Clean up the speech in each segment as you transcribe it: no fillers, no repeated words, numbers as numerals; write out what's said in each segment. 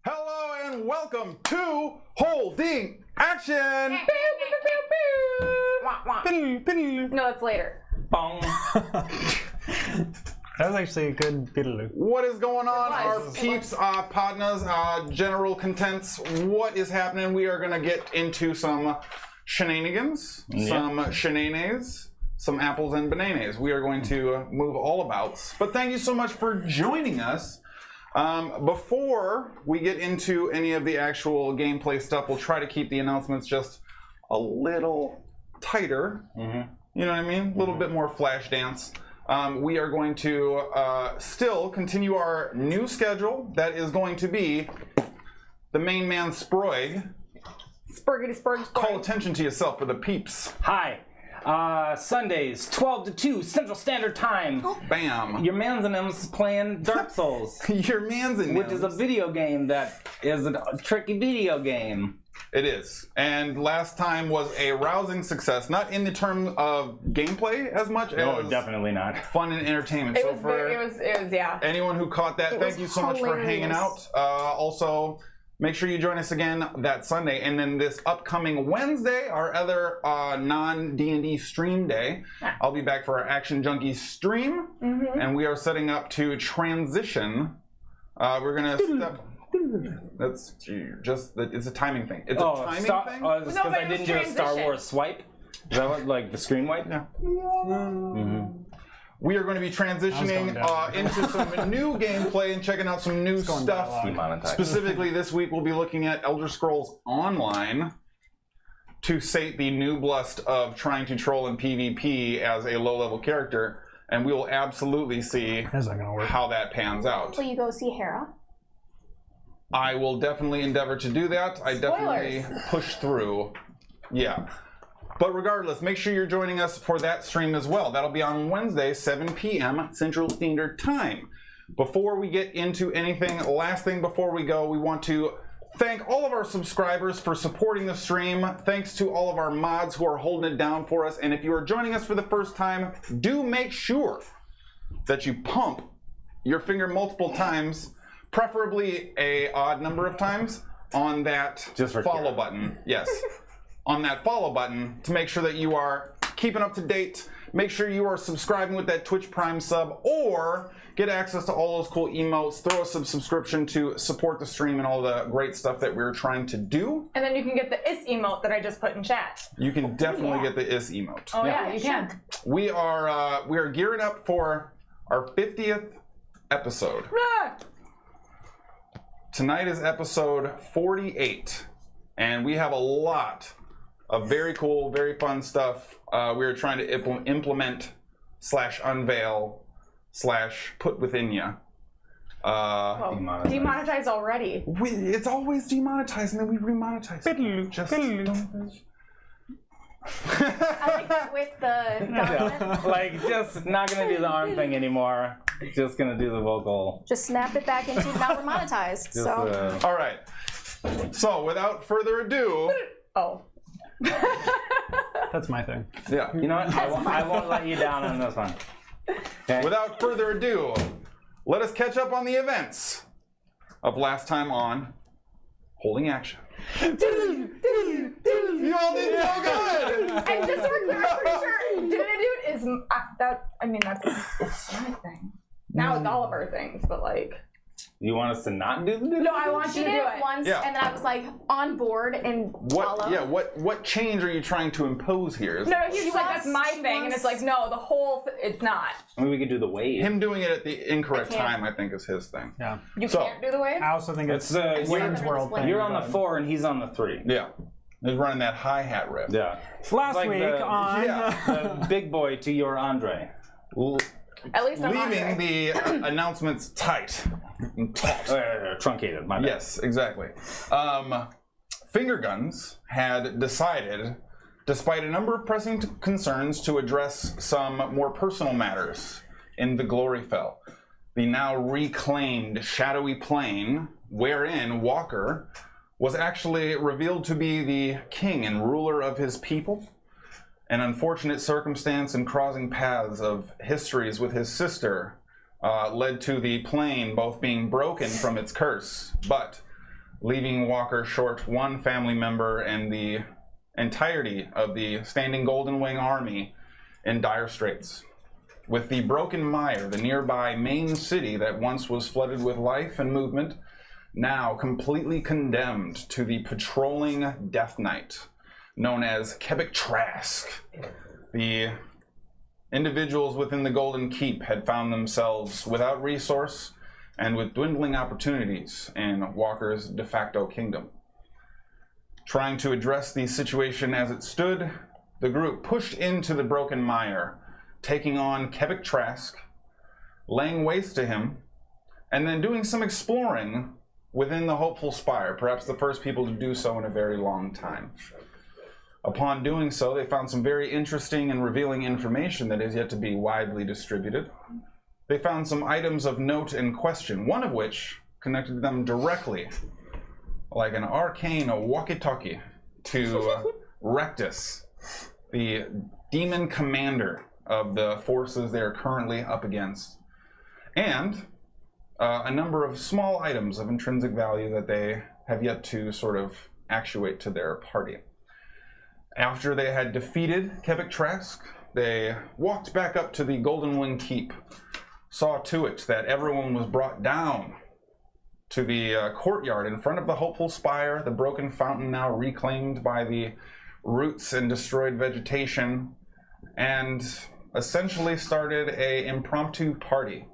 Hello and welcome to Holding Action! No, that's later. Bong. That was actually a good fiddle. What is going on, our peeps, partners, general contents? What is happening? We are going to get into some shenanigans, some shenanes, some apples and bananas. We are going to move all abouts. But thank you so much for joining us. Before we get into any of the actual gameplay stuff, we'll try to keep the announcements just a little tighter. You know what I mean? A little bit more flash dance. We are going to still continue our new schedule. That is going to be the main man Sproig. Sproigins. Call attention to yourself for the peeps. Hi. Sundays, 12 to 2, Central Standard Time. Bam. Your man's and them's playing Dark Souls. Your man's in which is a video game that is a tricky video game. It is. And last time was a rousing success, not in the terms of gameplay as much as definitely not. fun and entertainment. It was, yeah. Anyone who caught that, thank you so much for hanging out. Also, make sure you join us again that Sunday. And then this upcoming Wednesday, our other non-D&D stream day, I'll be back for our Action Junkies stream. And we are setting up to transition. We're going to step... That's just, it's a timing thing. It's a timing thing? Because I didn't do a Star Wars swipe? Is that what, like the screen wipe? Yeah. We are going to be transitioning into some new gameplay and checking out some new stuff. Specifically, this week we'll be looking at Elder Scrolls Online to sate the noob lust of trying to troll in PvP as a low-level character, and we will absolutely see how that pans out. Will you go see Hara? I will definitely endeavor to do that. I definitely push through. Yeah. But regardless, make sure you're joining us for that stream as well. That'll be on Wednesday, 7 p.m. Central Standard Time. Before we get into anything, last thing before we go, we want to thank all of our subscribers for supporting the stream. Thanks to all of our mods who are holding it down for us. And if you are joining us for the first time, do make sure that you pump your finger multiple times, preferably a odd number of times, on that follow button. Yes. On that follow button to make sure that you are keeping up to date. Make sure you are subscribing with that Twitch Prime sub, or get access to all those cool emotes. Throw us some subscription to support the stream and all the great stuff that we're trying to do. And then you can get the is emote that I just put in chat. You can definitely get the is emote. Oh yeah, you can. We are gearing up for our 50th episode. Tonight is episode 48, and we have a lot of very cool, very fun stuff we are trying to implement / unveil / put within you. Demonetized already. It's always demonetized, and then we remonetize. I like that with the like, just not going to do the arm thing anymore. Just going to do the vocal. Just snap it back into now we're monetized. So. All right. So, without further ado... Oh. That's my thing. Yeah. You know what? I won't let you down on this one. Okay. Without further ado, let us catch up on the events of last time on Holding Action. You all did so good! And just so we're clear, I'm pretty sure Dude is that. I mean, that's my thing. Now it's all of our things, but like. You want us to not do the dude? No, I want you She to did do it it. once, and then I was like on board and follow. What change are you trying to impose here? No, he's like, that's my thing, and it's like, no, the whole, it's not. I mean, we could do the wave. Him doing it at the incorrect time, I think, is his thing. Yeah. You can't do the wave? I also think it's the Wayne's World thing. You're on the 4 and he's on the 3. Yeah. He's running that hi-hat riff. Yeah. Last like week on... the big boy to your Andre. At least I'm leaving the announcements tight. Truncated, my bad. Yes, exactly. Finger Guns had decided, despite a number of pressing concerns, to address some more personal matters in the Gloryfell, the now reclaimed shadowy plane, wherein Walker was actually revealed to be the king and ruler of his people. An unfortunate circumstance and crossing paths of histories with his sister led to the plane both being broken from its curse, but leaving Walker short one family member and the entirety of the standing Golden Wing army in dire straits. With the Broken Mire, the nearby main city that once was flooded with life and movement, now completely condemned to the patrolling Death Knight, known as Quebec Trask. The individuals within the Golden Keep had found themselves without resource and with dwindling opportunities in Walker's de facto kingdom. Trying to address the situation as it stood, the group pushed into the Broken Mire, taking on Quebec Trask, laying waste to him, and then doing some exploring within the Hopeful Spire, perhaps the first people to do so in a very long time. Upon doing so, they found some very interesting and revealing information that is yet to be widely distributed. They found some items of note and question, one of which connected them directly, like an arcane walkie-talkie, to Rectus, the demon commander of the forces they are currently up against, and a number of small items of intrinsic value that they have yet to sort of actuate to their party. After they had defeated Quebec Trask, they walked back up to the Golden Wing Keep, saw to it that everyone was brought down to the courtyard in front of the Hopeful Spire, the broken fountain now reclaimed by the roots and destroyed vegetation, and essentially started an impromptu party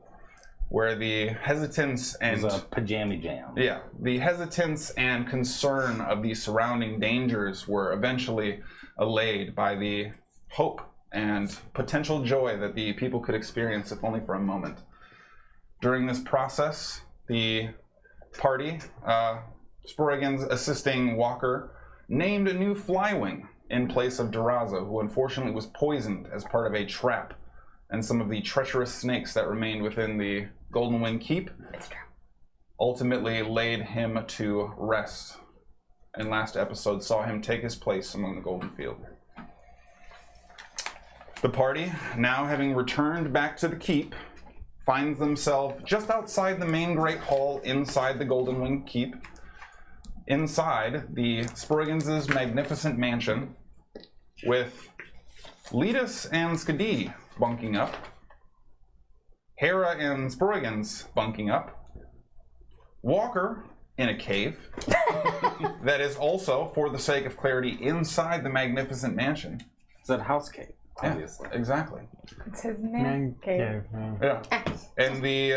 where the hesitance and... It was a pajama jam. Yeah, the hesitance and concern of the surrounding dangers were eventually allayed by the hope and potential joy that the people could experience, if only for a moment. During this process, the party, Sproigins assisting Walker, named a new Flywing in place of Duraza, who unfortunately was poisoned as part of a trap, and some of the treacherous snakes that remained within the Golden Wing Keep ultimately laid him to rest, and last episode saw him take his place among the Golden Field. The party, now having returned back to the Keep, finds themselves just outside the main Great Hall inside the Golden Wing Keep, inside the Sproigins' magnificent mansion, with Letus and Skadi bunking up, Hara and Sproigins bunking up, Walker in a cave that is also, for the sake of clarity, inside the magnificent mansion. It's a house cave, obviously. Yeah, exactly. It's his man cave. Yeah. And the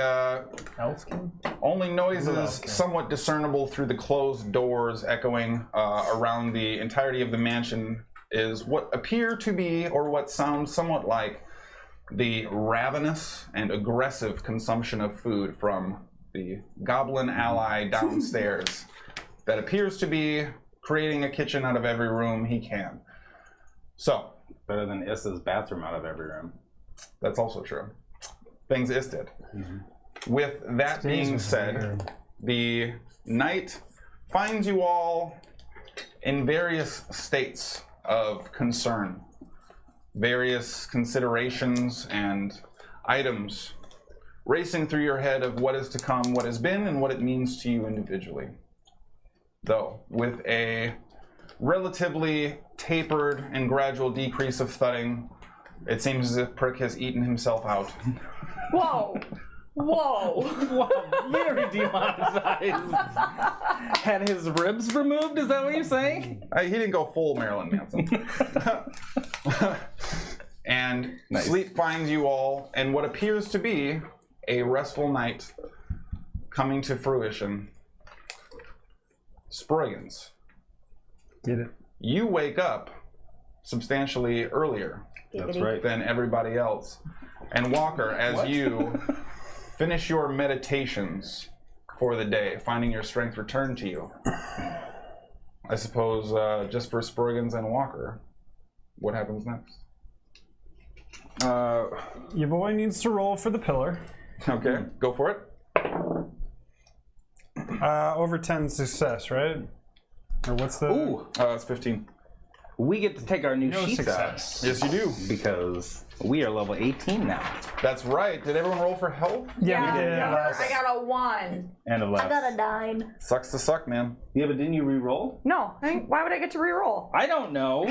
Elf King? only noises somewhat discernible through the closed doors echoing around the entirety of the mansion is what appear to be, or what sounds somewhat like, the ravenous and aggressive consumption of food from the goblin ally downstairs that appears to be creating a kitchen out of every room he can. So, Better than Issa's bathroom out of every room. that's also true. Things Is did. With that being said, the night finds you all in various states of concern, various considerations and items racing through your head of what is to come, what has been, and what it means to you individually. Though, with a relatively tapered and gradual decrease of thudding, it seems as if Prick has eaten himself out. Whoa! Whoa! Very demonetized. Had his ribs removed? Is that what you're saying? He didn't go full Marilyn Manson. And Nice. sleep finds you all, and what appears to be a restful night coming to fruition. Sproigins, Get it. you wake up substantially earlier That's right. than everybody else. And Walker, as you finish your meditations for the day, finding your strength return to you, I suppose just for Sproigins and Walker, what happens next? Your boy needs to roll for the pillar. Okay, go for it. Over 10 success, right? Or what's the... Ooh, it's 15. we get to take our new No sheets success. Yes, you do. out because we are level 18 now. That's right. Did everyone roll for health? Yeah, we did. I got a 1. And a less. I got a 9. Sucks to suck, man. Yeah, but didn't you re-roll? No, why would I get to reroll? I don't know.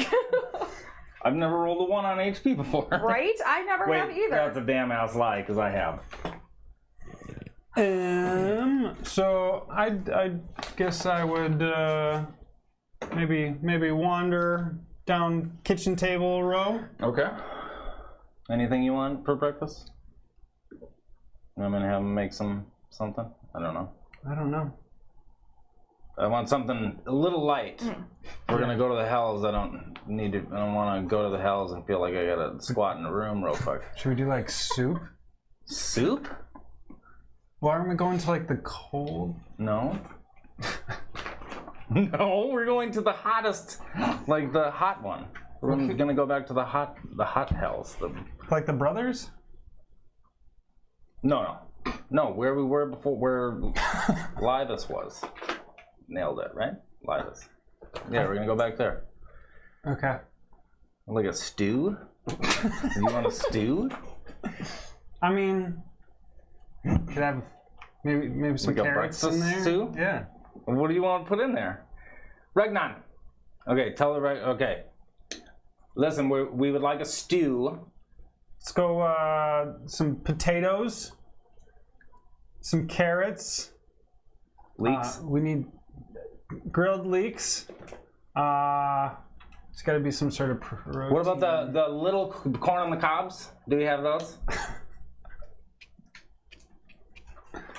I've never rolled a 1 on HP before. Right? I never Wait, have either. that's a damn ass lie, because I have. So I guess I would maybe wander down kitchen table row. Okay. Anything you want for breakfast? I'm gonna have him make something. I don't know. I don't know. I want something a little light. We're gonna go to the hells. I don't want to go to the hells and feel like I gotta squat in a room real quick. Should we do like soup? Soup? Why aren't we going to like the cold? No. No, we're going to the hottest, like the hot one. We're gonna go back to the hot hells. Like the brothers? No, where we were before, where Livus was. Nailed it, right? Livus. Yeah, we're gonna go back there. Okay. Like a stew? You want a stew? I mean, could have maybe some Like a carrots in breakfast there. stew? Yeah. What do you want to put in there? Regnon. Okay, tell her. Okay. Listen, we would like a stew. Let's go some potatoes, some carrots. Leeks. We need grilled leeks. It's got to be some sort of protein. What about the little corn on the cobs? Do we have those?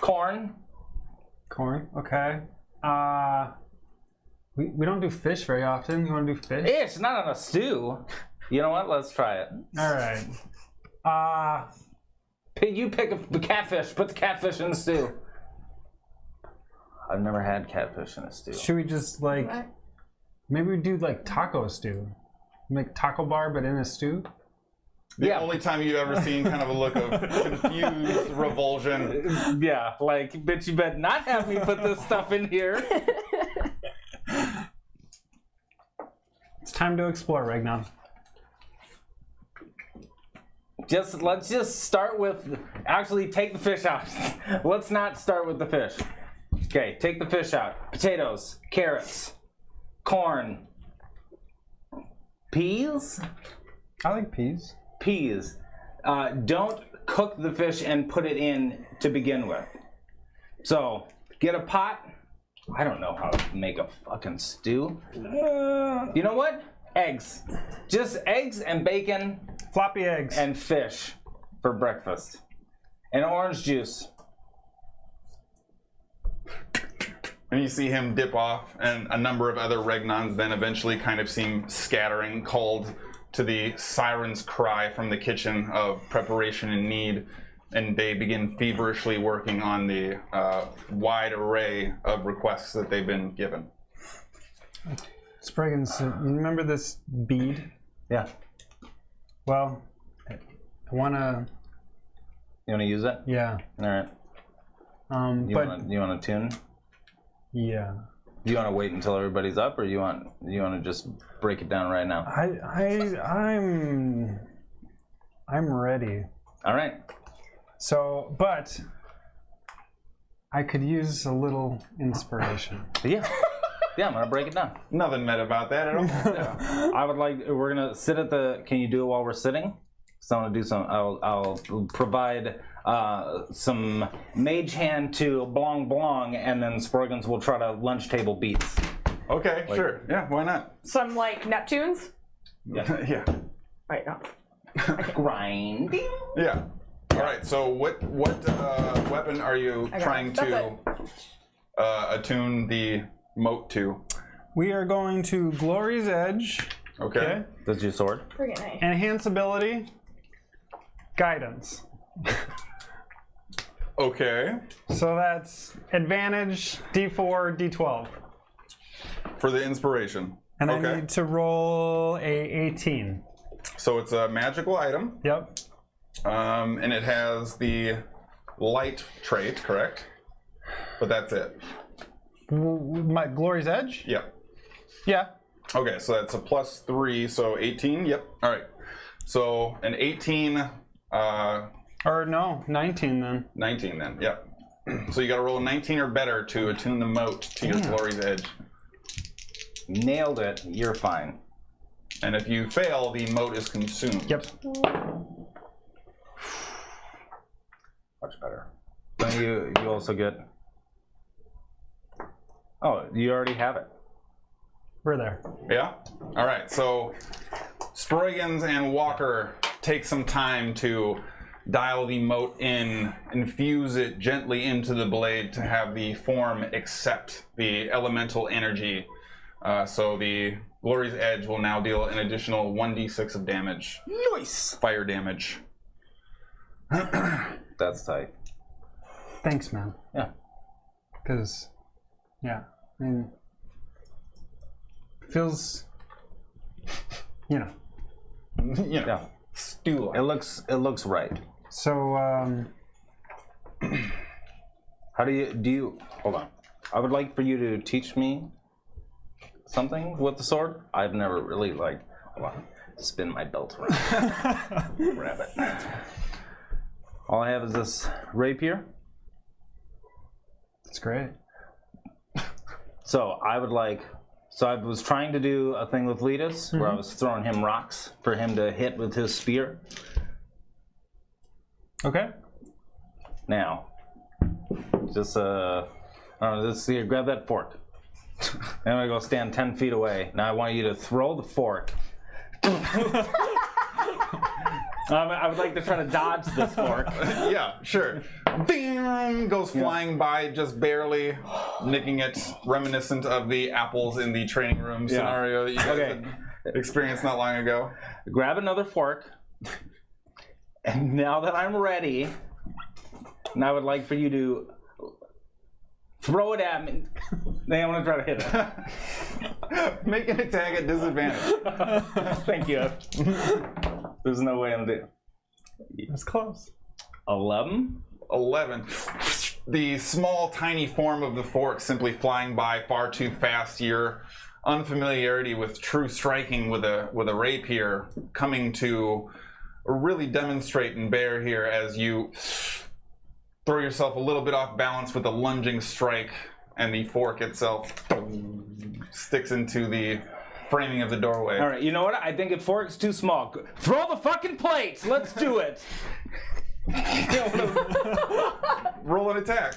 Corn. Corn? Okay. We don't do fish very often. You want to do fish? Ish, not on a stew. You know what? Let's try it. All right. You pick a catfish. Put the catfish in the stew. I've never had catfish in a stew. Should we just like maybe we do like taco stew? Make taco bar but in a stew? The only time you've ever seen kind of a look of confused revulsion. Yeah, like, bitch, you better not have me put this stuff in here. It's time to explore, Regnon. Let's just start with, actually take the fish out. Let's not start with the fish. Okay, take the fish out. Potatoes, carrots, corn, peas? I like peas. Peas. Don't cook the fish and put it in to begin with. So, get a pot. I don't know how to make a fucking stew. You know what? Eggs. Just eggs and bacon Floppy eggs. and fish for breakfast. And orange juice. And you see him dip off, and a number of other Regnons then eventually kind of seem scattering, called to the siren's cry from the kitchen of preparation and need, and they begin feverishly working on the wide array of requests that they've been given. Sproigins, you remember this bead? Yeah. Well, I want to. You want to use it? Yeah. All right. You want to tune? Yeah. Do you want to wait until everybody's up, or you want to just break it down right now? I'm ready. All right. So, but I could use a little inspiration. Yeah. Yeah, I'm gonna break it down. Nothing meta about that at all. Yeah. I would like. We're gonna sit at the. Can you do it while we're sitting? So I want to do some. I'll provide some mage hand to Blong Blong, and then Sproigins will try to lunch table beats. Okay, sure. Yeah, why not? Some like Neptunes? Yeah. Wait, no. Grinding. Yeah. All right. So what weapon are you trying to attune the moat to? We are going to Glory's Edge. Okay. That's your sword. Friggin' A. Enhance ability. Guidance. Okay. So that's advantage D4, D12. For the inspiration. And okay. I need to roll a 18. So it's a magical item. Yep. And it has the light trait, correct? But that's it. My Glory's Edge? Yeah. Yeah. Okay, so that's a +3, so 18. Yep. All right. So an 18. Or no, 19 then. 19 then. Yep. So you got to roll a 19 or better to attune the moat to your glory's edge. Nailed it. You're fine. And if you fail, the moat is consumed. Yep. Much better. Don't you also get... Oh, you already have it. We're there. Yeah? All right, so Sproigins and Walker take some time to dial the moat in, infuse it gently into the blade to have the form accept the elemental energy. So the Glory's Edge will now deal an additional 1d6 of damage. Nice! Fire damage. That's tight. Thanks, man. Yeah. Because, yeah, I mean, feels, you know. You know, Yeah. stew. It looks right. So, How do you hold on. I would like for you to teach me something with the sword. I've never really hold on, spin my belt around. Grab it. All I have is this rapier. it's great. So I was trying to do a thing with Letus where I was throwing him rocks for him to hit with his spear. Okay. Now, just here, grab that fork. I'm gonna go stand 10 feet away. Now I want you to throw the fork. I would like to try to dodge this fork. Yeah, sure. Ding! Goes flying by just barely, nicking it, reminiscent of the apples in the training room scenario that you guys had experienced not long ago. Grab another fork. And now that I'm ready, and I would like for you to throw it at me. Then I'm going to try to hit it. Make an attack at disadvantage. Thank you. There's no way I'm doing it. It's close. 11? 11. The small, tiny form of the fork simply flying by far too fast. Your unfamiliarity with true striking with a rapier coming to really demonstrate and bear here as you throw yourself a little bit off balance with a lunging strike, and the fork itself sticks into the framing of the doorway. All right, you know what? I think a fork's too small. Throw the fucking plates! Let's do it! Roll an attack.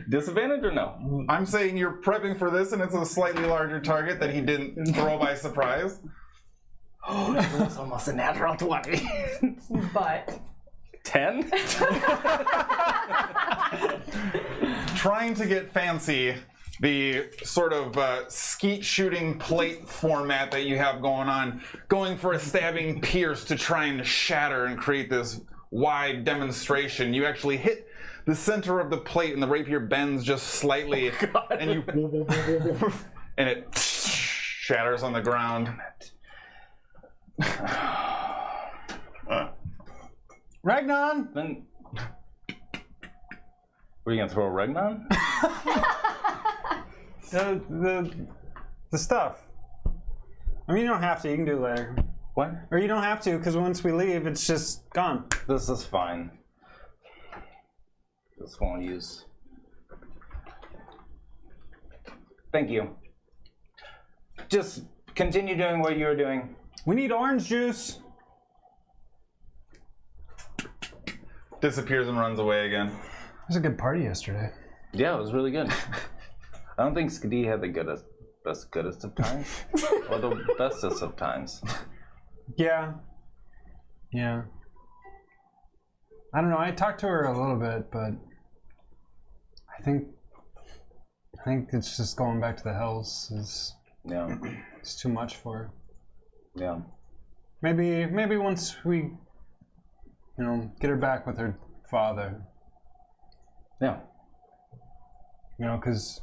Disadvantage or no? I'm saying you're prepping for this, and it's a slightly larger target that he didn't throw by surprise. Oh, that was almost a natural 20. But 10? Trying to get fancy, the sort of skeet shooting plate format that you have going on, going for a stabbing pierce to try and shatter and create this wide demonstration. You actually hit the center of the plate and the rapier bends just slightly, and you and it shatters on the ground. Ragnon! Then, were you gonna throw a Regnon? The stuff. I mean, you don't have to. You can do it later. What? Or you don't have to, because once we leave, it's just gone. This is fine. This won't use. Thank you. Just continue doing what you're doing. We need orange juice. Disappears and runs away again. It was a good party yesterday. Yeah, it was really good. I don't think Skadi had the goodest of times, or the bestest of times. Yeah. Yeah. I don't know. I talked to her a little bit, but I think it's just going back to the hills is it's too much for her. Yeah. Maybe once we, get her back with her father. Yeah. Because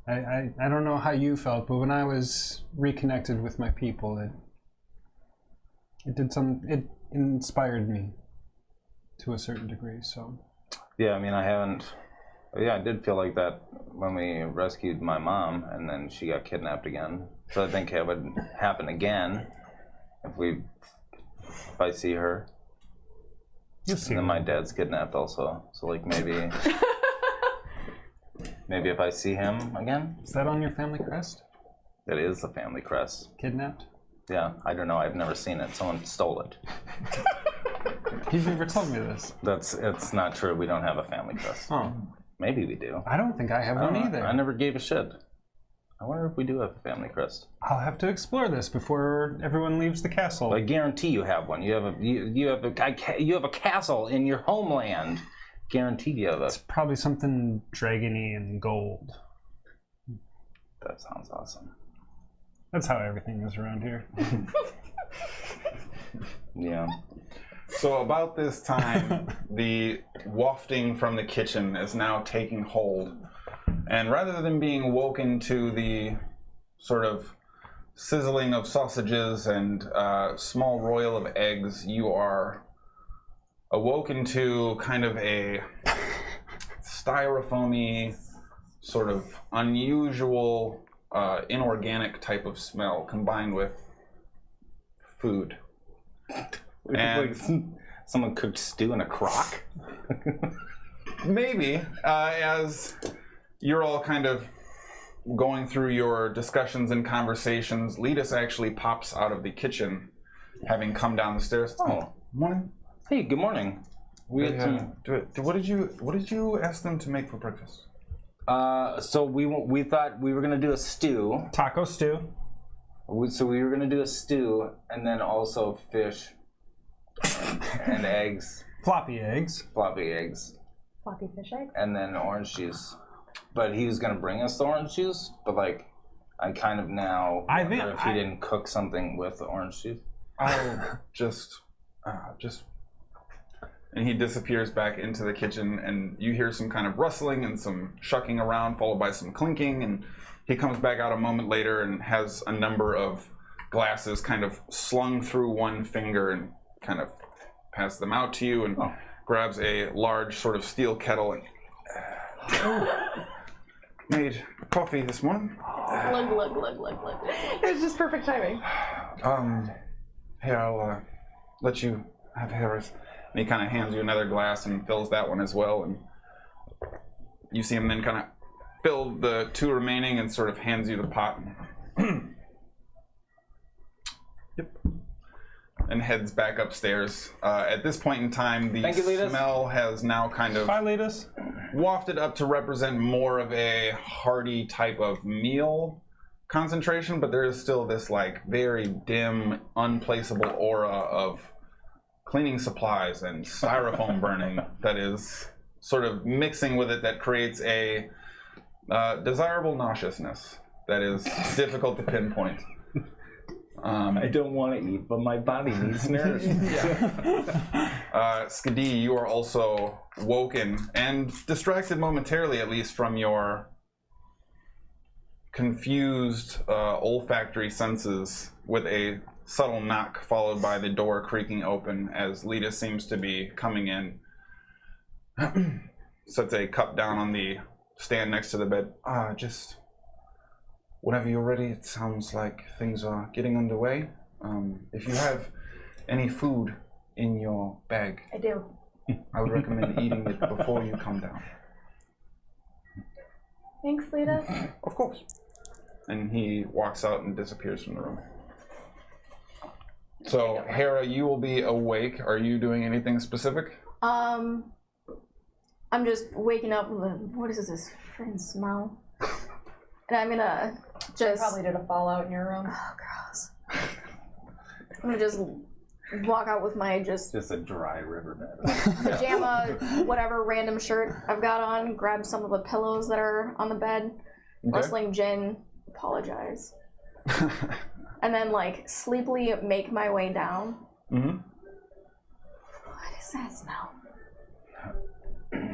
I don't know how you felt, but when I was reconnected with my people, it inspired me to a certain degree. So. Yeah, I mean, I haven't Yeah, I did feel like that when we rescued my mom, and then she got kidnapped again. So I think it would happen again if I see her. You see And then her. my dad's kidnapped also. So like maybe if I see him again. Is that on your family crest? It is a family crest. Kidnapped? Yeah, I don't know. I've never seen it. Someone stole it. You've never told me this. It's not true. We don't have a family crest. Oh. Maybe we do. I don't think I have one either. I never gave a shit. I wonder if we do have a family crest. I'll have to explore this before everyone leaves the castle. I guarantee you have one. You have a castle in your homeland. Guaranteed you have a. It's probably something dragony and gold. That sounds awesome. That's how everything is around here. Yeah. So about this time, the wafting from the kitchen is now taking hold. And rather than being woken to the sort of sizzling of sausages and small royal of eggs, you are awoken to kind of a styrofoamy, sort of unusual, inorganic type of smell combined with food. And Like someone cooked stew in a crock? maybe, as you're all kind of going through your discussions and conversations, Letus actually pops out of the kitchen, having come down the stairs. Oh. Morning. Hey, good morning. We had some, What did you ask them to make for breakfast? so we thought we were gonna do a stew. Taco stew. So we were gonna do a stew and then also fish and eggs, Floppy eggs. floppy eggs, Floppy fish eggs. and then orange juice. But he was gonna bring us the orange juice. But like, I kind of now I wonder think if he didn't cook something with the orange juice. I'll just, and he disappears back into the kitchen, and you hear some kind of rustling and some shucking around, followed by some clinking, and he comes back out a moment later and has a number of glasses kind of slung through one finger and kind of passes them out to you and grabs a large sort of steel kettle and made coffee this morning. Glug, glug, glug, glug, glug. It was just perfect timing. Here, I'll let you have Hera's. And he kind of hands you another glass and fills that one as well. And you see him then kind of fill the two remaining and sort of hands you the pot. Yep. And heads back upstairs. At this point in time, the Thank you, Letus. smell has now kind of Bye, Letus. wafted up to represent more of a hearty type of meal concentration, but there is still this like very dim, unplaceable aura of cleaning supplies and styrofoam burning that is sort of mixing with it that creates a desirable nauseousness that is difficult to pinpoint. I don't want to eat, but my body needs nourishment. Skadi, you are also woken and distracted momentarily, at least, from your confused olfactory senses with a subtle knock followed by the door creaking open as Lita seems to be coming in. Sets a cup down on the stand next to the bed. Just whenever you're ready. It sounds like things are getting underway. If you have any food in your bag, I do. I would recommend eating it before you come down. Thanks, Lita. Of course. And he walks out and disappears from the room. So, Hera, you will be awake. Are you doing anything specific? I'm just waking up with what is this freaking smell? And I'm gonna just Probably did a fallout in your room. oh gross. I'm gonna just walk out with my just Just a dry riverbed. pajama, whatever random shirt I've got on, grab some of the pillows that are on the bed, rustling gin, apologize. And then like sleepily make my way down. Mm-hmm. What is that smell?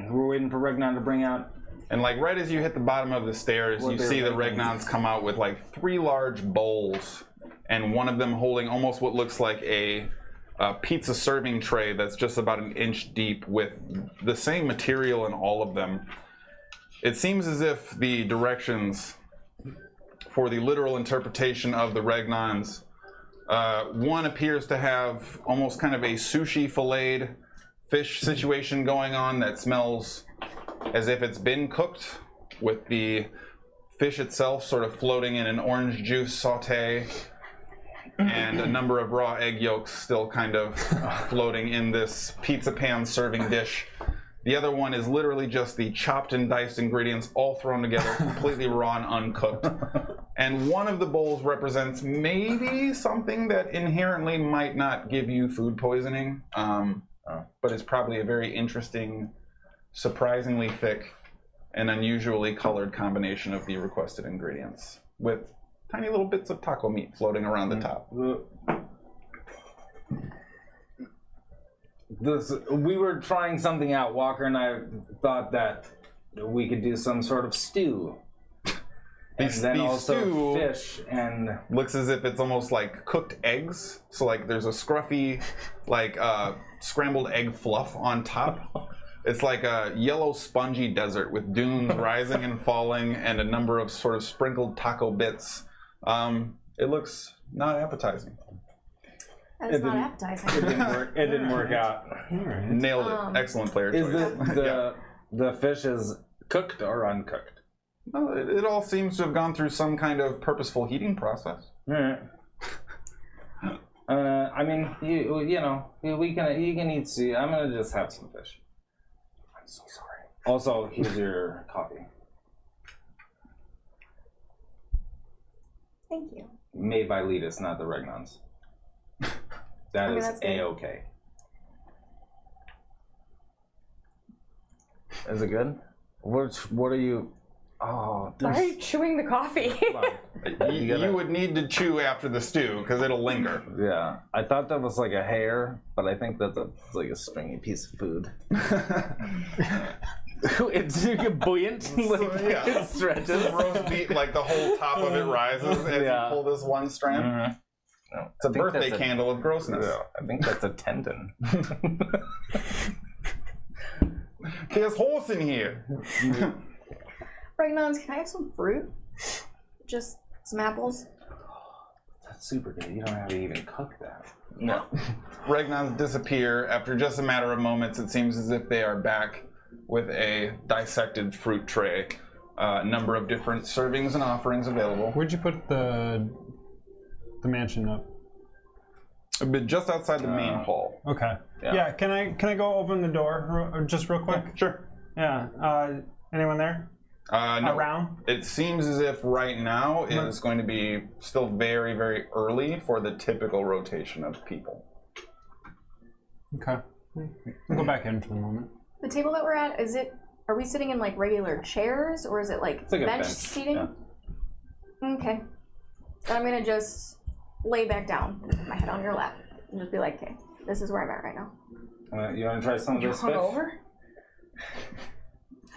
We're waiting for Regnon to bring out. And like right as you hit the bottom of the stairs, What you they're see the making. Regnons come out with like 3 large bowls, and one of them holding almost what looks like a pizza serving tray that's just about an inch deep with the same material in all of them. It seems as if the directions for the literal interpretation of the regnons, one appears to have almost kind of a sushi filleted fish situation going on that smells as if it's been cooked, with the fish itself sort of floating in an orange juice saute, and a number of raw egg yolks still kind of floating in this pizza pan serving dish. The other one is literally just the chopped and diced ingredients all thrown together, completely raw and uncooked. And one of the bowls represents maybe something that inherently might not give you food poisoning, but is probably a very interesting, surprisingly thick, and unusually colored combination of the requested ingredients, with tiny little bits of taco meat floating around the top. We were trying something out. Walker and I thought that we could do some sort of stew. And then the also stew fish and... looks as if it's almost like cooked eggs. So like there's a scruffy, like scrambled egg fluff on top. It's like a yellow spongy desert with dunes rising and falling and a number of sort of sprinkled taco bits. It looks not appetizing. That's not appetizing. It didn't work out. Nailed it. Excellent player Is choice. the fish is cooked or uncooked? Well, it all seems to have gone through some kind of purposeful heating process. Alright. I mean, you know, you can eat sea. I'm gonna just have some fish. I'm so sorry. Also, here's your coffee. Thank you. Made by Letus, not the Regnons. That is that's good. A-okay. Is it good? What are you... Oh, Why are you chewing the coffee? You would need to chew after the stew because it'll linger. yeah. I thought that was like a hair, but I think that's like a stringy piece of food. It's buoyant, like yeah. it stretches. Roast meat, like the whole top of it rises as you pull this one strand. Mm-hmm. No, It's a birthday candle of grossness. Yeah, I think that's a tendon. There's horse in here. Regnons, can I have some fruit? Just some apples? That's super good. You don't have to even cook that. No. Regnons disappear. After just a matter of moments, it seems as if they are back with a dissected fruit tray. A number of different servings and offerings available. Where'd you put the mansion up? But just outside the main hall. Okay. Yeah. Yeah. Can I go open the door just real quick? Sure. Yeah. Anyone there? No. Around? It seems as if right now it is going to be still very, very early for the typical rotation of people. Okay. We'll go back in for the moment. The table that we're at, are we sitting in like regular chairs or is it like It's like a bench bench, seating? yeah. Okay. Then I'm gonna just lay back down, my head on your lap, and just be like, okay, this is where I'm at right now. You want to try some of this fish? Hungover?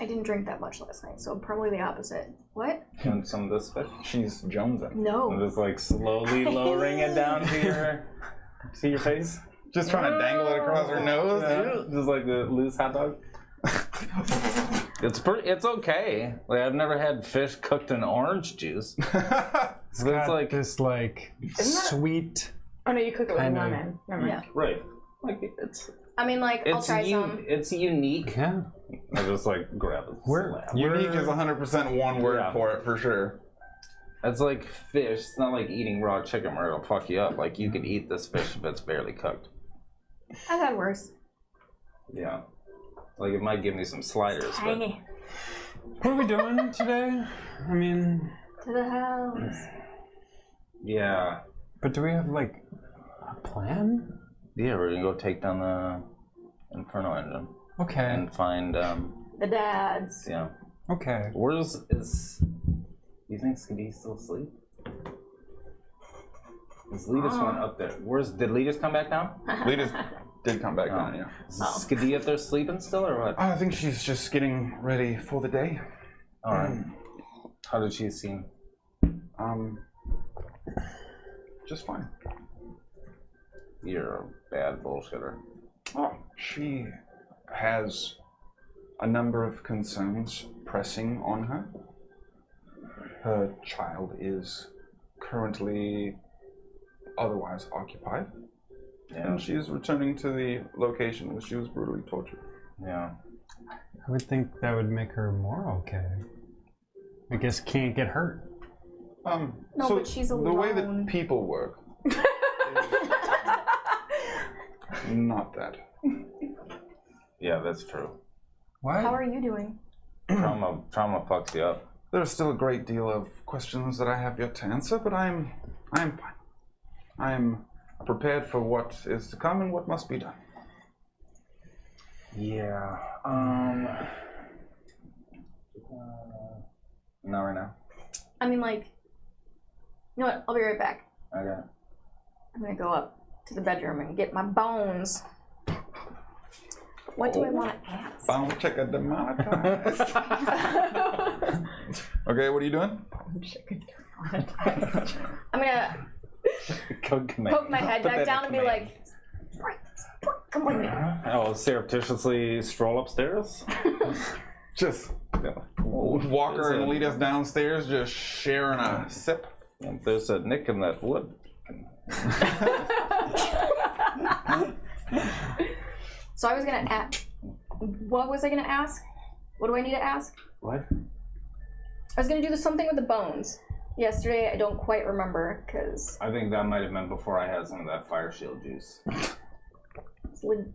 I didn't drink that much last night, so probably the opposite. What? You want some of this fish? She's jonesing. No. I'm just like slowly lowering it down to your face. Just trying to dangle it across her nose. Yeah, just like the loose hot dog. It's okay. Like I've never had fish cooked in orange juice. It's got like this like sweet. Oh no, you cook it with Kind of. lemon. Never mind. Yeah. right. Like it's I mean, like, I'll try some. it's unique. Yeah. I just like grab it. Where? Unique is 100% one word Yeah. for it, for sure. It's like fish. It's not like eating raw chicken where it'll fuck you up. Like you could eat this fish if it's barely cooked. I've had worse. Yeah. Like it might give me some sliders. But Tangy. What are we doing today? I mean, To the house. yeah. but do we have like a plan? Yeah, we're gonna go take down the Inferno engine Okay. and find The dads. yeah. Okay. Where's you think Skadi still asleep? Is Letus one up there? Did Letus come back down? Letus did come back down, yeah. Is Skadi up there sleeping still or what? I think she's just getting ready for the day. Alright. How did she seem? Just fine. You're a bad bullshitter. Oh, she has a number of concerns, pressing on her. Her child is currently otherwise occupied, and she is returning to the location where she was brutally tortured. Yeah. I would think that would make her more okay. I guess can't get hurt. No, so but she's the way that alone. people work is not that. Yeah, that's true. What? How are you doing? Trauma fucks you up. There's still a great deal of questions that I have yet to answer, but I am fine. I am prepared for what is to come and what must be done. Yeah. Not right now. I mean, like, you know what? I'll be right back. Okay. I'm gonna go up to the bedroom and get my bones. What do I want to ask? Bone checker demonetized. Okay, what are you doing? I'm gonna poke my head back down and be like, come with me. I'll surreptitiously stroll upstairs. Just Walker and lead us downstairs, just sharing a sip. There's a nick in that wood. So I was gonna ask. What was I gonna ask? What do I need to ask? What? I was gonna do something with the bones. Yesterday, I don't quite remember because I think that might have been before I had some of that fire shield juice.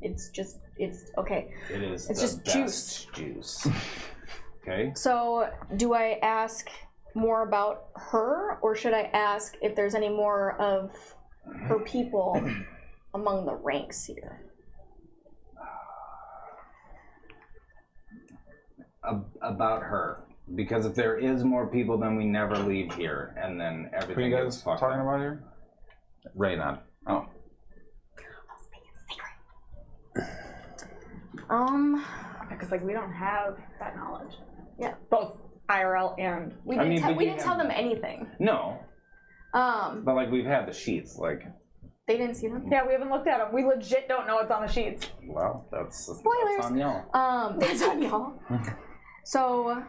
it's okay. It is. It's the just best juice. Okay. So, do I ask more about her, or should I ask if there's any more of her people among the ranks here? About her. Because if there is more people, then we never leave here, and then Who are everything you gets guys fucked talking up. about here? Raynard. Oh. Because like we don't have that knowledge. Yeah. Both IRL and We I didn't, mean, but we you didn't have- tell them anything. No, but like we've had the sheets. Like, They didn't see them. yeah, we haven't looked at them. We legit don't know what's on the sheets. well, that's Spoilers. on y'all. That's on y'all. So,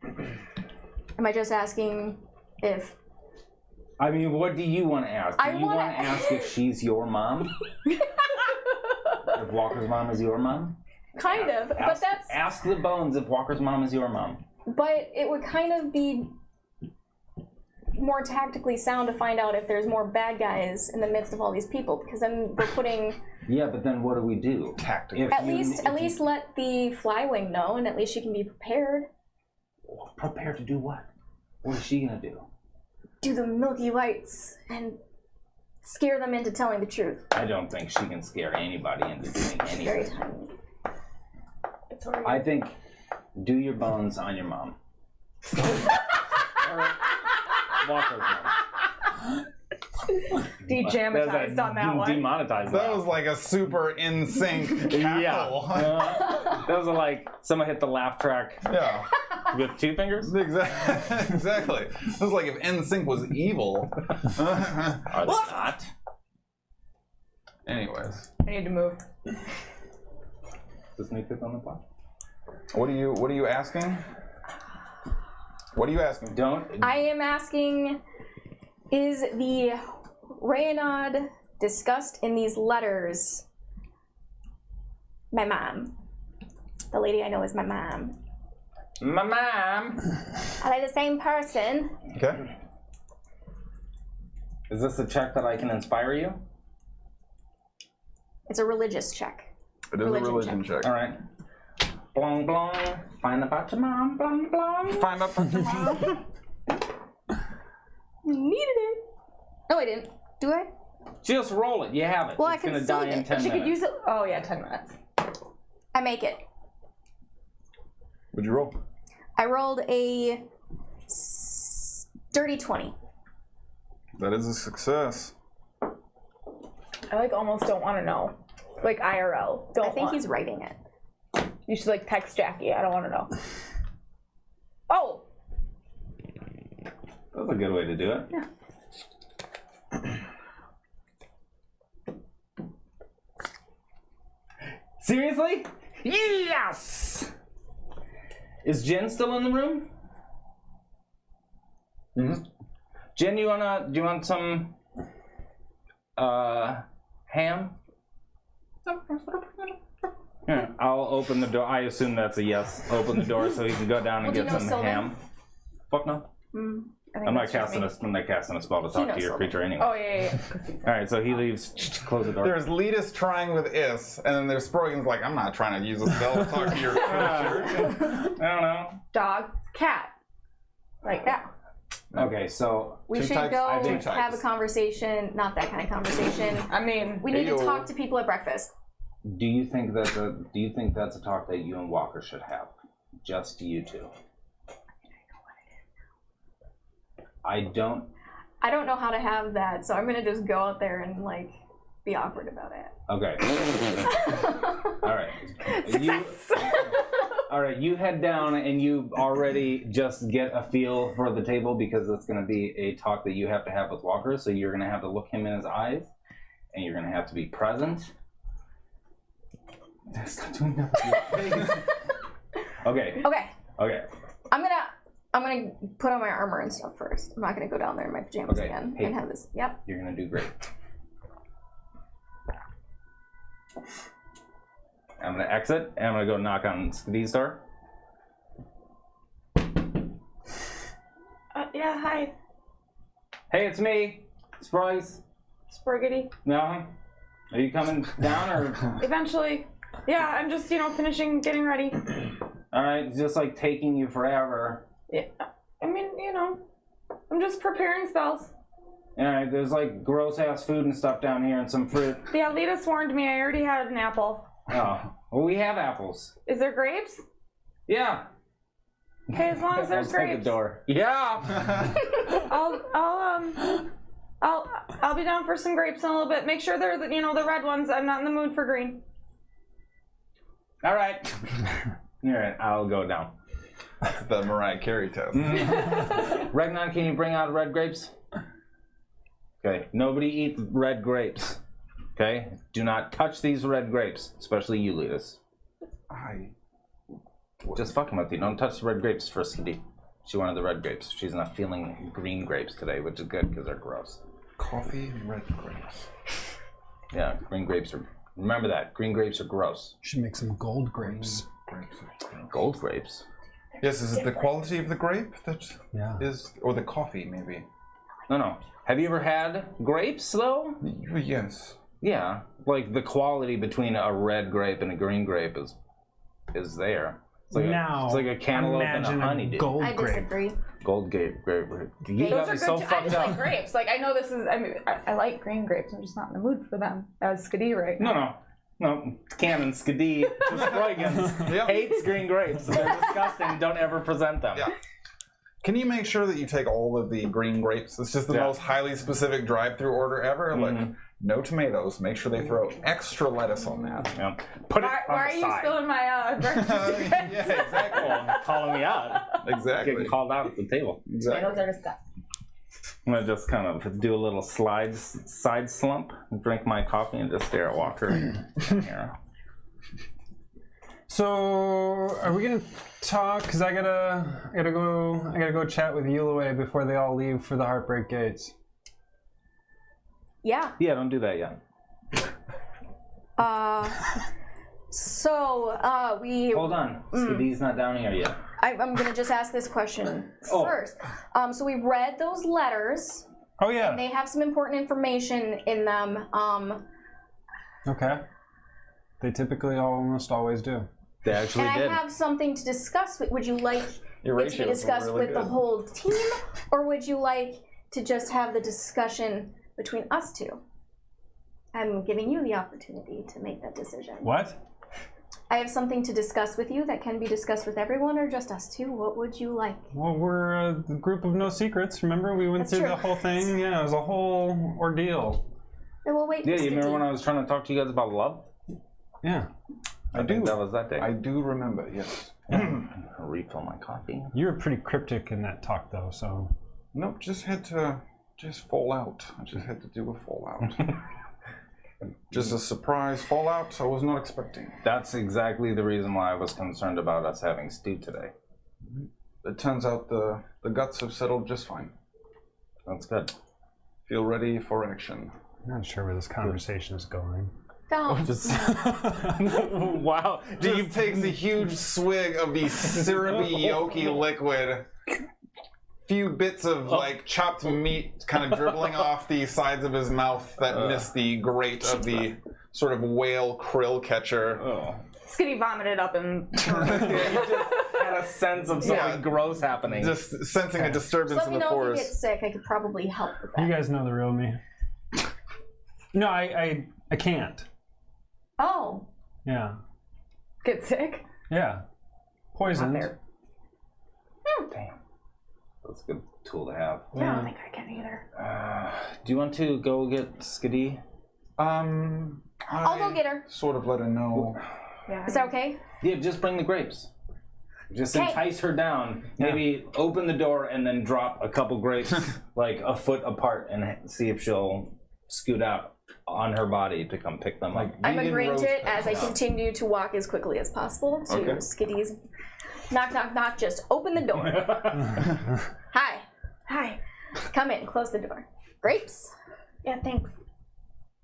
am I just asking if? I mean, what do you want to ask? Do you want to ask if she's your mom? If Walker's mom is your mom? Kind of, but Ask, that's. ask the bones if Walker's mom is your mom. But it would kind of be more tactically sound to find out if there's more bad guys in the midst of all these people, because then we're putting. Yeah, but then what do we do? Tactically. At least let the Flywing know, and at least she can be prepared. Prepare to do what? What is she gonna do? Do the Milky Whites and scare them into telling the truth. I don't think she can scare anybody into doing She's very anything. tiny. It's already. I think do your bones on your mom. Or Walker's mom. Dejamatized on that one. Demonetized. That was like a super in sync cackle. Yeah. That was like someone hit the laugh track Yeah. with 2 fingers. Exactly. It was like if NSYNC was evil. Are they not? Anyways, I need to move. The sneak peek on the plot. what are you asking? What are you asking? Don't. I am asking, is the Reynard discussed in these letters my mom? The lady I know is my mom. My mom. Are they the same person? Okay. Is this a check that I can inspire you? It's a religious check. It is Religion a religion check. All right. Blong blong. Find about your mom. Blong blong. Find out from your mom. Needed it. No, I didn't. Do I? Just roll it. You have it. Well, I it's can gonna die save in it. 10 She minutes. could use it. Oh yeah, 10 minutes. I make it. What'd you roll? I rolled a dirty 20. That is a success. I like almost don't want to know. Like IRL. Don't I think want. he's writing it. You should like text Jackie. I don't want to know. Oh. That's a good way to do it. Yeah. Seriously? Yes! Is Jen still in the room? Mm-hmm. Jen, do you want some ham? Here, I'll open the door. I assume that's a yes. Open the door so he can go down and Well, do get you know some Sylvan? ham. Fuck no. I'm not casting a spell to talk to your creature anyway. Oh yeah. All right, so he leaves. Close the door. There's Letus trying with Is, and then there's Sproigins like, I'm not trying to use a spell to talk to your creature. I don't know. Dog, cat, like that. Okay, so We Two should types, go I think. have a conversation. Not that kind of conversation. I mean, We need to Ayo. talk to people at breakfast. do you think that's a talk that you and Walker should have? Just you two. I don't know how to have that, so I'm gonna just go out there and like be awkward about it. Okay. All right. All right. You head down and you already just get a feel for the table because it's going to be a talk that you have to have with Walker. So you're going to have to look him in his eyes, and you're going to have to be present. Stop doing that with your face. Okay. Okay. I'm gonna put on my armor and stuff first. I'm not gonna go down there in my pajamas Okay. again Hey. and have this. Yep. You're going to do great. I'm going to exit, and I'm going to go knock on Skadi's door. yeah. Hi, Hey, it's me, Sproigins. Sproigity. No? Are you coming down, or? Eventually. Yeah, I'm just finishing getting ready. Alright, it's just like taking you forever. Yeah. I mean, I'm just preparing spells. Alright, there's like gross ass food and stuff down here and some fruit. Yeah, Letus warned me I already had an apple. Oh, well, we have apples. Is there grapes? Yeah. Okay, as long as there's grapes. The door. Yeah. I'll be down for some grapes in a little bit. Make sure they're the red ones. I'm not in the mood for green. Alright. Alright, I'll go down. The Mariah Carey test. Regnon, can you bring out red grapes? Okay, nobody eats red grapes. Okay? Do not touch these red grapes, especially you, Letus. Just fucking with you. Don't touch the red grapes for Skadi. She wanted the red grapes. She's not feeling green grapes today, which is good because they're gross. Coffee and red grapes. Yeah, green grapes are... Remember that. Green grapes are gross. Should make some gold grapes. Gold grapes? Yes, is it the quality of the grape that Yeah. is, or the coffee maybe? No. Have you ever had grapes, though? Yes. Yeah. Like, the quality between a red grape and a green grape is there. It's like Now, it's like a cantaloupe and a imagine honeydew. gold I grape. disagree. Gold grape. You Those got are me good. so I fucked just up. like grapes. Like I know this is. I mean, I like green grapes. I'm just not in the mood for them. As Skadi right now. No. Canon Skadi Sproigins Yep. hates green grapes. They're disgusting. Don't ever present them. Yeah. Can you make sure that you take all of the green grapes? It's just the most highly specific drive-through order ever. Like, no tomatoes. Make sure they throw extra lettuce on that. Yeah. Put it Why on are the you side. spilling my breakfast? Yeah, exactly. Calling me out. Exactly. Getting called out at the table. Exactly. Those are disgusting. I'm gonna just kind of do a little side slump, drink my coffee, and just stare at Walker. Here. So, are we gonna talk? Cause I gotta go chat with Yulaway before they all leave for the Heartbreak Gates. Yeah. Yeah, don't do that yet. We. Hold on. Skadi's not down here yet. I'm gonna just ask this question first. So we read those letters. Oh yeah. And they have some important information in them. Okay. They typically almost always do. They actually And did. I have something to discuss with. Would you like Your it to be ratios were discussed really with the good. whole team, or would you like to just have the discussion between us two? I'm giving you the opportunity to make that decision. What? I have something to discuss with you that can be discussed with everyone or just us two. What would you like? Well, we're a group of no secrets. Remember, we went That's through true. the whole thing. Yeah, it was a whole ordeal. And we'll wait Yeah, for you remember Skadi. when I was trying to talk to you guys about love? Yeah. I think that was that day. I do remember, yes. I'll refill my coffee. You were pretty cryptic in that talk, though. So. Nope, just had to fall out. I just had to do a fallout. Just a surprise fallout I was not expecting. That's exactly the reason why I was concerned about us having Stu today. It turns out the guts have settled just fine. That's good. Feel ready for action. I'm not sure where this conversation is going. Don't. Wow. He takes a huge swig of the syrupy, yolky liquid. Few bits of like chopped meat kind of dribbling off the sides of his mouth that miss the grate of the sort of whale krill catcher. Oh. Skadi vomited up and He just had a sense of something gross happening. Just sensing a disturbance Let in me the know if you get forest. sick. I could probably help with that. You guys know the real me. No, I can't. Oh. Yeah. get sick. Yeah. Poisoned. Not there. Damn. That's a good tool to have. I don't think I can either. Do you want to go get Skadi? I'll go get her. Sort of let her know. Yeah. Is that okay? Yeah, just bring the grapes. Just Okay. entice her down. Maybe open the door and then drop a couple grapes like a foot apart and see if she'll scoot out on her body to come pick them up. I'm Vegan agreeing roast to it as I peppers. continue to walk as quickly as possible to Okay. Skiddy's. Knock, knock, knock. Just open the door. Hi. Hi. Come in. Close the door. Grapes? Yeah, thanks.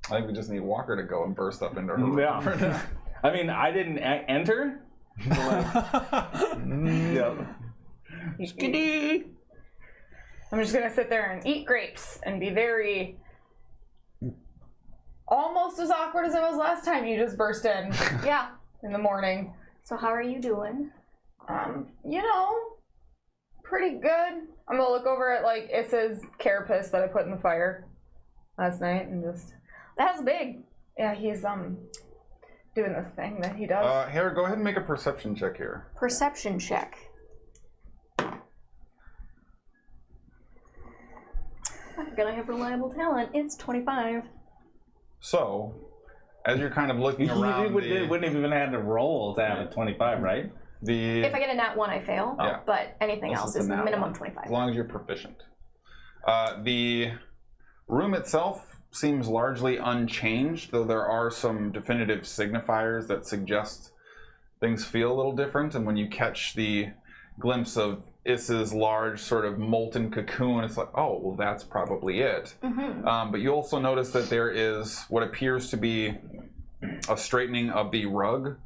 I think we just need Walker to go and burst up into her room. Yeah. I mean, I didn't enter. Yep. Skiddy! I'm just gonna sit there and eat grapes and be very almost as awkward as it was last time you just burst in Yeah. in the morning. So how are you doing? You know, pretty good. I'm gonna look over at like Issa's carapace that I put in the fire last night and just That's big. yeah, he's doing this thing that he does. Hara, go ahead and make a perception check here. Perception check. I forgot I have reliable talent. It's 25. So, as you're kind of looking around You wouldn't have even had to roll to have a 25, right? If I get a nat 1, I fail. Yeah. But anything This else is a is nat minimum one. 25. as long as you're proficient. The room itself seems largely unchanged, though there are some definitive signifiers that suggest things feel a little different. And when you catch the glimpse of Issa's large sort of molten cocoon, it's like, oh, well, that's probably it. Mm-hmm. But you also notice that there is what appears to be a straightening of the rug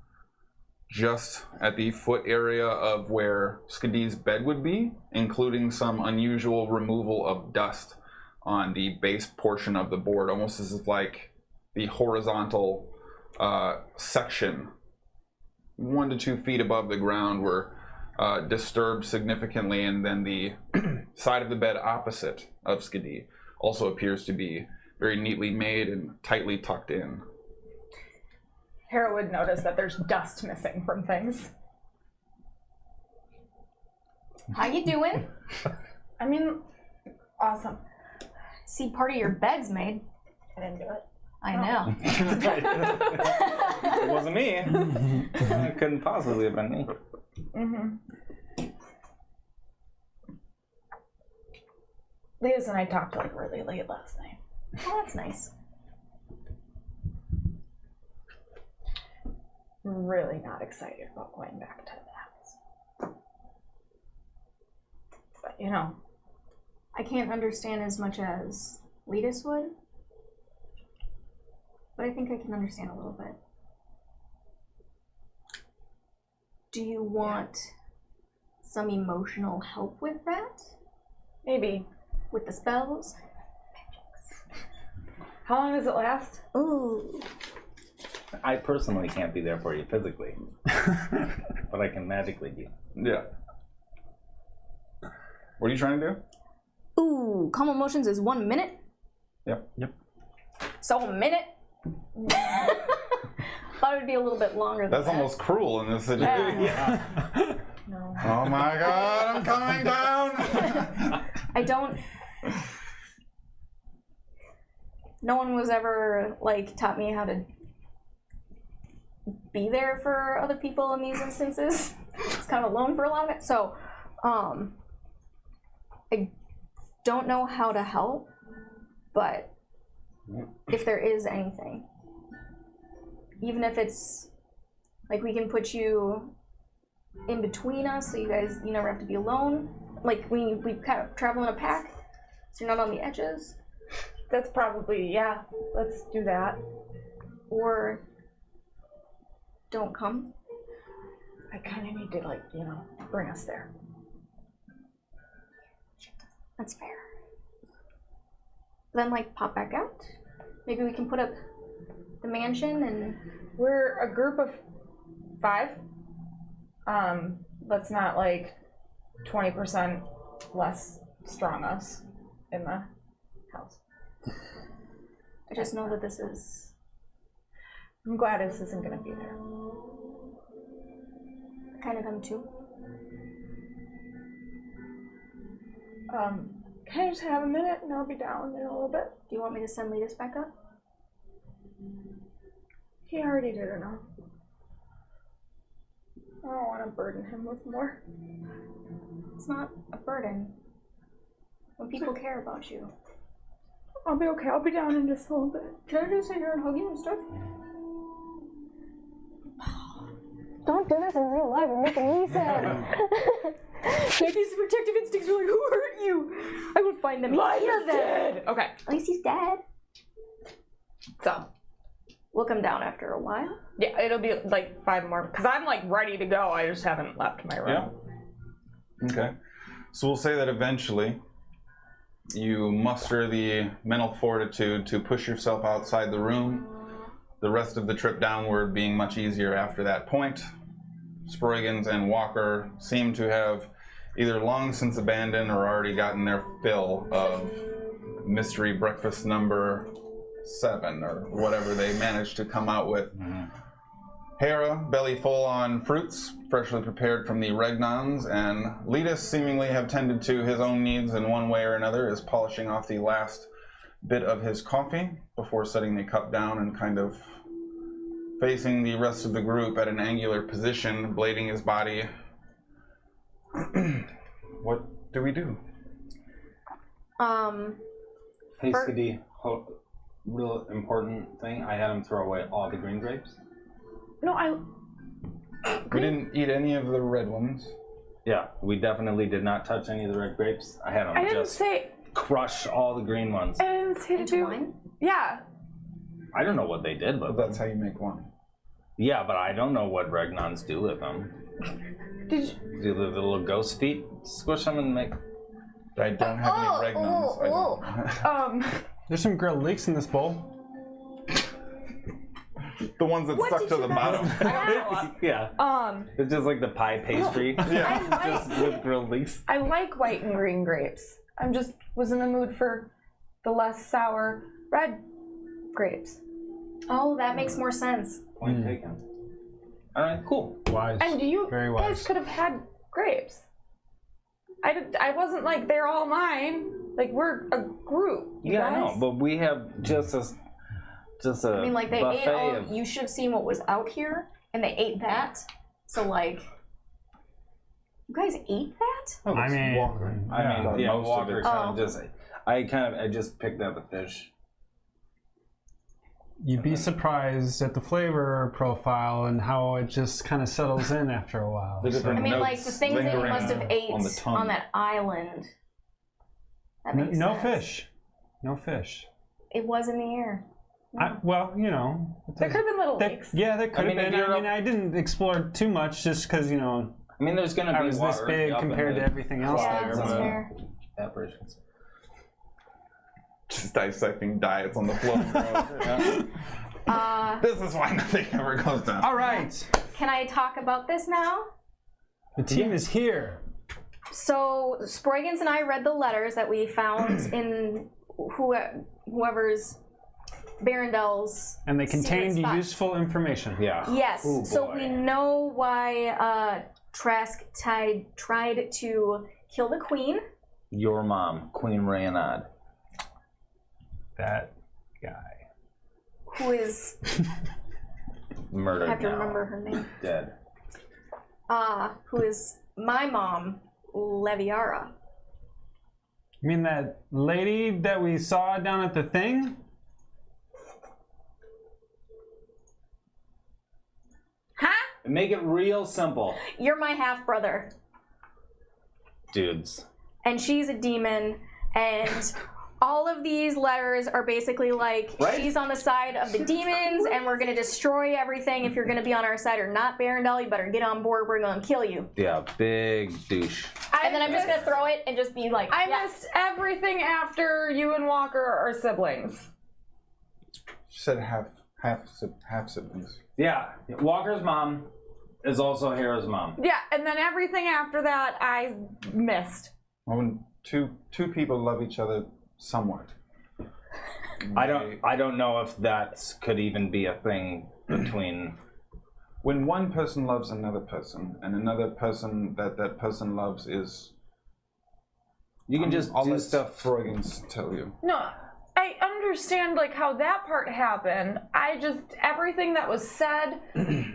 just at the foot area of where Skadi's bed would be, including some unusual removal of dust on the base portion of the board, almost as if like the horizontal section 1 to 2 feet above the ground were disturbed significantly, and then the side of the bed opposite of Skadi also appears to be very neatly made and tightly tucked in. Hera would notice that there's dust missing from things. How you doing? I mean, awesome. See, part of your bed's made. I didn't do it. I know. It wasn't me. It couldn't possibly have been me. Mm-hmm. Liz and I talked like really late last night. Oh, that's nice. Really not excited about going back to the house. But you know, I can't understand as much as Letus would, but I think I can understand a little bit. Do you want some emotional help with that? maybe. With the spells? How long does it last? Ooh. I personally can't be there for you physically, but I can magically be. Yeah. What are you trying to do? Ooh, calm emotions is 1 minute. Yep. So a minute? Thought it would be a little bit longer than That's that. almost cruel in this situation. Yeah. No. Oh my god, I'm coming down! I don't... No one was ever, like, taught me how to be there for other people in these instances. I was kind of alone for a lot of it. So, I don't know how to help, but if there is anything, even if it's, like, we can put you in between us, so you guys never have to be alone. Like we kind of travel in a pack, so you're not on the edges. That's probably, yeah. Let's do that. Or don't come. I kind of need to, like, you know, bring us there. That's fair. Then, like, pop back out. Maybe we can put up the mansion and... We're a group of 5. Let's not, like, 20% less strong us in the house. I just know that this is... I'm glad this isn't going to be there. kind of am too. Can I just have a minute and I'll be down in a little bit? Do you want me to send Letus back up? He already did enough. I don't want to burden him with more. It's not a burden. When people care about you. I'll be okay. I'll be down in just a little bit. Can I just sit here and hug you and stuff? Don't do this in real life. You're making me sad. These protective instincts are like, who hurt you? I will find them. Liza's dead! Okay, At least he's dead. so. We'll come down after a while. Yeah, it'll be like 5 more. Because I'm like ready to go. I just haven't left my room. Yeah. Okay. So we'll say that eventually you muster the mental fortitude to push yourself outside the room. The rest of the trip downward being much easier after that point. Sproigins and Walker seem to have either long since abandoned or already gotten their fill of mystery breakfast number 7 or whatever they managed to come out with. Hara, belly full on fruits, freshly prepared from the Regnons, and Letus seemingly have tended to his own needs in one way or another, is polishing off the last bit of his coffee before setting the cup down and kind of facing the rest of the group at an angular position, blading his body. What do we do? Hey, Skadi, real important thing. I had him throw away all the green grapes. No, We didn't eat any of the red ones. Yeah, we definitely did not touch any of the red grapes. I had him I didn't just say. crush all the green ones. I didn't say to Into do. wine? Yeah. I don't know what they did with But them. that's how you make wine. Yeah, but I don't know what Regnons do with them. Did you? Do the little ghost feet squish them and make... I don't have any Regnons. I don't. There's some grilled leeks in this bowl. The ones that stuck to the bottom. Yeah. It's just like the pie pastry. Yeah. Just with grilled leeks. I like white and green grapes. I'm just was in the mood for the less sour red grapes. Oh, that makes more sense. Point taken. Alright, cool. Wise. And you Very guys wise. could have had grapes. I wasn't like they're all mine. Like we're a group. You Yeah, I guys. know, but we have just a I mean, like, they ate buffet all... of... You should have seen what was out here, and they ate that. So, like... You guys ate that? I mean, Walker. I mean, yeah, most of Walker it. kind of just... I just picked up a fish. you'd be surprised at the flavor profile and how it just kind of settles in after a while. The different I mean, like, notes the things that you lingering must have ate on the tongue. on that island. That makes No sense. fish. No fish. It was in the air. Well, you know. There could have been little There, lakes. yeah, there could mean, have if been. you're I mean, I didn't explore too much just because, you know, I mean, there's gonna be I was this water big up in compared the to everything else Yeah, there. that's But fair. evaporations. Just dissecting diets on the floor. This is why nothing ever goes down. all right, Can I talk about this now? the team is here. So, Sproigins and I read the letters that we found in whoever's Barondel's And they secret contained spot. useful information. Yeah. Yes, Ooh, so boy. we know why Trask tried to kill the queen. Your mom, Queen Rayonad. That guy. Who is, Murdered I have to now. remember her name, Dead. who is my mom, Leviara. You mean that lady that we saw down at the thing? Huh? Make it real simple. You're my half brother, Dudes. and she's a demon, and all of these letters are basically like, Right? she's on the side of the demons, and we're gonna destroy everything if you're gonna be on our side or not, Barondel. You better get on board. We're gonna kill you. Yeah, big douche. And then I'm just gonna throw it and just be like, I yeah. missed everything after you and Walker are siblings. She said half siblings. Yeah, Walker's mom is also Hera's mom. Yeah, and then everything after that I missed. Well, when two people love each other somewhat. I don't know if that could even be a thing between. When one person loves another person, and another person that person loves is. You can just I'll do let stuff. Sproigins tell you. No, I understand like how that part happened. I just everything that was said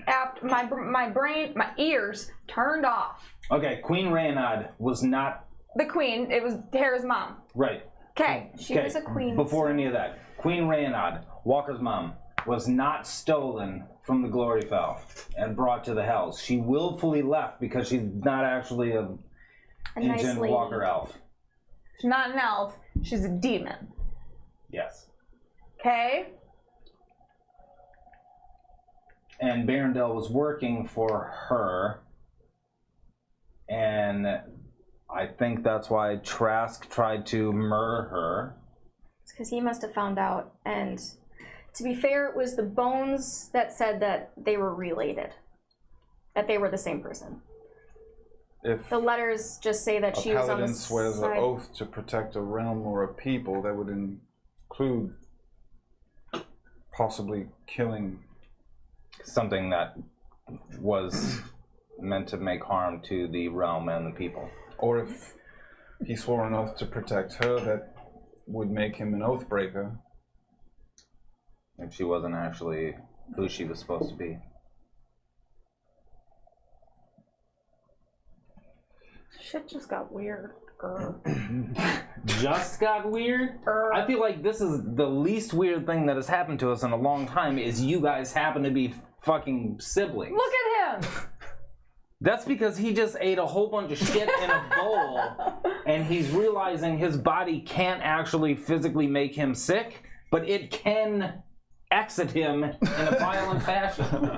after my brain, my ears turned off. Okay, Queen Reynad was not The queen, it was Hera's mom. right. Okay. She was a queen. Before any of that, Queen Reynad, Walker's mom, was not stolen from the Gloryfell and brought to the Hells. She willfully left because she's not actually a nice ancient lady. Walker elf. She's not an elf, she's a demon. Yes. Okay? And Barondel was working for her, and I think that's why Trask tried to murder her. It's because he must have found out. And to be fair, it was the bones that said that they were related, that they were the same person. If The letters just say that a she was on the paladin swears an side. oath to protect a realm or a people, that would include possibly killing. Something that was meant to make harm to the realm and the people. Or if he swore an oath to protect her, that would make him an oath breaker. If she wasn't actually who she was supposed to be. Shit just got weird. Just got weird? I feel like this is the least weird thing that has happened to us in a long time is you guys happen to be fucking siblings. Look at him! That's because he just ate a whole bunch of shit in a bowl and he's realizing his body can't actually physically make him sick, but it can exit him in a violent fashion.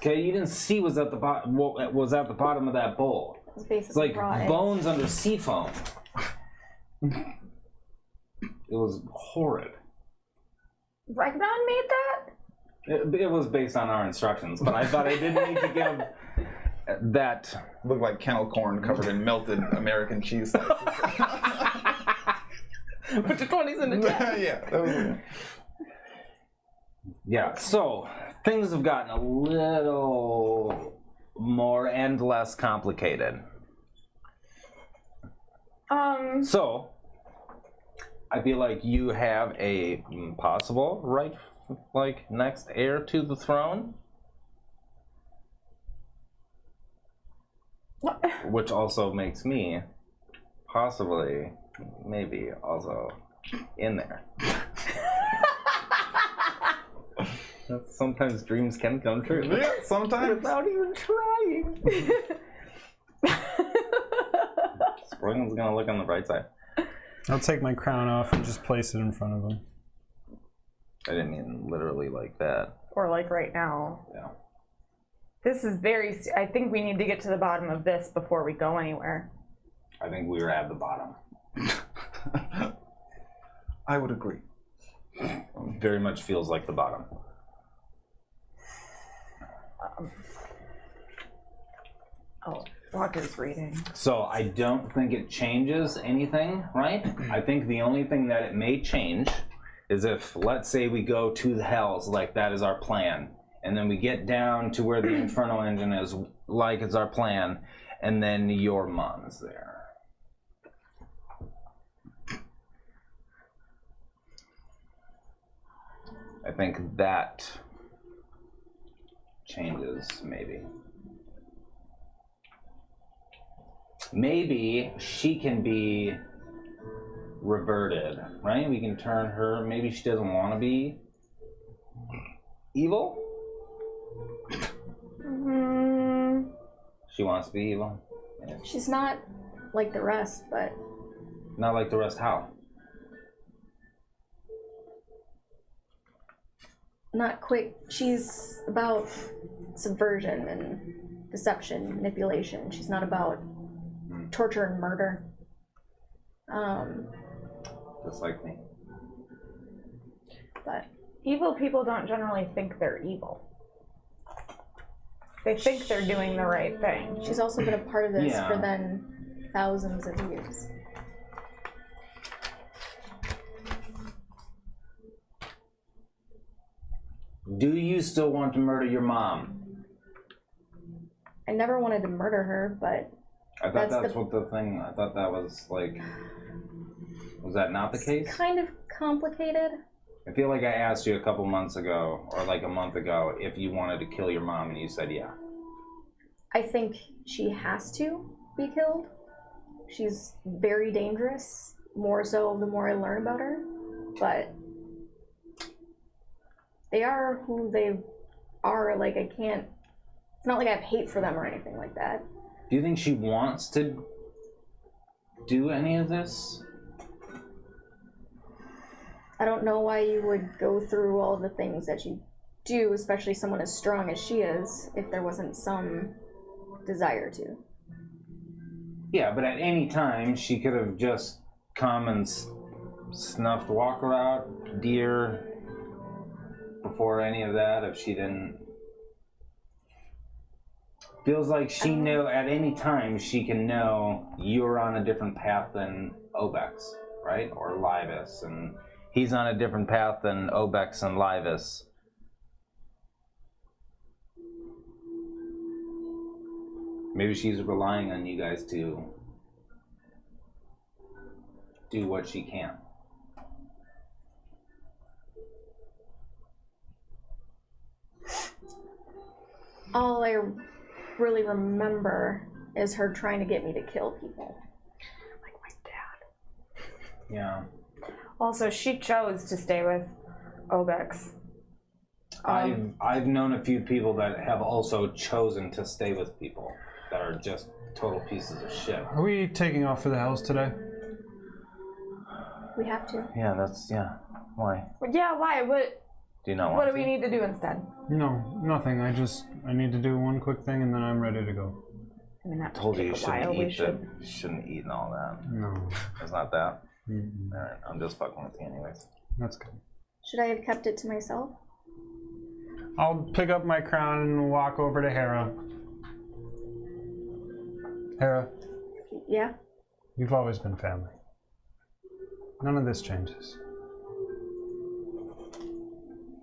Okay, you didn't see what was at the bottom of that bowl. It's basically It's like raw eggs. bones under sea foam. It was horrid. Ragnar made that? It was based on our instructions, but I thought I didn't need to give that. Looked like kennel corn covered in melted American cheese slices. Put your 20s in the chat. Yeah, that was. Yeah, so things have gotten a little more and less complicated. So, I feel like you have a possible right, like, next heir to the throne. Which also makes me possibly, maybe, also in there. Sometimes dreams can come true. Yeah, sometimes. Without even trying. Sproigins gonna look on the bright side. I'll take my crown off and just place it in front of him. I didn't mean literally like that. Or like right now. Yeah. This is very. I think we need to get to the bottom of this before we go anywhere. I think we were at the bottom. I would agree. Very much feels like the bottom. Oh, Walker's reading. So I don't think it changes anything, right? I think the only thing that it may change is if, let's say, we go to the Hells, like that is our plan, and then we get down to where the Infernal Engine is, like it's our plan, and then your mom's there. I think that changes, maybe. Maybe she can be reverted, right? We can turn her, maybe she doesn't want to be evil? Mm, She wants to be evil. Yeah. She's not like the rest, but Not like the rest. How? not quick. She's about subversion and deception, manipulation. She's not about torture and murder. Just like me. But evil people don't generally think they're evil. They think they're doing the right thing. she's also been a part of this Yeah. for then thousands of years. Do you still want to murder your mom? I never wanted to murder her, but I thought That's that's the- what the thing. I thought that was like. Was that not the case? kind of complicated. I feel like I asked you a couple months ago, or like a month ago, if you wanted to kill your mom, and you said yeah. I think she has to be killed. She's very dangerous, more so the more I learn about her. But they are who they are. Like, I can't. It's not like I have hate for them or anything like that. Do you think she wants to do any of this? I don't know why you would go through all the things that you do, especially someone as strong as she is, if there wasn't some desire to. Yeah, but at any time she could have just come and snuffed Walker out, Deer, before any of that. If she didn't, feels like she knew at any time she can know you're on a different path than Obex, right? Or Livus, and he's on a different path than Obex and Livus. Maybe she's relying on you guys to do what she can. All I really remember is her trying to get me to kill people. Like my dad. Yeah. Also, she chose to stay with Obex. I've known a few people that have also chosen to stay with people that are just total pieces of shit. Are we taking off for the hills today? We have to. Yeah, why? Yeah, why? Do you not want What do to? we need to do instead? No, nothing. I need to do one quick thing and then I'm ready to go. I mean, that I told you you take a while. shouldn't eat and all that. No. It's not that. Mm-mm. Alright, I'm just fucking with you anyways. That's good. Should I have kept it to myself? I'll pick up my crown and walk over to Hara. Hara, Yeah? you've always been family. None of this changes.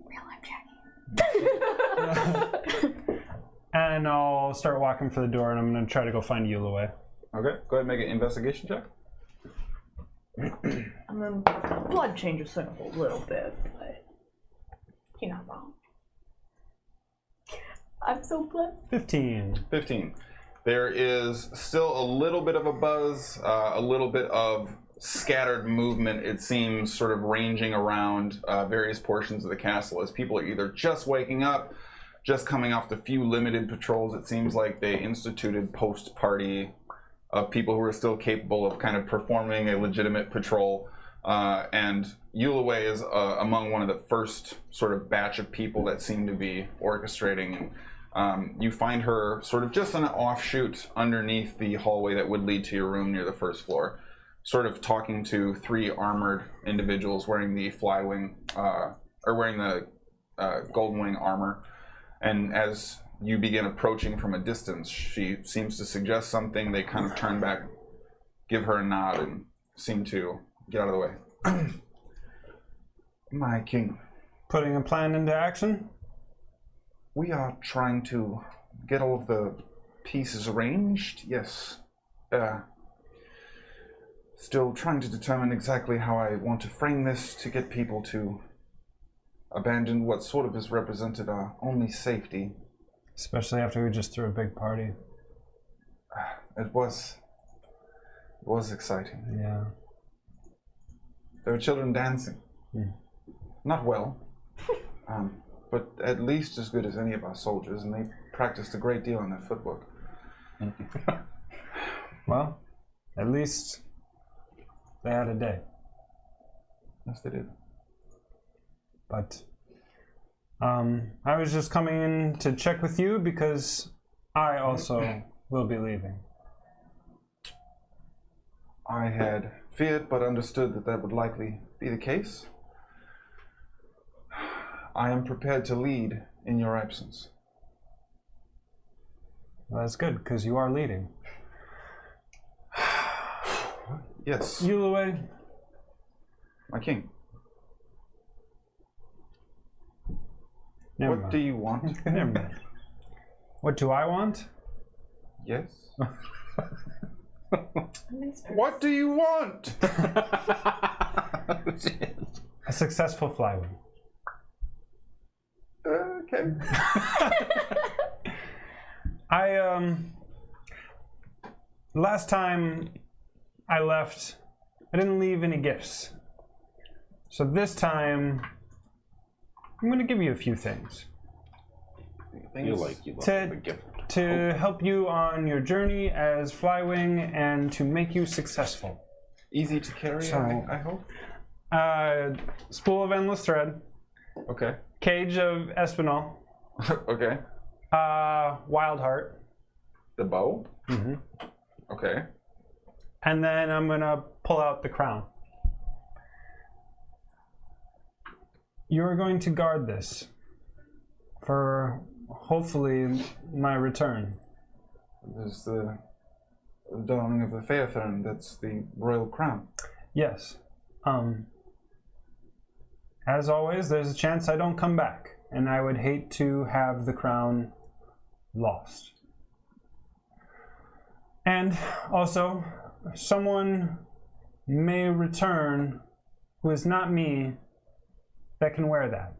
Real life Jackie. And I'll start walking for the door and I'm going to try to go find Yulaway. Okay, go ahead and make an investigation check. I mean, blood changes things a little bit, but you're not wrong. I'm so blessed. 15. 15. There is still a little bit of a buzz, a little bit of scattered movement, it seems, sort of ranging around various portions of the castle as people are either just waking up, just coming off the few limited patrols. It seems like they instituted post-party of people who are still capable of kind of performing a legitimate patrol. And Yulaway is among one of the first sort of batch of people that seem to be orchestrating. You find her sort of just on an offshoot underneath the hallway that would lead to your room near the first floor, sort of talking to three armored individuals wearing the flywing, or wearing the golden wing armor. And as you begin approaching from a distance, she seems to suggest something. They kind of turn back, give her a nod, and seem to get out of the way. My king. Putting a plan into action? We are trying to get all of the pieces arranged, yes. Still trying to determine exactly how I want to frame this to get people to abandon what sort of is represented our only safety. Especially after we just threw a big party. It was exciting. Yeah. There were children dancing. Hmm. Not well. but at least as good as any of our soldiers, and they practiced a great deal on their footwork. Well, at least they had a day. Yes, they did. But I was just coming in to check with you because I also will be leaving. I had feared but understood that that would likely be the case. I am prepared to lead in your absence. Well, that's good, because you are leading. Yes, Yulaway, my king. never What mind. do you want? Never mind. What do I want? Yes. What do you want? A successful flyway. Okay. Last time I left, I didn't leave any gifts. So this time, I'm going to give you a few things. You love the gift. To help you on your journey as Flywing and to make you successful. Easy to carry, So- I hope. Spool of Endless Thread, Okay. Cage of Espinal, Okay. Wild Heart, The bow? Okay. and then I'm going to pull out the crown. You're going to guard this for hopefully my return. There's the dawning of the Fairthorn. That's the royal crown. Yes. As always, there's a chance I don't come back, and I would hate to have the crown lost. And also, someone may return who is not me that can wear that.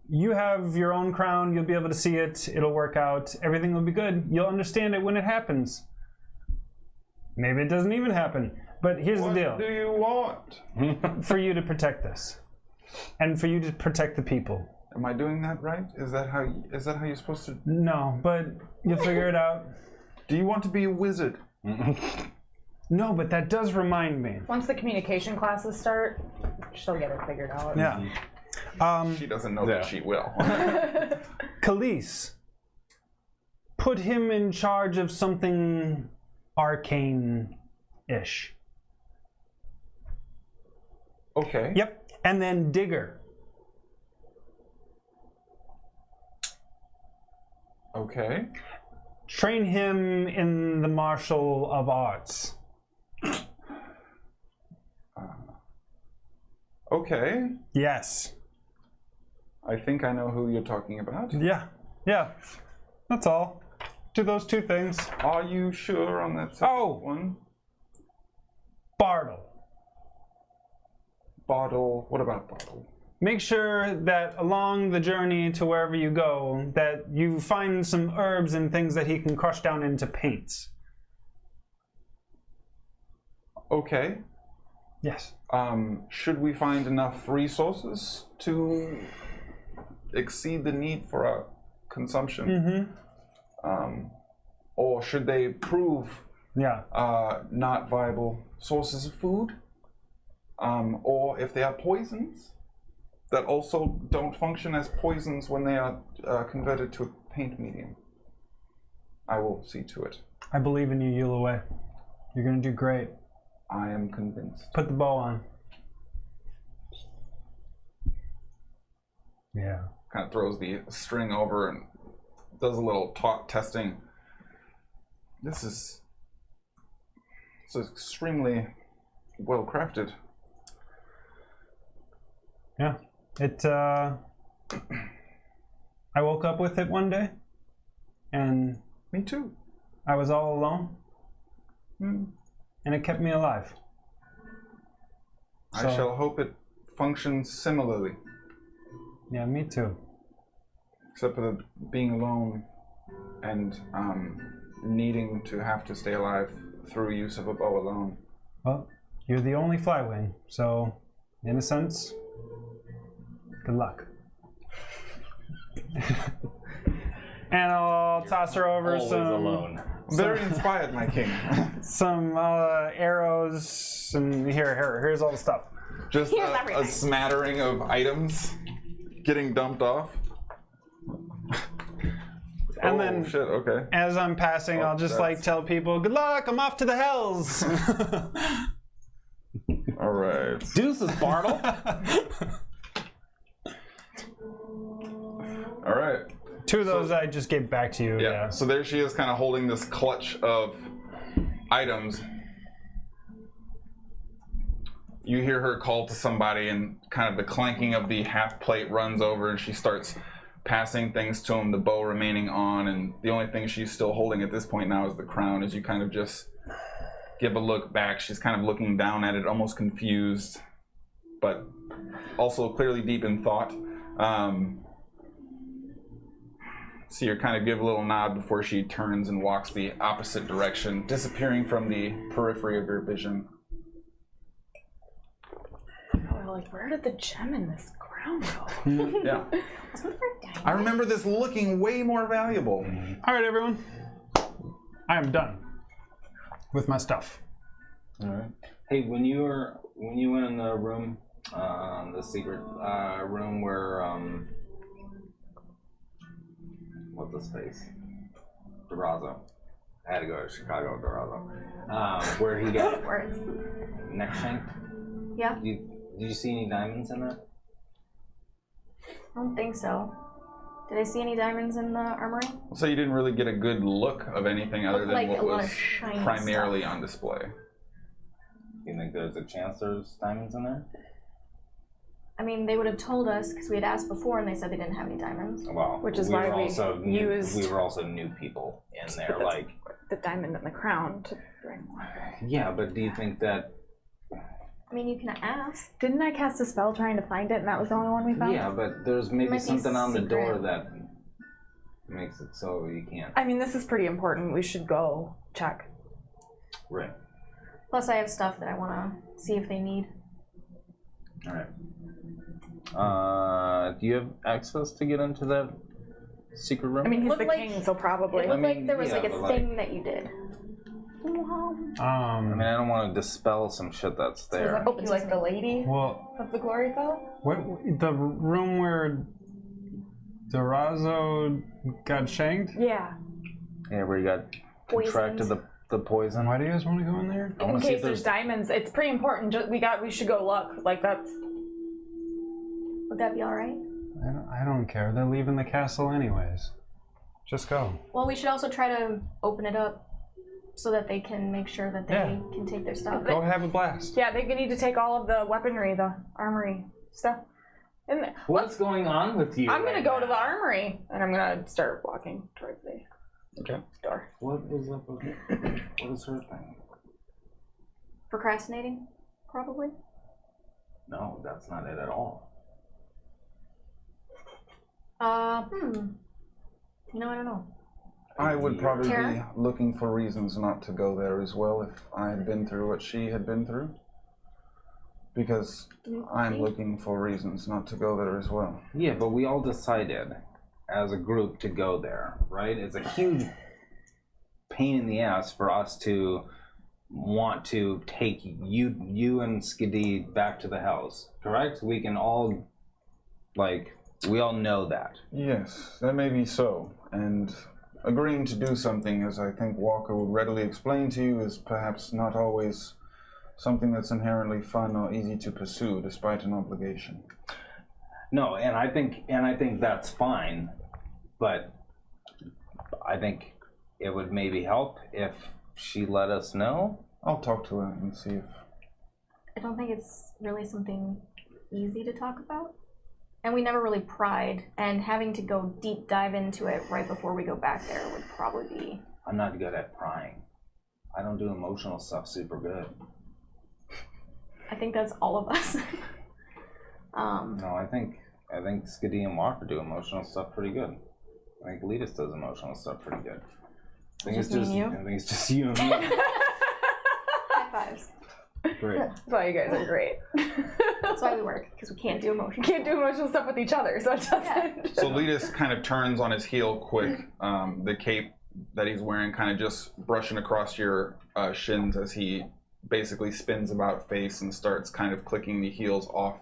You have your own crown, you'll be able to see it, it'll work out, everything will be good. You'll understand it when it happens. Maybe it doesn't even happen. But here's the deal. What do you want? For you to protect this. And for you to protect the people. Am I doing that right? Is that how you're supposed to? No, but you'll figure it out. Do you want to be a wizard? No, but that does remind me. Once the communication classes start, she'll get it figured out. Yeah. She doesn't know that she will. Khalees. Put him in charge of something arcane-ish. Okay. Yep. And then Digger. Okay. Train him in the martial of arts. Okay. Yes. I think I know who you're talking about. Yeah. Yeah. That's all. Do those two things. Are you sure on that second one? Bartle. Bottle. What about bottle? Make sure that along the journey to wherever you go, that you find some herbs and things that he can crush down into paints. Okay. Yes. Should we find enough resources to exceed the need for our consumption? Or should they prove not viable sources of food? Or if they are poisons that also don't function as poisons when they are converted to a paint medium. I will see to it. I believe in you, Yulaway. You're gonna do great. I am convinced. Put the bow on. Yeah. Kind of throws the string over and does a little testing. This is extremely well crafted. Yeah. It, I woke up with it one day, and... Me too. I was all alone, and it kept me alive. I shall hope it functions similarly. Yeah, me too. Except for the being alone and needing to have to stay alive through use of a bow alone. Well, you're the only Flywing, so, in a sense, good luck. And I'll toss her over Always some alone. Very inspired, my king. some arrows, and here's all the stuff. Just Here's a everything. smattering of items getting dumped off. And oh, then shit, okay. as I'm passing, Oh, I'll just that's- like tell people, "Good luck! I'm off to the hells." All right. Deuces, Bartle. All right. 2 of those I just gave back to you. Yeah. So there she is, kind of holding this clutch of items. You hear her call to somebody, and kind of the clanking of the half plate runs over, and she starts passing things to him, the bow remaining on, and the only thing she's still holding at this point now is the crown. As you kind of just give a look back, she's kind of looking down at it, almost confused, but also clearly deep in thought. So you kind of give a little nod before she turns and walks the opposite direction, disappearing from the periphery of your vision. We're like, where did the gem in this crown go? Yeah. I remember this looking way more valuable. All right, everyone. I am done with my stuff. All right. Hey, when you went in the room, the secret room where what's the space? Durazo. I had to go to Chicago, Durazo. Where he got Words. neck shanked. Yeah, Did you see any diamonds in there? I don't think so. Did I see any diamonds in the armory? So you didn't really get a good look of anything other Looked than like what a lot was of shiny primarily stuff. on display. You think there's a chance there's diamonds in there? I mean, they would have told us because we had asked before, and they said they didn't have any diamonds. Well, Which is we why were we also used- we were also new people in there. That's- Like, The diamond and the crown to bring water. yeah, but do you think that? I mean, you can ask. Didn't I cast a spell trying to find it, and that was the only one we found? Yeah, but there's maybe Might be something on the door secret. that makes it so you can't. I mean, this is pretty important. We should go check. Right. Plus, I have stuff that I want to see if they need. All right. Do you have access to get into that secret room? I mean, he's Looked the like- king, so probably. It looked mean, like there was yeah, like a but, like- thing that you did. I mean, I don't want to dispel some shit that's there. Oh, you like the lady Well, of the glory fell? what the room where Durazo got shanked? Yeah. Yeah, where you got contracted the poison. Why do you guys want to go in there? I In want to see case if there's there's. diamonds, it's pretty important. We should go look. Like that's. Would that be all right? I don't care. They're leaving the castle anyways. Just go. Well, we should also try to open it up so that they can make sure that they Yeah. can take their stuff. Go have a blast. Yeah, they need to take all of the weaponry, the armory stuff. And What's going on with you? I'm gonna right go to now? the armory, and I'm gonna start walking towards the door. What is up with it? What is her thing? Procrastinating, probably. No, that's not it at all. No, I don't know. I would probably be Tara? looking for reasons not to go there as well if I had been through what she had been through. Because I'm looking for reasons not to go there as well. Yeah, but we all decided as a group to go there, right? It's a huge pain in the ass for us to want to take you and Skadi back to the house, correct? We can all, like, we all know that. Yes, that may be so. And agreeing to do something, as I think Walker would readily explain to you, is perhaps not always something that's inherently fun or easy to pursue, despite an obligation. No, and I think that's fine, but I think it would maybe help if she let us know. I'll talk to her and see if... I don't think it's really something easy to talk about. And we never really pried, and having to go deep dive into it right before we go back there would probably be... I'm not good at prying. I don't do emotional stuff super good. I think that's all of us. No, I think Skadi and Walker do emotional stuff pretty good. I think Letus does emotional stuff pretty good. I think Just me and you? I think it's just you and me. High fives. Great. That's why you guys are great. That's why we work, because we can't do emotion. Can't do emotional stuff with each other, so it doesn't. So Letus kind of turns on his heel quick. The cape that he's wearing kind of just brushing across your shins as he basically spins about face and starts kind of clicking the heels off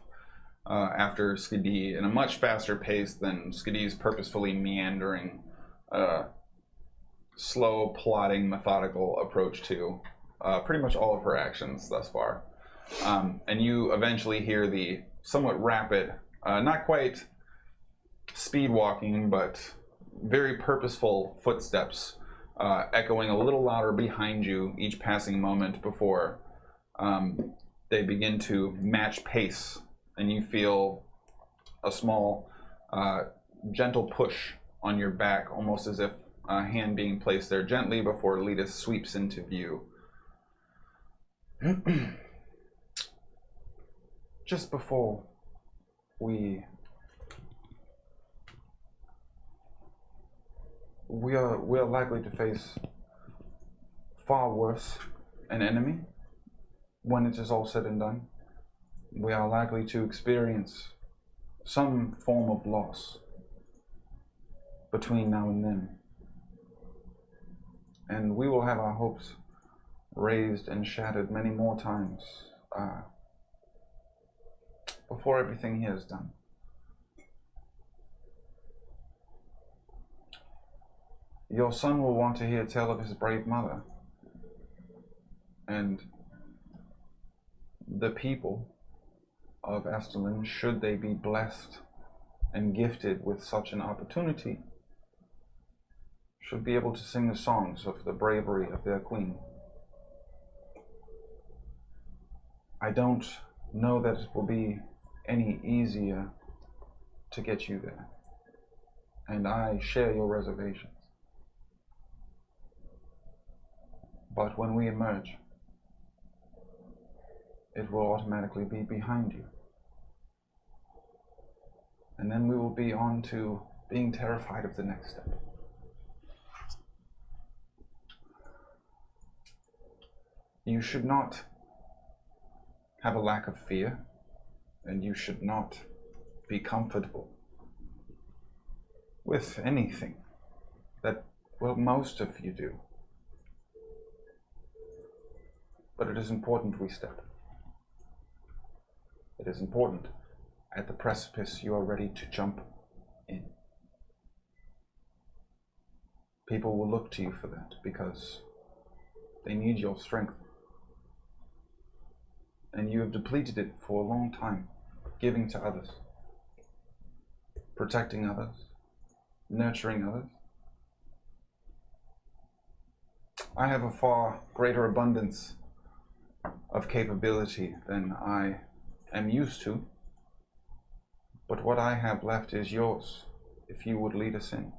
after Skadi in a much faster pace than Skadi's purposefully meandering, slow, plodding, methodical approach to pretty much all of her actions thus far. And you eventually hear the somewhat rapid, not quite speed walking, but very purposeful footsteps echoing a little louder behind you each passing moment before they begin to match pace, and you feel a small, gentle push on your back, almost as if a hand being placed there gently before Letus sweeps into view. Just before we are likely to face far worse an enemy when it is all said and done. We are likely to experience some form of loss between now and then. And we will have our hopes raised and shattered many more times before everything here is done. Your son will want to hear tell of his brave mother, and the people of Esterlin, should they be blessed and gifted with such an opportunity, should be able to sing the songs of the bravery of their queen. I don't know that it will be any easier to get you there, and I share your reservations. But when we emerge, it will automatically be behind you. And then we will be on to being terrified of the next step. You should not have a lack of fear, and you should not be comfortable with anything that, well, most of you do. But it is important we step. It is important at the precipice you are ready to jump in. People will look to you for that because they need your strength. And you have depleted it for a long time, giving to others, protecting others, nurturing others. I have a far greater abundance of capability than I am used to, but what I have left is yours, if you would lead us in.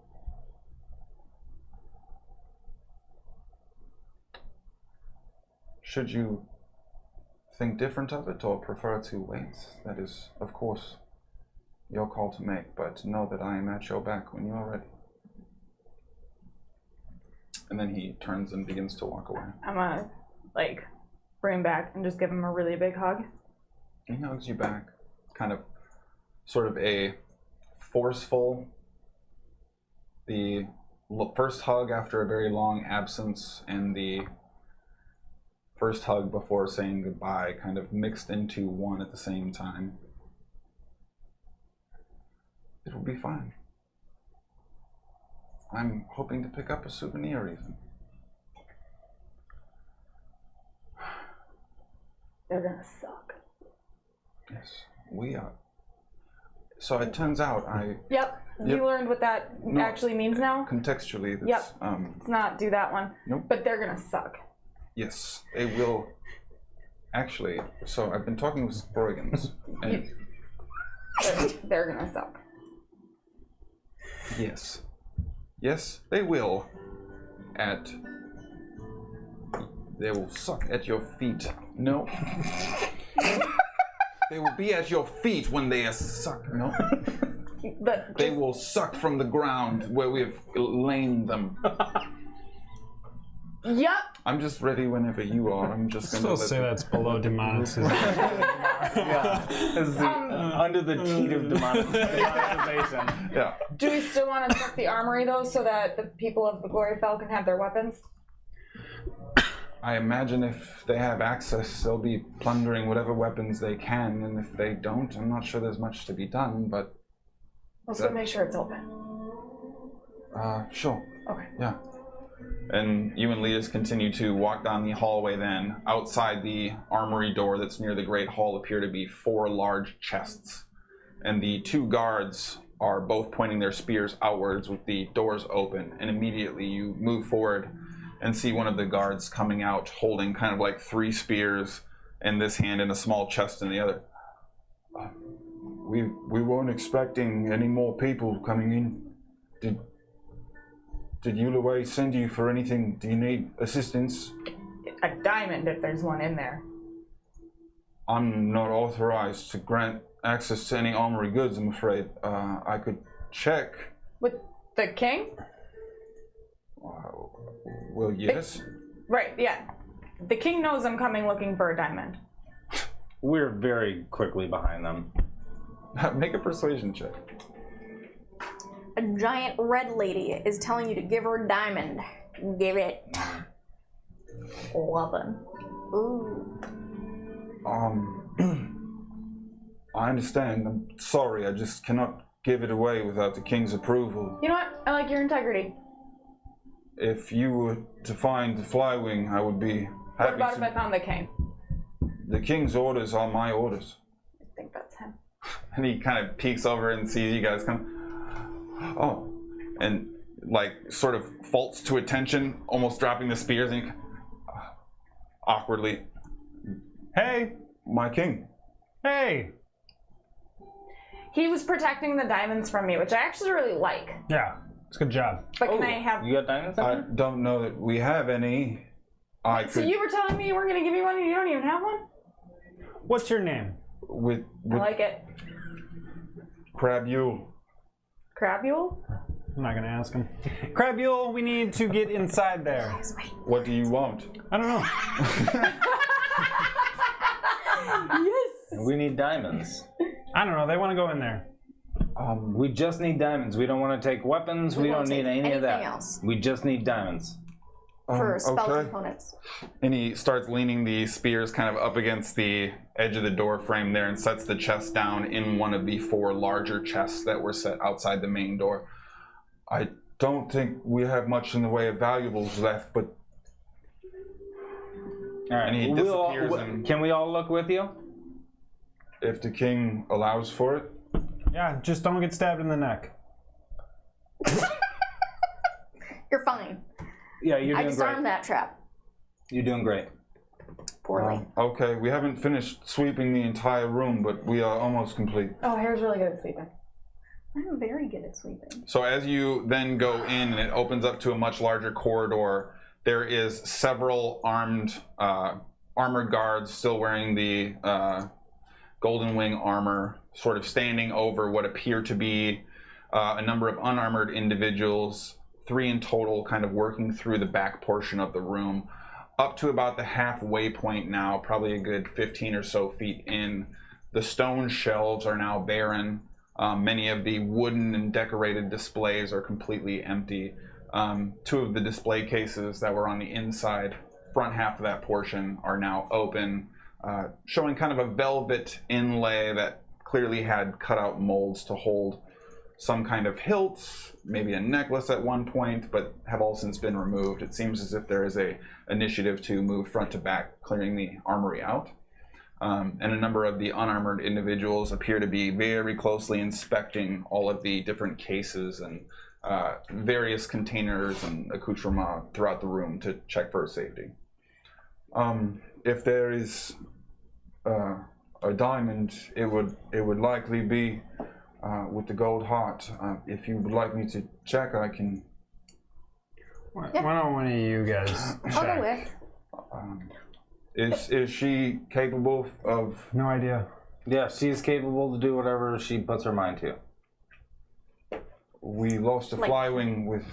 Should you think different of it or prefer to wait, that is, of course, your call to make, but know that I am at your back when you are ready. And then he turns and begins to walk away. I'm gonna, bring him back and just give him a really big hug. He hugs you back, kind of, sort of a forceful, the first hug after a very long absence, and the first hug before saying goodbye, kind of mixed into one at the same time. It will be fine. I'm hoping to pick up a souvenir even. They're gonna suck. Yes, we are. So it turns out Yep. You learned what that actually means now? Contextually, that's, Yep. Let's not do that one. Nope. But they're gonna suck. Yes, they will. Actually, so I've been talking with Sproigins, and they're gonna suck. yes, they will. They will suck at your feet. No. They will be at your feet when they are sucked. No. They will suck from the ground where we have lain them. Yep. I'm just ready whenever you are. I'm just going to Still say that's below demonetization. Yeah. This is under the teat of demonetization. Yeah. Do we still want to check the armory though, so that the people of the Gloryfell can have their weapons? I imagine if they have access, they'll be plundering whatever weapons they can, and if they don't, I'm not sure there's much to be done, but... Let's go make sure it's open. Sure. Okay. Yeah. And you and Letus continue to walk down the hallway then. Outside the armory door that's near the Great Hall appear to be 4 large chests. And the 2 guards are both pointing their spears outwards with the doors open. And immediately you move forward and see one of the guards coming out holding kind of like 3 spears in this hand and a small chest in the other. We weren't expecting any more people coming in. Did Yulaway send you for anything? Do you need assistance? A diamond, if there's one in there. I'm not authorized to grant access to any armory goods, I'm afraid. I could check. With the king? Well, yes. Right, yeah. The king knows I'm coming looking for a diamond. We're very quickly behind them. Make a persuasion check. A giant red lady is telling you to give her a diamond. Give it. 11. Ooh. I understand. I'm sorry. I just cannot give it away without the king's approval. You know what? I like your integrity. If you were to find the Flywing, I would be happy What about to. if I found the king? The king's orders are my orders. I think that's him. And he kind of peeks over and sees you guys come. Oh, and like sort of falls to attention, almost dropping the spears, and awkwardly, Hey! my king. Hey! He was protecting the diamonds from me, which I actually really like. Yeah, it's a good job. But can I have... You got diamonds in I there? don't know that we have any. I So could you were telling me you weren't going to give me one and you don't even have one? What's your name? with I like it. Crabule. Crabule? I'm not gonna ask him. Crabule, we need to get inside there. What do you want? I don't know. Yes! We need diamonds. I don't know. They want to go in there. We just need diamonds. We don't want to take weapons. We don't won't need take any of that. anything else. We just need diamonds. For spell okay. components. And he starts leaning the spears kind of up against the edge of the door frame there and sets the chest down in one of the 4 larger chests that were set outside the main door. I don't think we have much in the way of valuables left, but... All right. And he disappears and... Can we all look with you? If the king allows for it. Yeah, just don't get stabbed in the neck. You're fine. Yeah, you're I doing disarmed great. that trap. You're doing great. Poorly. Okay, we haven't finished sweeping the entire room, but we are almost complete. Oh, Hair's really good at sleeping. I'm very good at sleeping. So as you then go in and it opens up to a much larger corridor, there is several armored guards still wearing the Golden Wing armor, sort of standing over what appear to be a number of unarmored individuals, 3 in total, kind of working through the back portion of the room. Up to about the halfway point now, probably a good 15 or so feet in. The stone shelves are now barren. Many of the wooden and decorated displays are completely empty. 2 of the display cases that were on the inside, front half of that portion, are now open, showing kind of a velvet inlay that clearly had cutout molds to hold some kind of hilts, maybe a necklace at one point, but have all since been removed. It seems as if there is a initiative to move front to back, clearing the armory out. And a number of the unarmored individuals appear to be very closely inspecting all of the different cases and various containers and accoutrements throughout the room to check for safety. If there is a diamond, it would likely be with the gold heart. If you would like me to check, I can. Why don't one of you guys I'll go check? with. Is she capable of? No idea. Yeah, she's capable to do whatever she puts her mind to. we lost a flywing with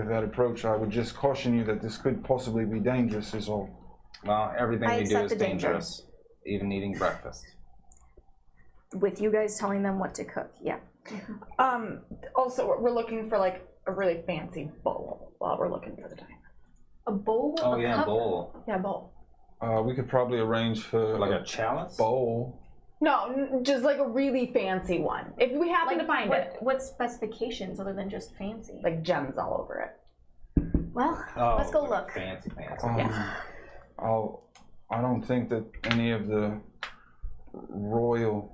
that approach. I would just caution you that this could possibly be dangerous is all. Well, everything I we do accept is the danger. dangerous. Even eating breakfast. With you guys telling them what to cook, yeah. Also, we're looking for like a really fancy bowl while we're looking for the time. A bowl? Oh, a yeah, cup? bowl. Yeah, bowl. We could probably arrange for Like a chalice? bowl. No, just like a really fancy one. If we happen to find it. What specifications other than just fancy? Like gems all over it. Well, Oh, let's go like look. Fancy. I don't think that any of the royal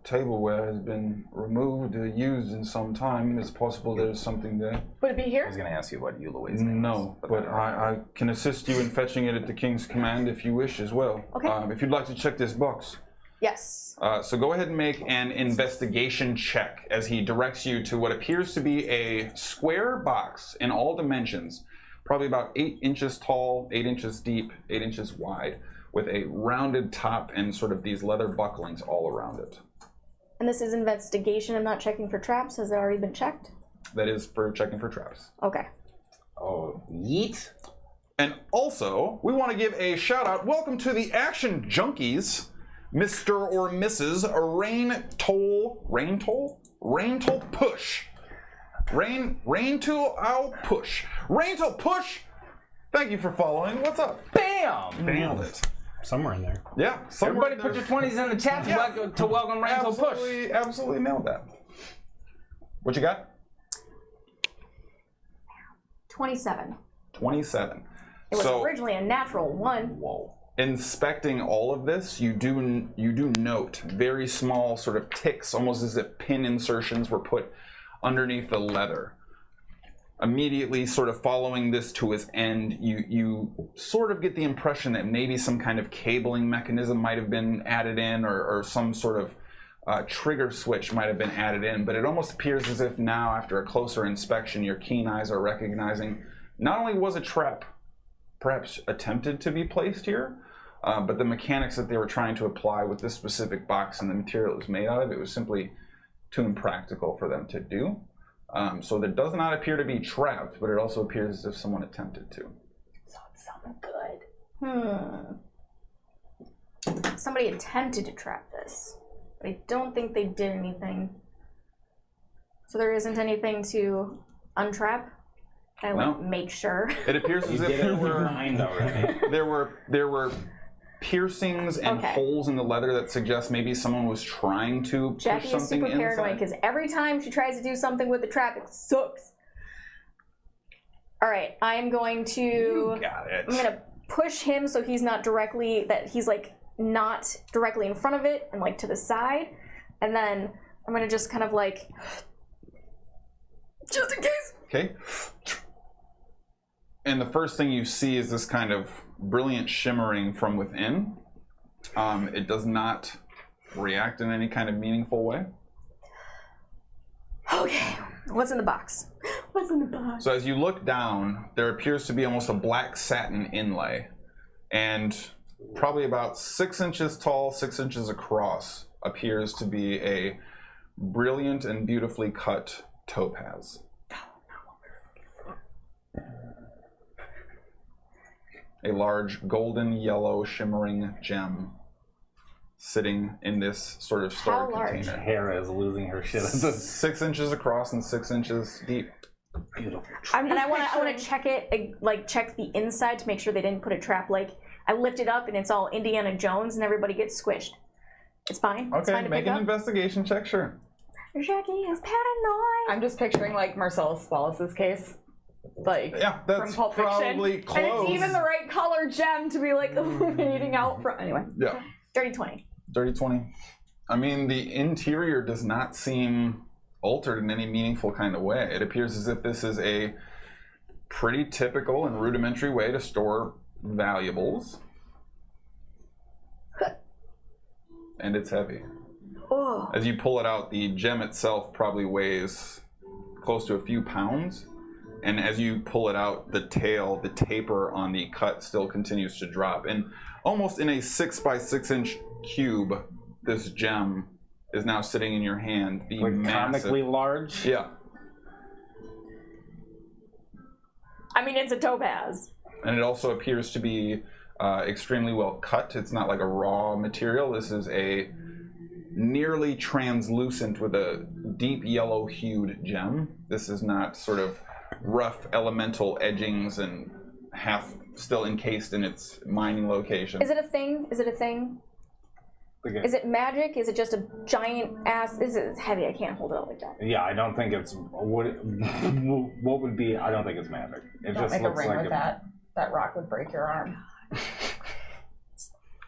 tableware has been removed or used in some time. It's possible there's something there. Would it be I here? was going to ask you what Euloway's name No, is. but I can assist you in fetching it at the king's command if you wish as well. Okay. If you'd like to check this box. Yes. So go ahead and make an investigation check as he directs you to what appears to be a square box in all dimensions, probably about 8 inches tall, 8 inches deep, 8 inches wide, with a rounded top and sort of these leather bucklings all around it. And this is investigation. I'm not checking for traps. Has it already been checked? That is for checking for traps. Okay. Oh, yeet. And also, we want to give a shout out. Welcome to the Action Junkies, Mr. or Mrs. Rain Toll Push. Rain Toll Push. Thank you for following. What's up? Bam! Nailed it. Somewhere in there. Yeah. Everybody put your 20s in the chat to welcome Rain to Push. Absolutely nailed that. What you got? 27. 27. It was So, originally a natural 1. whoa. Inspecting all of this, you do note very small sort of ticks, almost as if pin insertions were put underneath the leather. Immediately sort of following this to its end, you sort of get the impression that maybe some kind of cabling mechanism might have been added in, or some sort of trigger switch might have been added in, but it almost appears as if now, after a closer inspection, your keen eyes are recognizing not only was a trap perhaps attempted to be placed here, but the mechanics that they were trying to apply with this specific box and the material it was made out of, it was simply too impractical for them to do. So that does not appear to be trapped, but it also appears as if someone attempted to. So it's something good. Somebody attempted to trap this, but I don't think they did anything. So there isn't anything to untrap? Can I make sure? It appears as if there were piercings and holes in the leather that suggest maybe someone was trying to Jackie push something is super paranoid inside. because every time she tries to do something with the trap, it sucks. All right, I'm going to. You got it. I'm gonna push him so he's not directly not directly in front of it and like to the side, and then I'm gonna just kind of like just in case. Okay. And the first thing you see is this kind of brilliant shimmering from within. It does not react in any kind of meaningful way. Okay, what's in the box? What's in the box? So as you look down, there appears to be almost a black satin inlay, and probably about 6 inches tall, 6 inches across, appears to be a brilliant and beautifully cut topaz. A large golden yellow shimmering gem sitting in this sort of storage container. Hara is losing her shit at this. 6 inches across and 6 inches deep. Beautiful. And I want to check it, like check the inside to make sure they didn't put a trap. Like I lift it up and it's all Indiana Jones and everybody gets squished. It's fine. It's fine Okay, to make pick an up. investigation check, sure. Jackie is paranoid. I'm just picturing like Marcellus Wallace's case. Like Yeah, that's from Pulp Fiction. probably close. And it's even the right color gem to be like illuminating out from. Anyway. Yeah. Dirty 20. Dirty 20. I mean, the interior does not seem altered in any meaningful kind of way. It appears as if this is a pretty typical and rudimentary way to store valuables. And it's heavy. Oh. As you pull it out, the gem itself probably weighs close to a few pounds. And as you pull it out, the taper on the cut still continues to drop. And almost in a 6 by 6 inch cube, this gem is now sitting in your hand. The Like massive, comically large. yeah, I mean, it's a topaz. And it also appears to be extremely well cut. It's not like a raw material. This is a nearly translucent with a deep yellow hued gem. This is not sort of rough elemental edgings and half still encased in its mining location. Is it a thing? Is it a thing? Okay. Is it magic? Is it just a giant ass? It's heavy. I can't hold it up like that. Yeah, I don't think it's what would be. I don't think it's magic. It Don't just make a looks ring like with that. That rock would break your arm.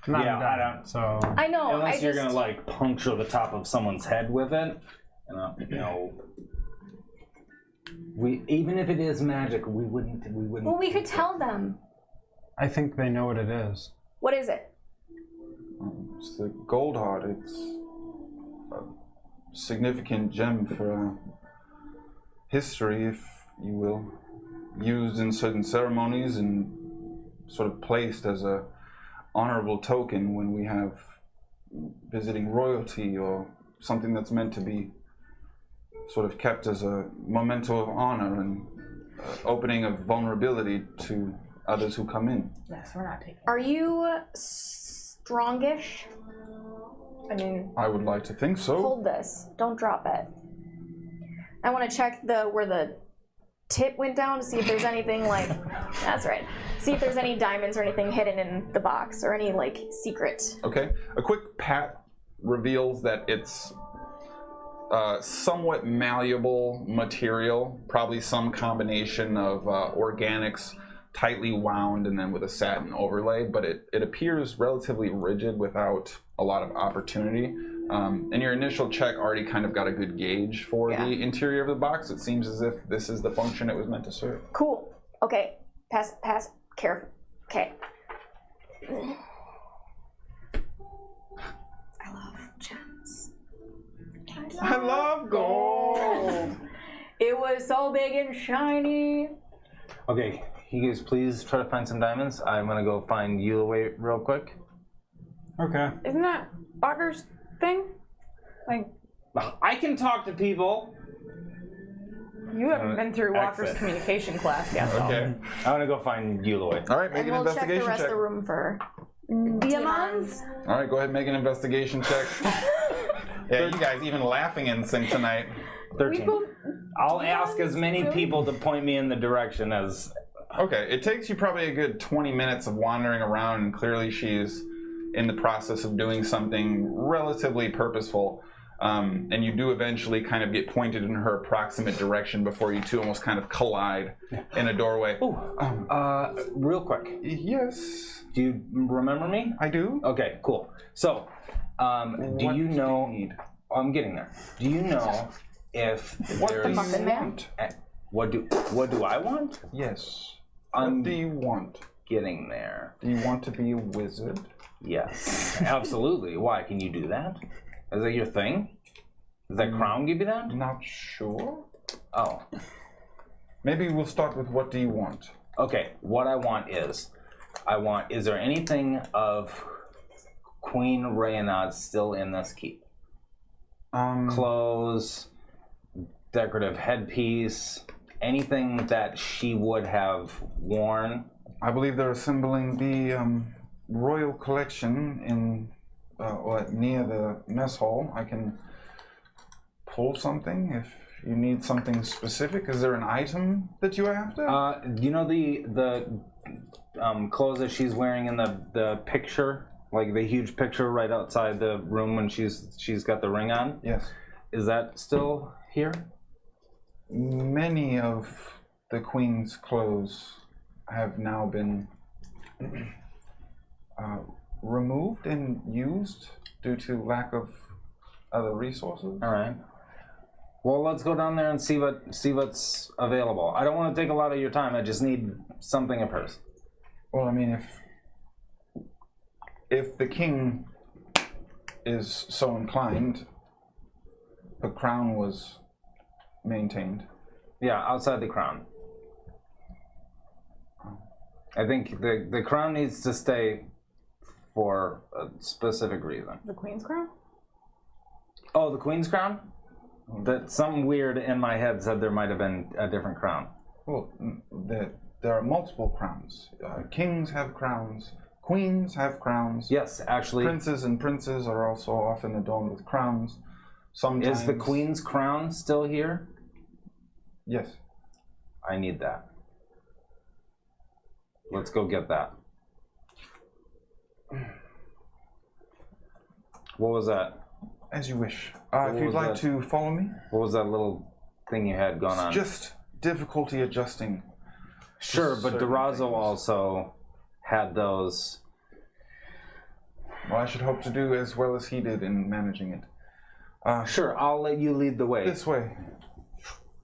Not Yeah, I I don't. So I know. Unless you're gonna like puncture the top of someone's head with it, you know. We even if it is magic, we wouldn't. Well, we could tell them. I think they know what it is. What is it? It's the gold heart. It's a significant gem for history, if you will, used in certain ceremonies and sort of placed as a honorable token when we have visiting royalty or something that's meant to be sort of kept as a memento of honor and opening of vulnerability to others who come in. Yes, we're not taking. Are you strongish? I mean, I would like to think so. Hold this. Don't drop it. I want to check where the tip went down to see if there's anything like. That's right. See if there's any diamonds or anything hidden in the box or any like secret. Okay. A quick pat reveals that it's somewhat malleable material, probably some combination of organics tightly wound and then with a satin overlay, but it appears relatively rigid without a lot of opportunity. And your initial check already kind of got a good gauge for the interior of the box. It seems as if this is the function it was meant to serve. Cool. Okay. Pass. Careful. Okay. I love gems. I love gold! It was so big and shiny. Okay, you guys please try to find some diamonds. I'm gonna go find Eulaway real quick. Okay. isn't that Walker's thing? Like, I can talk to people. you haven't been through Walker's exit. communication class yet, though. Okay. I'm gonna go find Eulaway. All right, make And an we'll check the investigation rest check. of the room for Diamonds? All right, go ahead and make an investigation check. Yeah, you guys even laughing in sync tonight. 13. both- I'll ask as many people to point me in the direction as. Okay, it takes you probably a good 20 minutes of wandering around, and clearly she's in the process of doing something relatively purposeful. And you do eventually kind of get pointed in her approximate direction before you two almost kind of collide in a doorway. Real quick. Yes, Do you remember me? I do. Okay, cool. So, do What you know? need? I'm getting there. Do you know if What do there's you Muffin Man? want? what do I want? Yes. I'm What do you want? getting there. Do you want to be a wizard? Yes, absolutely. Why? Can you do that? Is that your thing? Does that crown give you that? Not sure. Oh, Maybe we'll start with what do you want? okay. What I want is, is there anything of Queen Rhaenad still in this keep? Clothes, decorative headpiece, anything that she would have worn? I believe they're assembling the royal collection in or near the mess hall. I can pull something if you need something specific. Is there an item that you are after? You know the clothes that she's wearing in the picture, like the huge picture right outside the room when she's got the ring on? Yes. Is that still here? Many of the queen's clothes have now been removed and used due to lack of other resources. All right. Well, let's go down there and see what's available. I don't want to take a lot of your time. I just need something of hers. Well, I mean, if the king is so inclined, the crown was maintained. Yeah, outside the crown. I think the crown needs to stay for a specific reason. The Queen's crown? Oh, the Queen's crown? That something weird in my head said there might have been a different crown. Well, there are multiple crowns. Kings have crowns. Queens have crowns. Yes, actually. Princes and princes are also often adorned with crowns. Sometimes. Is the queen's crown still here? Yes. I need that. Let's go get that. What was that? As you wish. What If you'd was like that? to follow me. What was that little thing you had going on? Just difficulty adjusting. Sure, but certain Durazo things. also had those. Well, I should hope to do as well as he did in managing it. Sure, I'll let you lead the way. This way.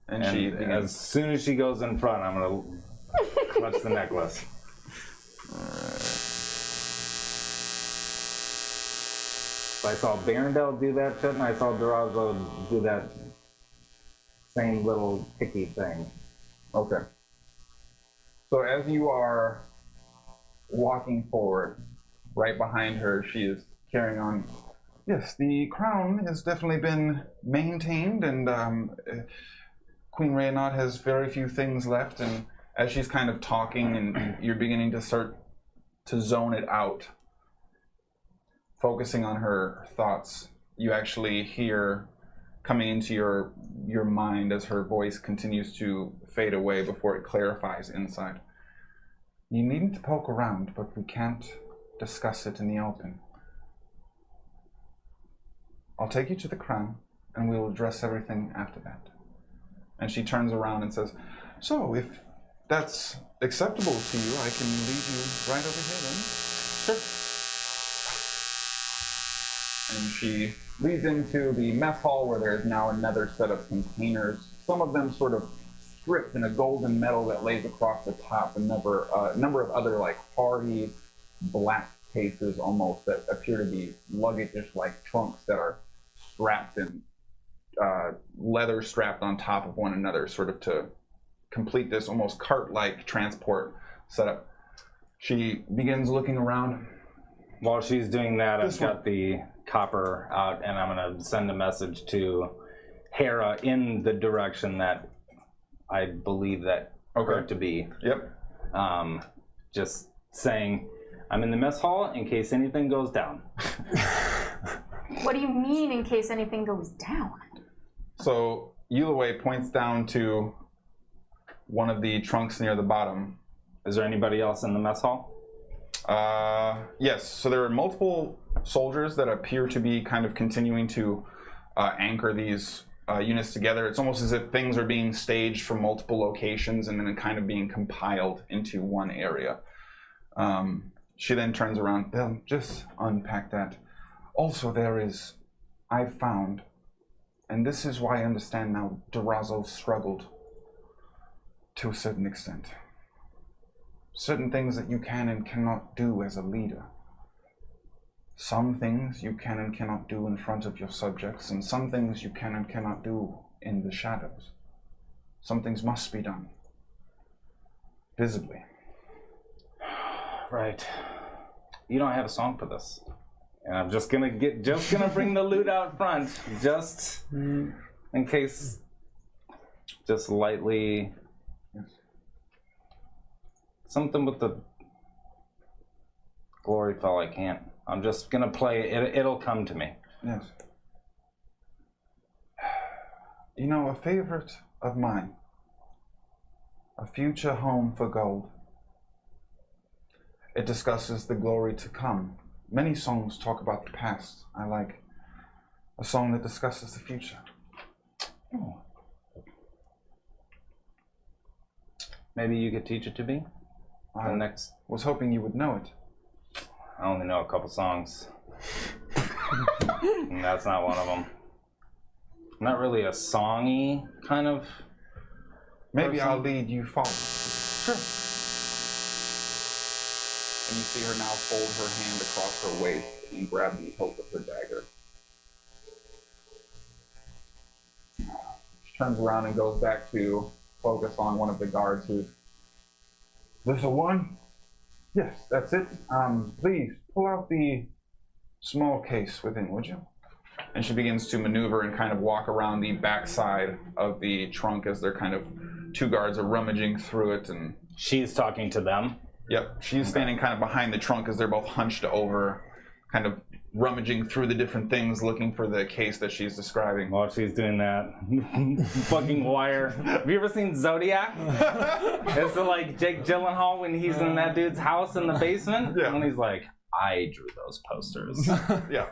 And she And begins. as soon as she goes in front, I'm gonna clutch the necklace. So I saw Barondale do that shit, and I saw Durazo do that same little picky thing. Okay. So as you are walking forward, right behind her, she is carrying on. Yes, the crown has definitely been maintained, and Queen Rhaenot has very few things left. And as she's kind of talking, and you're beginning to start to zone it out, focusing on her thoughts, you actually hear coming into your mind as her voice continues to fade away before it clarifies inside. You needn't to poke around, but we can't discuss it in the open. I'll take you to the crown, and we'll address everything after that. And she turns around and says, so if that's acceptable to you, I can lead you right over here then. Sure. And she leads into the mess hall where there's now another set of containers, some of them sort of stripped in a golden metal that lays across the top, a number of other like hardy black cases almost that appear to be luggage-like trunks that are strapped in leather strapped on top of one another, sort of to complete this almost cart-like transport setup. She begins looking around. While she's doing that, This I've got the copper out, and I'm going to send a message to Hara in the direction that I believe that her to be. Yep. Just saying, I'm in the mess hall in case anything goes down. What do you mean in case anything goes down? So Yulaway points down to one of the trunks near the bottom. Is there anybody else in the mess hall? Yes, so there are multiple soldiers that appear to be kind of continuing to anchor these units together. It's almost as if things are being staged from multiple locations and then kind of being compiled into one area. She then turns around. They'll just unpack that. Also, I've found, and this is why I understand now, Durazo struggled to a certain extent. Certain things that you can and cannot do as a leader. Some things you can and cannot do in front of your subjects, and some things you can and cannot do in the shadows. Some things must be done visibly. Right. You don't have a song for this. And I'm just gonna bring the loot out front, just in case, just lightly. Yes. Something with the glory fell. I can't. I'm just gonna play it. It'll come to me. Yes. You know, a favorite of mine, A Future Home for Gold. It discusses the glory to come. Many songs talk about the past. I like a song that discusses the future. Oh. Maybe you could teach it to me? I Next. was hoping you would know it. I only know a couple songs. And that's not one of them. Not really a songy kind of. Maybe person. I'll lead you forward. Sure. And you see her now fold her hand across her waist and grab the hilt of her dagger. She turns around and goes back to focus on one of the guards who's... This a one? Yes, that's it. Please, pull out the small case within, would you? And she begins to maneuver and kind of walk around the backside of the trunk as they're kind of... Two guards are rummaging through it, and She's talking to them. Yep, she's standing kind of behind the trunk as they're both hunched over, kind of rummaging through the different things, looking for the case that she's describing. While she's doing that, fucking wire. Have you ever seen Zodiac? It's like Jake Gyllenhaal when he's in that dude's house in the basement. Yeah. And he's like, I drew those posters. Yeah.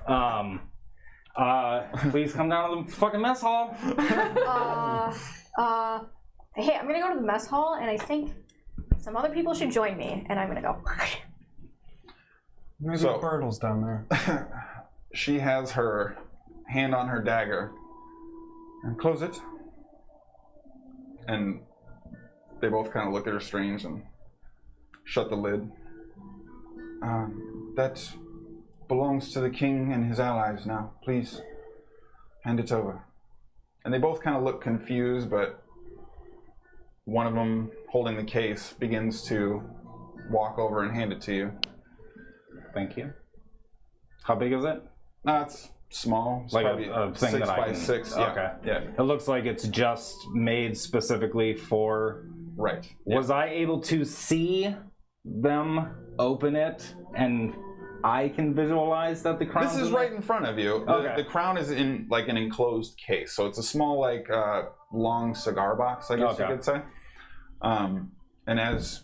Please come down to the fucking mess hall. Hey, I'm gonna go to the mess hall, and I think some other people should join me, and I'm gonna go. Maybe So- Birtle's down there. She has her hand on her dagger. And close it. And they both kind of look at her strange and shut the lid. That belongs to the king and his allies now. Please, hand it over. And they both kind of look confused, but one of them, holding the case, begins to walk over and hand it to you. Thank you. How big is it? It's small. It's Like probably a thing 6 that I by can... 6. Yeah. Okay. Yeah. It looks like it's just made specifically for... Right. Was I able to see them open it and I can visualize that the crown This is right in front of you. Okay. The crown is in like an enclosed case, so it's a small, like, long cigar box, I guess you Okay. could say. And as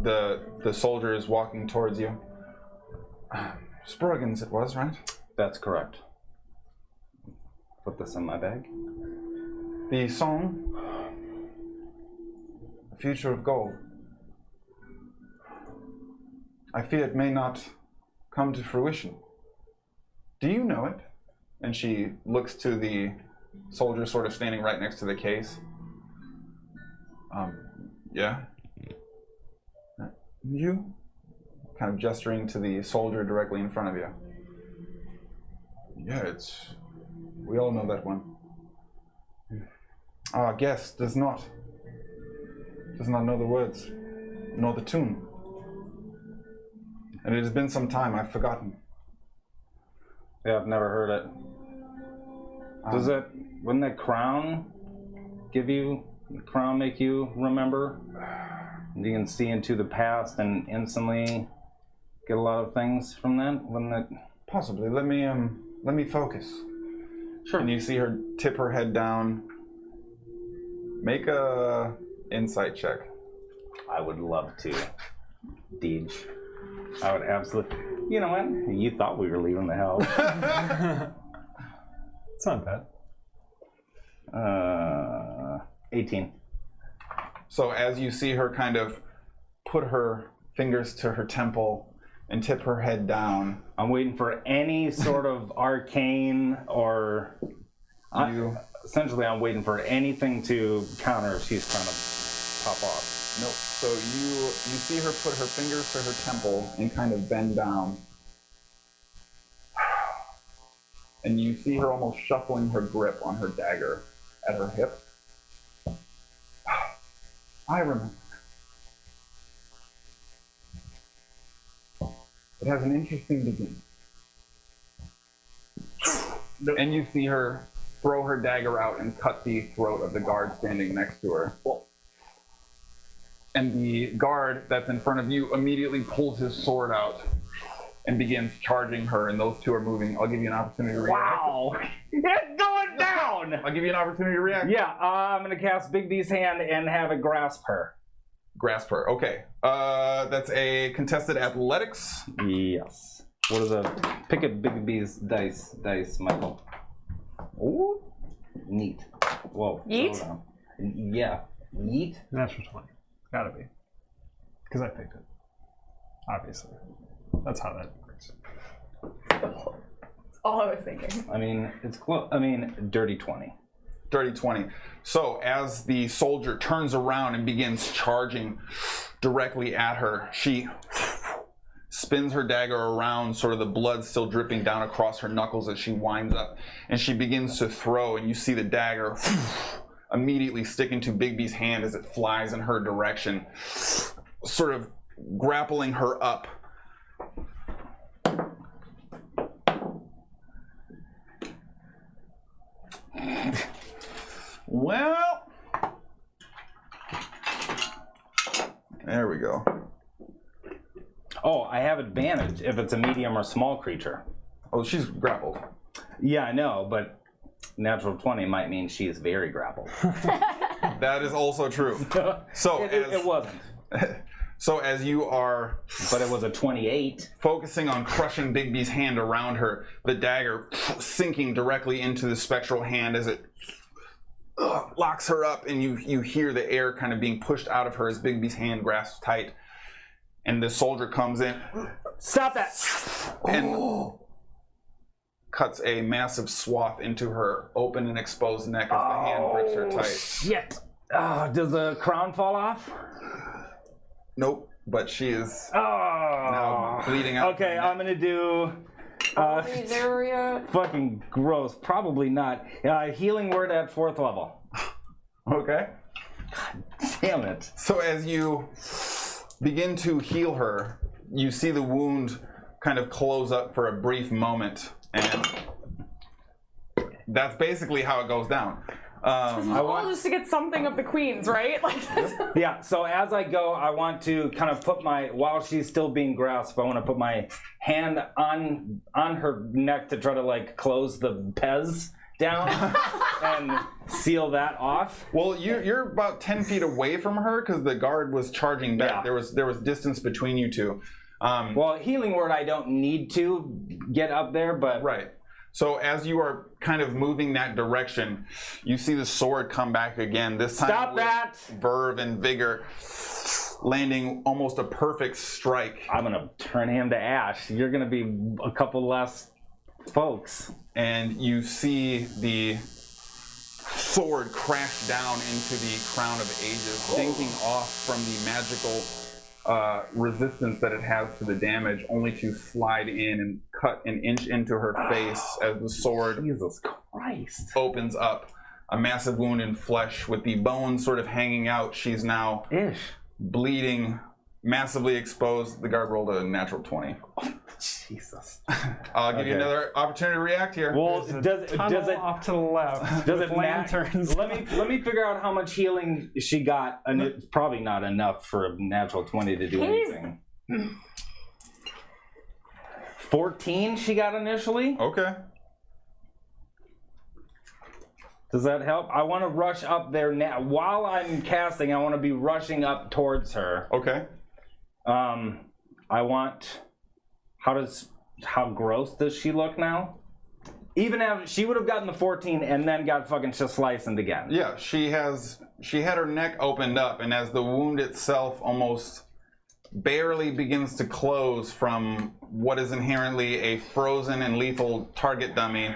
the soldier is walking towards you, Sproigins it was, right? That's correct. Put this in my bag. The song, "The Future of Gold." I fear it may not come to fruition. Do you know it? And she looks to the soldier sort of standing right next to the case. Yeah? You? Kind of gesturing to the soldier directly in front of you. Yeah, we all know that one. Our guest does not know the words, nor the tune. And it has been some time, I've forgotten. Yeah, I've never heard it. Wouldn't the crown make you remember? You can see into the past and instantly get a lot of things from that? Wouldn't it? Possibly. Let me focus. Sure. And you see her tip her head down. Make a insight check. I would love to. Deej. I would absolutely. You know what? You thought we were leaving the house. It's not bad. 18. So as you see her kind of put her fingers to her temple and tip her head down, I'm waiting for any sort of arcane or... essentially, I'm waiting for anything to counter if she's trying to pop off. nope. So you see her put her fingers to her temple and kind of bend down. And you see her almost shuffling her grip on her dagger at her hip. I remember. It has an interesting beginning. And you see her throw her dagger out and cut the throat of the guard standing next to her. And the guard that's in front of you immediately pulls his sword out and begins charging her, and those two are moving. I'll give you an opportunity to react. Wow! It's going down! I'll give you an opportunity to react. Yeah, I'm going to cast Big B's hand and have it grasp her. Grasp her. Okay. That's a contested athletics. Yes. What is a... Pick a Big B's dice, Michael. Ooh. Neat. Whoa. Yeet? Slow down. Yeah. Yeet? Natural 20. Gotta be. Because I picked it. Obviously. That's how that works. That's all I was thinking. I mean, it's close. I mean, dirty 20. Dirty 20. So as the soldier turns around and begins charging directly at her, she spins her dagger around, sort of the blood still dripping down across her knuckles as she winds up, and she begins to throw, and you see the dagger immediately sticking to Bigby's hand as it flies in her direction, sort of grappling her up. Well, I have advantage if it's a medium or small creature. Oh, she's grappled. Yeah, I know, but natural 20 might mean she's very grappled. That is also true. So It wasn't, So as you are but it was a 28. focusing on crushing Bigby's hand around her, the dagger sinking directly into the spectral hand as it locks her up, and you hear the air kind of being pushed out of her as Bigby's hand grasps tight. And the soldier comes in. Stop that! And cuts a massive swath into her open and exposed neck as the hand grips her tight. Shit! Oh, does the crown fall off? Nope, but she is Oh! now bleeding out. Okay, I'm gonna do. These area. Fucking gross. Probably not. Healing word at 4th level. Okay. Damn it. So as you begin to heal her, you see the wound kind of close up for a brief moment, and that's basically how it goes down. All just to get something of the queen's, right? Like, Yeah, so as I go, I want to kind of put while she's still being grasped, I want to put my hand on her neck to try to, like, close the pez down and seal that off. Well, you're about 10 feet away from her because the guard was charging back. Yeah. There was distance between you two. Well, healing word, I don't need to get up there, but Right. So as you are kind of moving that direction, you see the sword come back again. This time Stop with that! verve and vigor, landing almost a perfect strike. I'm gonna turn him to ash. You're gonna be a couple less folks. And you see the sword crash down into the crown of ages, dinking off from the magical resistance that it has to the damage, only to slide in and cut an inch into her face as the sword Jesus Christ. opens up. A massive wound in flesh with the bones sort of hanging out. She's now Ish. bleeding, massively exposed. The guard rolled a natural 20. Jesus. I'll give you Okay. another opportunity to react here. Well, There's a tunnel off to the left. does with it lanterns? let me figure out how much healing she got, and it's probably not enough for a natural 20 to do anything. 14 she got initially. Okay. Does that help? I want to rush up there now. While I'm casting, I want to be rushing up towards her. Okay. I want. How gross does she look now? Even if she would have gotten the 14 and then got fucking sliced again. Yeah, she had her neck opened up, and as the wound itself almost barely begins to close from what is inherently a frozen and lethal target dummy,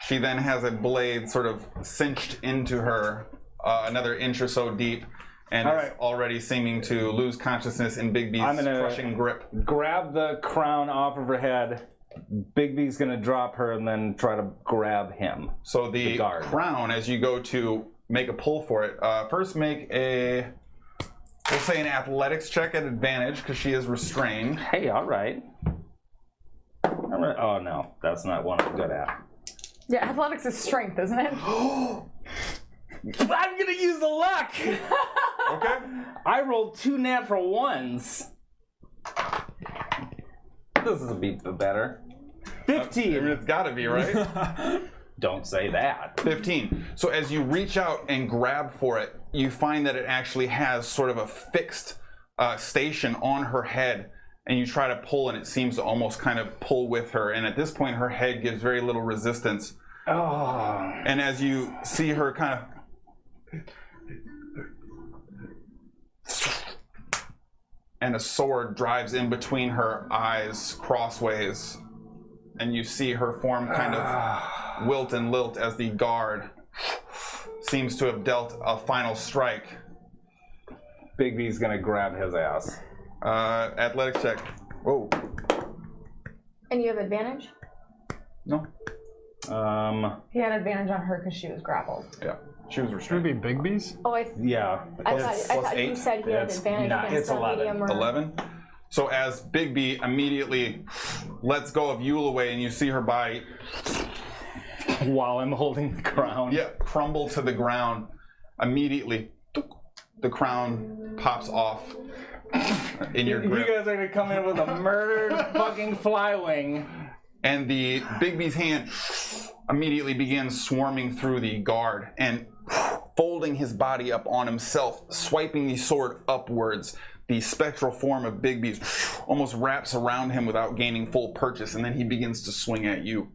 she then has a blade sort of cinched into her another inch or so deep, and All is right. already seeming to lose consciousness in Bigby's I'm gonna- crushing grip. Grab the crown off of her head. Bigby's gonna drop her and then try to grab him. So the guard. crown, as you go to make a pull for it, first make we'll say an athletics check at advantage because she is restrained. Hey, all right. Oh no, that's not one I'm good at. yeah, athletics is strength, isn't it? I'm gonna use the luck. Okay. I rolled 2 natural ones. This is a bit better. 15. I mean, it's got to be, right? Don't say that. 15. So as you reach out and grab for it, you find that it actually has sort of a fixed station on her head, and you try to pull, and it seems to almost kind of pull with her. And at this point, her head gives very little resistance. Oh. And as you see her kind of... and a sword drives in between her eyes crossways, and you see her form kind of wilt and lilt as the guard seems to have dealt a final strike. Bigby's gonna grab his ass. Athletics check. Whoa. And you have advantage? No. He had advantage on her because she was grappled. Yeah. She was Should it restrained. be Bigby's? Oh, Yeah. I Plus thought you 8. said he had It's advantage not- against it's a 11. medium or 11. So as Bigby immediately lets go of Yule away, and you see her body While I'm holding the crown. crumble to the ground, immediately the crown pops off. in your You grip. guys are gonna come in with a murdered fucking flywing. And the Bigby's hand immediately begins swarming through the guard and folding his body up on himself, swiping the sword upwards. The spectral form of Bigby's almost wraps around him without gaining full purchase, and then he begins to swing at you.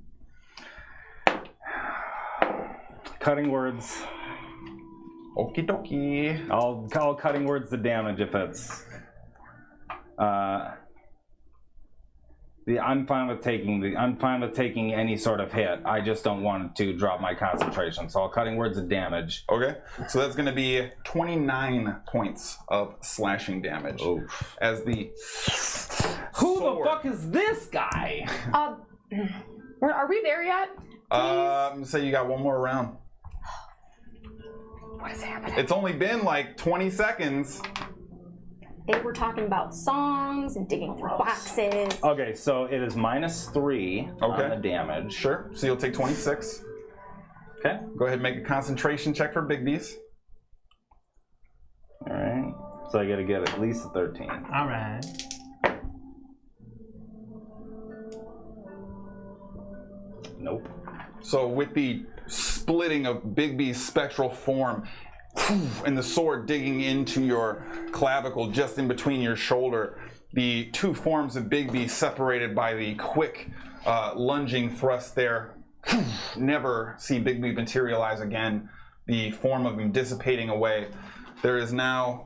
Cutting words. Okie dokie. I'll call cutting words the damage if it's. I'm fine with taking any sort of hit. I just don't want to drop my concentration. So I'll cutting words of damage. Okay, so that's going to be 29 points of slashing damage. Oof. As the Who sword- the fuck is this guy? Are we there yet? So you got one more round. What is happening? It's only been like 20 seconds. They were talking about songs and digging through boxes. Okay, so it is -3 Okay. on the damage. Sure. So you'll take 26. Okay. Go ahead and make a concentration check for Bigby's. All right. So I got to get at least a 13. All right. Nope. So with the splitting of Bigby's spectral form and the sword digging into your clavicle just in between your shoulder, the two forms of Bigby separated by the quick lunging thrust there never see Bigby materialize again, the form of him dissipating away. There is now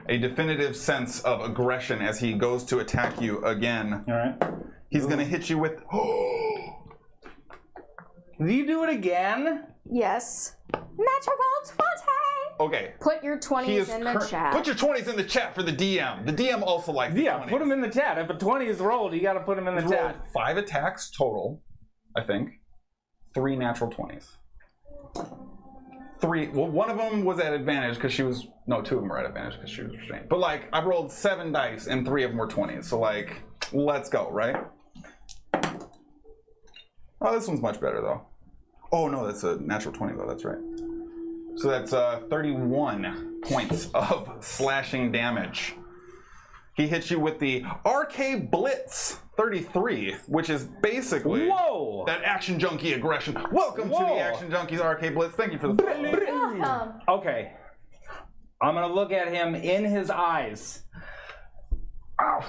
a definitive sense of aggression as he goes to attack you again. All right. He's going to hit you with... Do you do it again? Yes. Natural 20! Okay. Put your 20s in the chat. Put your 20s in the chat for the DM. The DM also likes the Yeah, 20s. put them in the chat. If a 20 is rolled, you got to put them in the He's rolled chat. 5 attacks total, I think. 3 natural 20s. 3. Well, one of them was at advantage because she was... No, 2 of them were at advantage because she was restrained. But, like, I've rolled 7 dice and 3 of them were 20s. So, like, let's go, right? Oh, this one's much better, though. Oh, no, that's a natural 20, though. That's right. So that's 31 points of slashing damage. He hits you with the RK Blitz 33, which is basically Whoa! that Action Junkie aggression. Welcome to the Action Junkies RK Blitz. Thank you for the follow. Okay. I'm going to look at him in his eyes. Ow.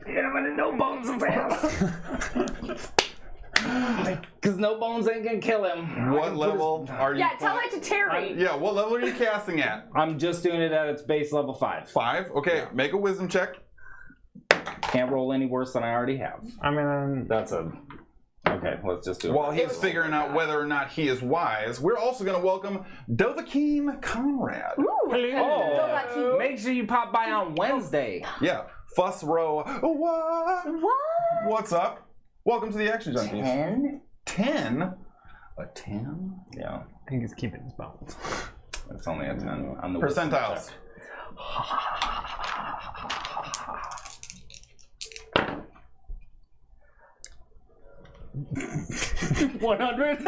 Hit him in the no bones fast. Because no bones ain't going to kill him. What level are you? Yeah, tell it to Terry. Yeah, what level are you casting at? I'm just doing it at its base level 5. 5? Okay, make a wisdom check. Can't roll any worse than I already have. I'm gonna. That's a... Okay, let's just do it. While he's figuring out whether or not he is wise, we're also going to welcome Dovahkiin Conrad. Oh, make sure you pop by on Wednesday. Yeah, Fuss Row. What? What's up? Welcome to the Action Junkies. 10? 10? A 10? Yeah, I think he's keeping his bones. it's only a 10 on the Percentiles. 100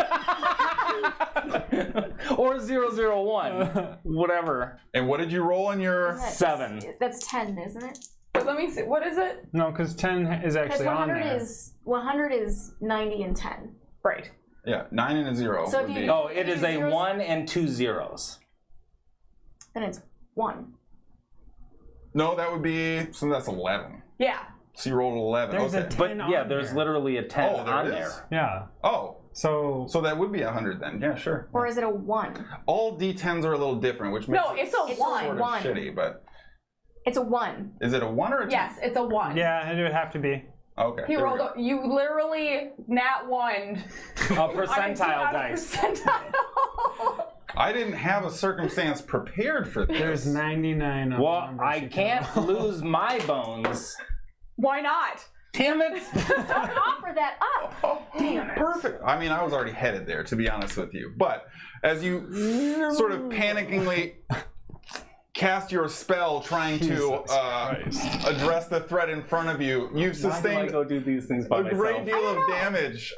or 001, whatever. And what did you roll on your... 7. That's 10, isn't it? But let me see. What is it? No, because 10 is Because actually on 100 there. is 100 is 90 and 10. Right. Yeah, 9 and a 0 So would if be... you- Oh, it is a Zeros? 1 and 2 zeros. Then it's 1. No, that would be... So that's 11. Yeah. So you rolled 11. There's a okay. 10 But on yeah, there's there. literally a 10 Oh, there on it there. is? Yeah. Oh, So so that would be 100 then. Yeah, sure. Or is it a 1? All D10s are a little different, which makes No, it it's a It's a one. sort of one. shitty, but... It's a 1. Is it a 1 or a 2? Yes, it's a 1. yeah, it would have to be. Okay. He there we rolled. go. You literally nat 1. A percentile dice. Percentile. I didn't have a circumstance prepared for this. There's 99 of Well, them. I can't lose my bones. Why not? Damn it! Offer that up. Oh, perfect. I mean, I was already headed there, to be honest with you. But as you sort of panickingly cast your spell trying to address the threat in front of you, you've Why do I sustained go do these things by a myself? great deal of damage.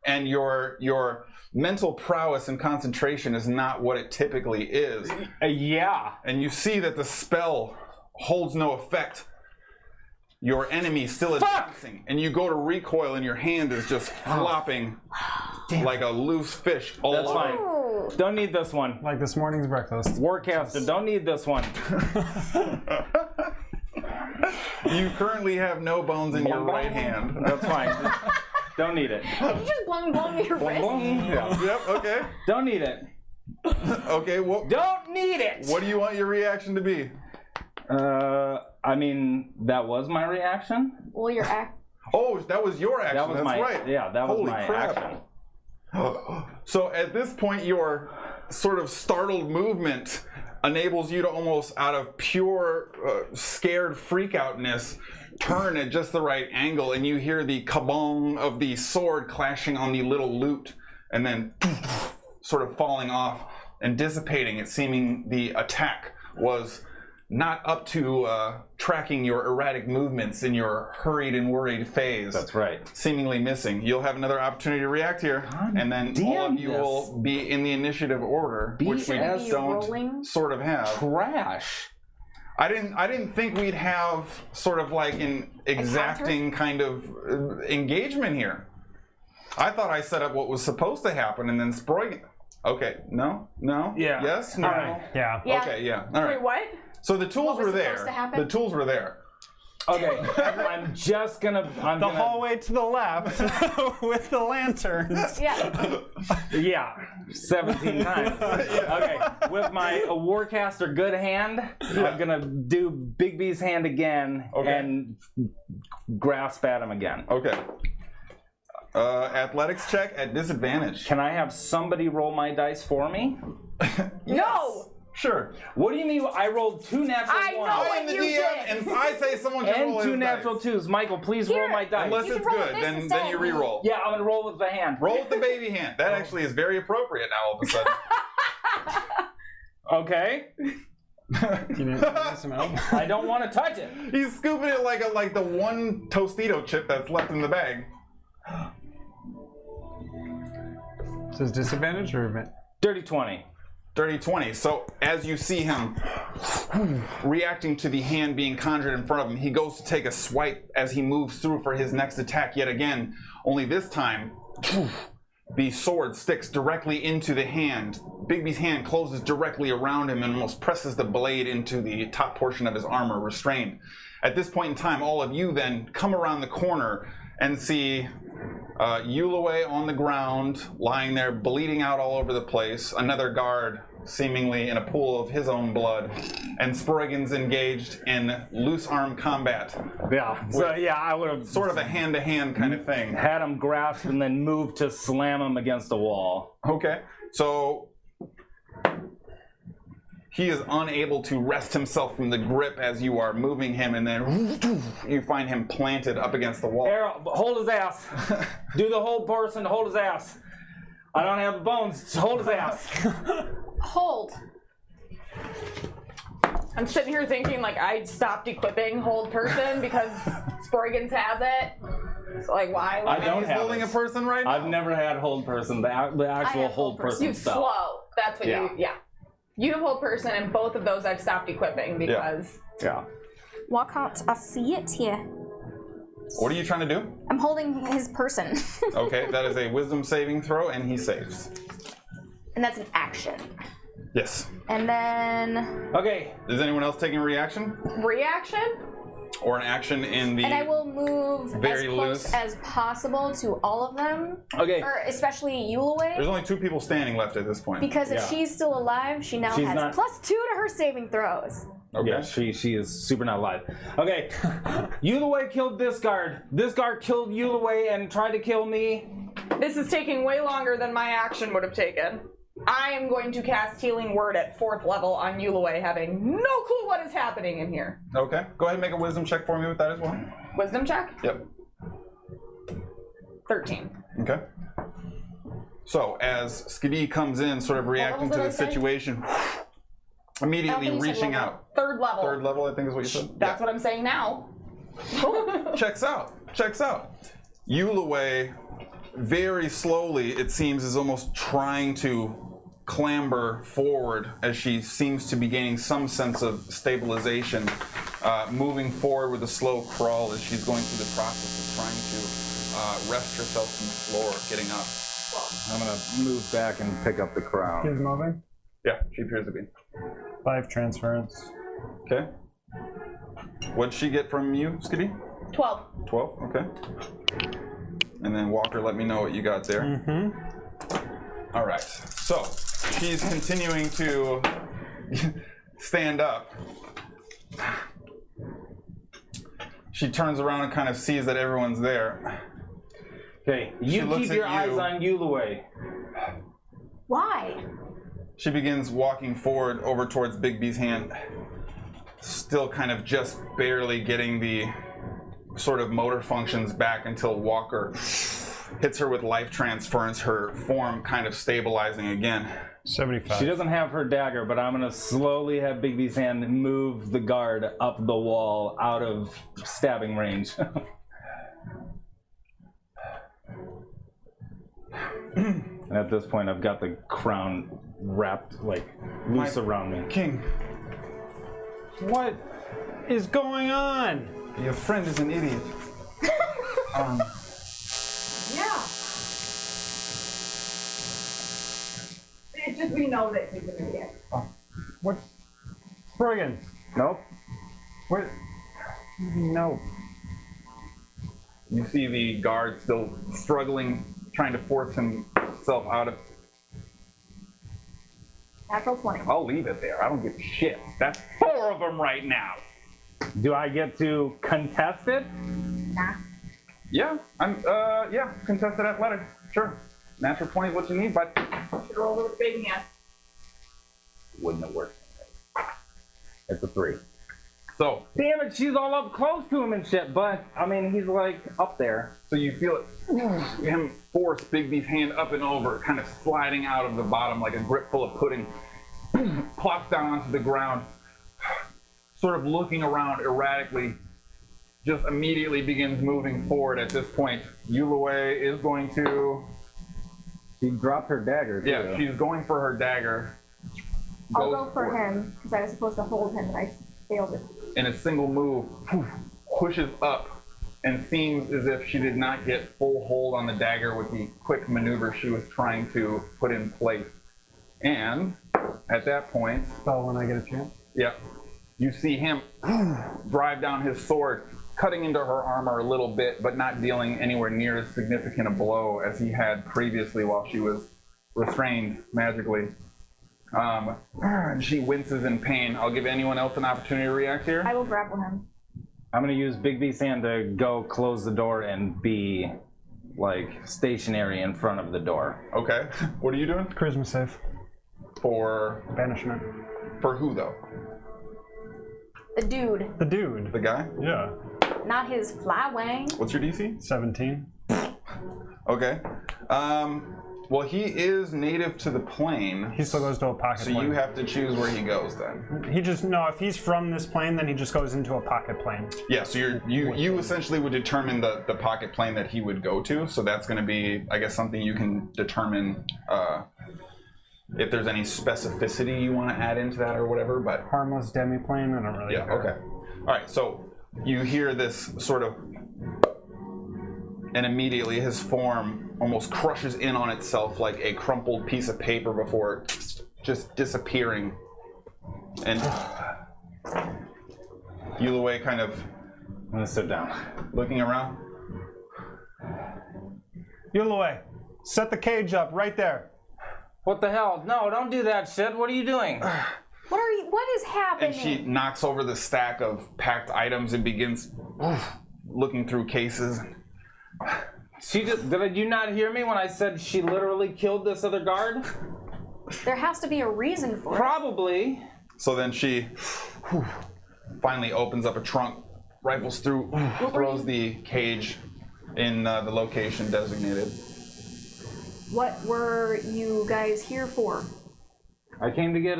And your mental prowess and concentration is not what it typically is. Yeah. And you see that the spell holds no effect. Your enemy still advancing, and you go to recoil, and your hand is just flopping like a loose fish all That's over. fine. Don't need this one. Like this morning's breakfast. Warcaster, don't need this one. You currently have no bones in your right hand. That's fine. Don't need it. Did you just blow your wrist? Yeah. Yep, okay. Don't need it. Okay, well, Don't need it. what do you want your reaction to be? I mean, that was my reaction. Well, your act. Oh, that was your action. That was That's my right. Yeah, that was Holy my crap. action. So at this point, your sort of startled movement enables you to almost out of pure scared freakoutness turn at just the right angle, and you hear the kabong of the sword clashing on the little lute, and then sort of falling off and dissipating. It seeming the attack was not up to tracking your erratic movements in your hurried and worried phase. That's right. Seemingly missing. You'll have another opportunity to react here, and then all of you this. will be in the initiative order, which we Shouldn't be don't rolling? sort of have. Trash. I didn't think we'd have sort of like an exacting kind of engagement here. I thought I set up what was supposed to happen, and then Sproigins. Okay, no, Yeah. yes, no. All right. Yeah. Yeah. Okay, yeah. All right. Wait, what? So the tools What was were supposed there. to happen? The tools were there. Okay, I'm just gonna. I'm The gonna, hallway to the left with the lanterns. Yeah. Yeah, 17 times. Okay, with my Warcaster good hand, I'm gonna do Big B's hand again and grasp at him again. Okay. Athletics check at disadvantage. Can I have somebody roll my dice for me? No! Sure. What do you mean? I rolled 2 natural I ones know I am the you DM, did. and I say someone can roll and his 2 natural dice. 2s. Michael, please roll my dice. Unless You it's can roll good, this then instead. you re-roll. Yeah, I'm gonna roll with the hand. Roll with the baby hand. That actually is very appropriate now all of a sudden. Okay. You need some help? I don't want to touch it. He's scooping it like the one Tostito chip that's left in the bag. Says disadvantage or Dirty 20. Dirty 20. So as you see him reacting to the hand being conjured in front of him, he goes to take a swipe as he moves through for his next attack yet again. Only this time, the sword sticks directly into the hand. Bigby's hand closes directly around him and almost presses the blade into the top portion of his armor, restrained. At this point in time, all of you then come around the corner and see Yulaway on the ground, lying there bleeding out all over the place, another guard seemingly in a pool of his own blood, and Sproigins engaged in loose arm combat. Yeah. So yeah, I would have Sort of a hand-to-hand kind of thing. had him grasp and then move to slam him against the wall. Okay, so he is unable to wrest himself from the grip as you are moving him, and then you find him planted up against the wall. Arrow, hold his ass. Do the whole person, hold his ass. I don't have the bones, just hold his ass. Hold. I'm sitting here thinking like I stopped equipping hold person because Sproigins has it. So like why? I don't He's have holding it. a person right now? I've never had hold person, the actual have hold hold person. person You stuff. slow. That's what Yeah. you. Yeah. You have hold person, and both of those I've stopped equipping because. Yeah. Why can't I see it here? What are you trying to do? I'm holding his person. Okay, that is a wisdom saving throw, and he saves. And that's an action. Yes. And then. Okay. Is anyone else taking a reaction? Reaction? Or an action in the... And I will move Very as close loose. as possible to all of them. Okay. Or especially Yulaway. There's only 2 people standing left at this point. Because if Yeah. she's still alive, she now She's has not- +2 to her saving throws. Okay. Yeah, she is super not alive. Okay. Yulaway killed this guard. This guard killed Yulaway and tried to kill me. This is taking way longer than my action would have taken. I am going to cast Healing Word at 4th level on Yulaway, having no clue what is happening in here. Okay. Go ahead and make a wisdom check for me with that as well. Wisdom check? Yep. 13. Okay. So, as Skadi comes in, sort of reacting to level the did I say? situation, I immediately don't think you said reaching level. out. 3rd level. 3rd level, I think is what you said? That's what I'm saying now. Checks out. Checks out. Yulaway, very slowly, it seems, is almost trying to clamber forward as she seems to be gaining some sense of stabilization. moving forward with a slow crawl as she's going through the process of trying to wrest herself from the floor, getting up. I'm gonna move back and pick up the crown. He's moving. Yeah, she appears to be. 5 transference. Okay. What'd she get from you, Skadi? 12. 12, okay. And then Walker, let me know what you got there. Mm-hmm. All right, so she's continuing to stand up. She turns around and kind of sees that everyone's there. Okay, She you looks keep at your eyes you. on Yulaway. Why? She begins walking forward over towards Big B's hand, still kind of just barely getting the sort of motor functions back until Walker hits her with life transference, her form kind of stabilizing again. 75. She doesn't have her dagger, but I'm gonna slowly have Big B's hand move the guard up the wall out of stabbing range. And at this point, I've got the crown wrapped like loose around me. King, What is going on? your friend is an idiot. Yeah. It's just we know that he's gonna get. What? Sproigins. Nope. What? No. You see the guard still struggling, trying to force himself out of. Natural 20. I'll leave it there. I don't give a shit. That's 4 of them right now. Do I get to contest it? Nah. Yeah, contested athletic. Sure. Natural 20 is what you need, but Should roll with big hand. Wouldn't have worked. It's a 3. so Damn it, she's all up close to him and shit, but, I mean, he's like up there. so you feel it, him force Big B's hand up and over, kind of sliding out of the bottom like a grip full of pudding, plops down onto the ground, sort of looking around erratically, just immediately begins moving forward. At this point, Yulaway is going to, She dropped her dagger, too. yeah, she's going for her dagger. I'll Goes go for it. him, because I was supposed to hold him, and I failed it. In a single move, pushes up, and seems as if she did not get full hold on the dagger with the quick maneuver she was trying to put in place. And at that point, Spell when I get a chance. yeah, you see him drive down his sword, cutting into her armor a little bit, but not dealing anywhere near as significant a blow as he had previously while she was restrained magically. And she winces in pain. I'll give anyone else an opportunity to react here. I will grapple him. I'm gonna use Big B's hand to go close the door and be, like, stationary in front of the door. Okay. What are you doing? Charisma save. For Banishment. who though? The dude, The dude. The guy? Yeah. not his fly wang. What's your DC? 17. Okay. Well, he is native to the plane, He still goes to a pocket so plane. you have to choose where he goes then. He just, no, if he's from this plane, then he just goes into a pocket plane. Yeah, so you essentially would determine the pocket plane that he would go to, so that's going to be, I guess, something you can determine if there's any specificity you want to add into that or whatever, but Harmless demi-plane, I don't really yeah, care. okay. All right, so you hear this sort of, and immediately his form almost crushes in on itself like a crumpled piece of paper before just disappearing. And Yulaway kind of I'm gonna sit down. looking around. Yulaway, set the cage up right there. What the hell? No, don't do that shit. What are you doing? What is happening? And she knocks over the stack of packed items and begins looking through cases. Did you not hear me when I said she literally killed this other guard? There has to be a reason for it. Probably. So then she finally opens up a trunk, rifles through, throws the cage in the location designated. What were you guys here for? I came to get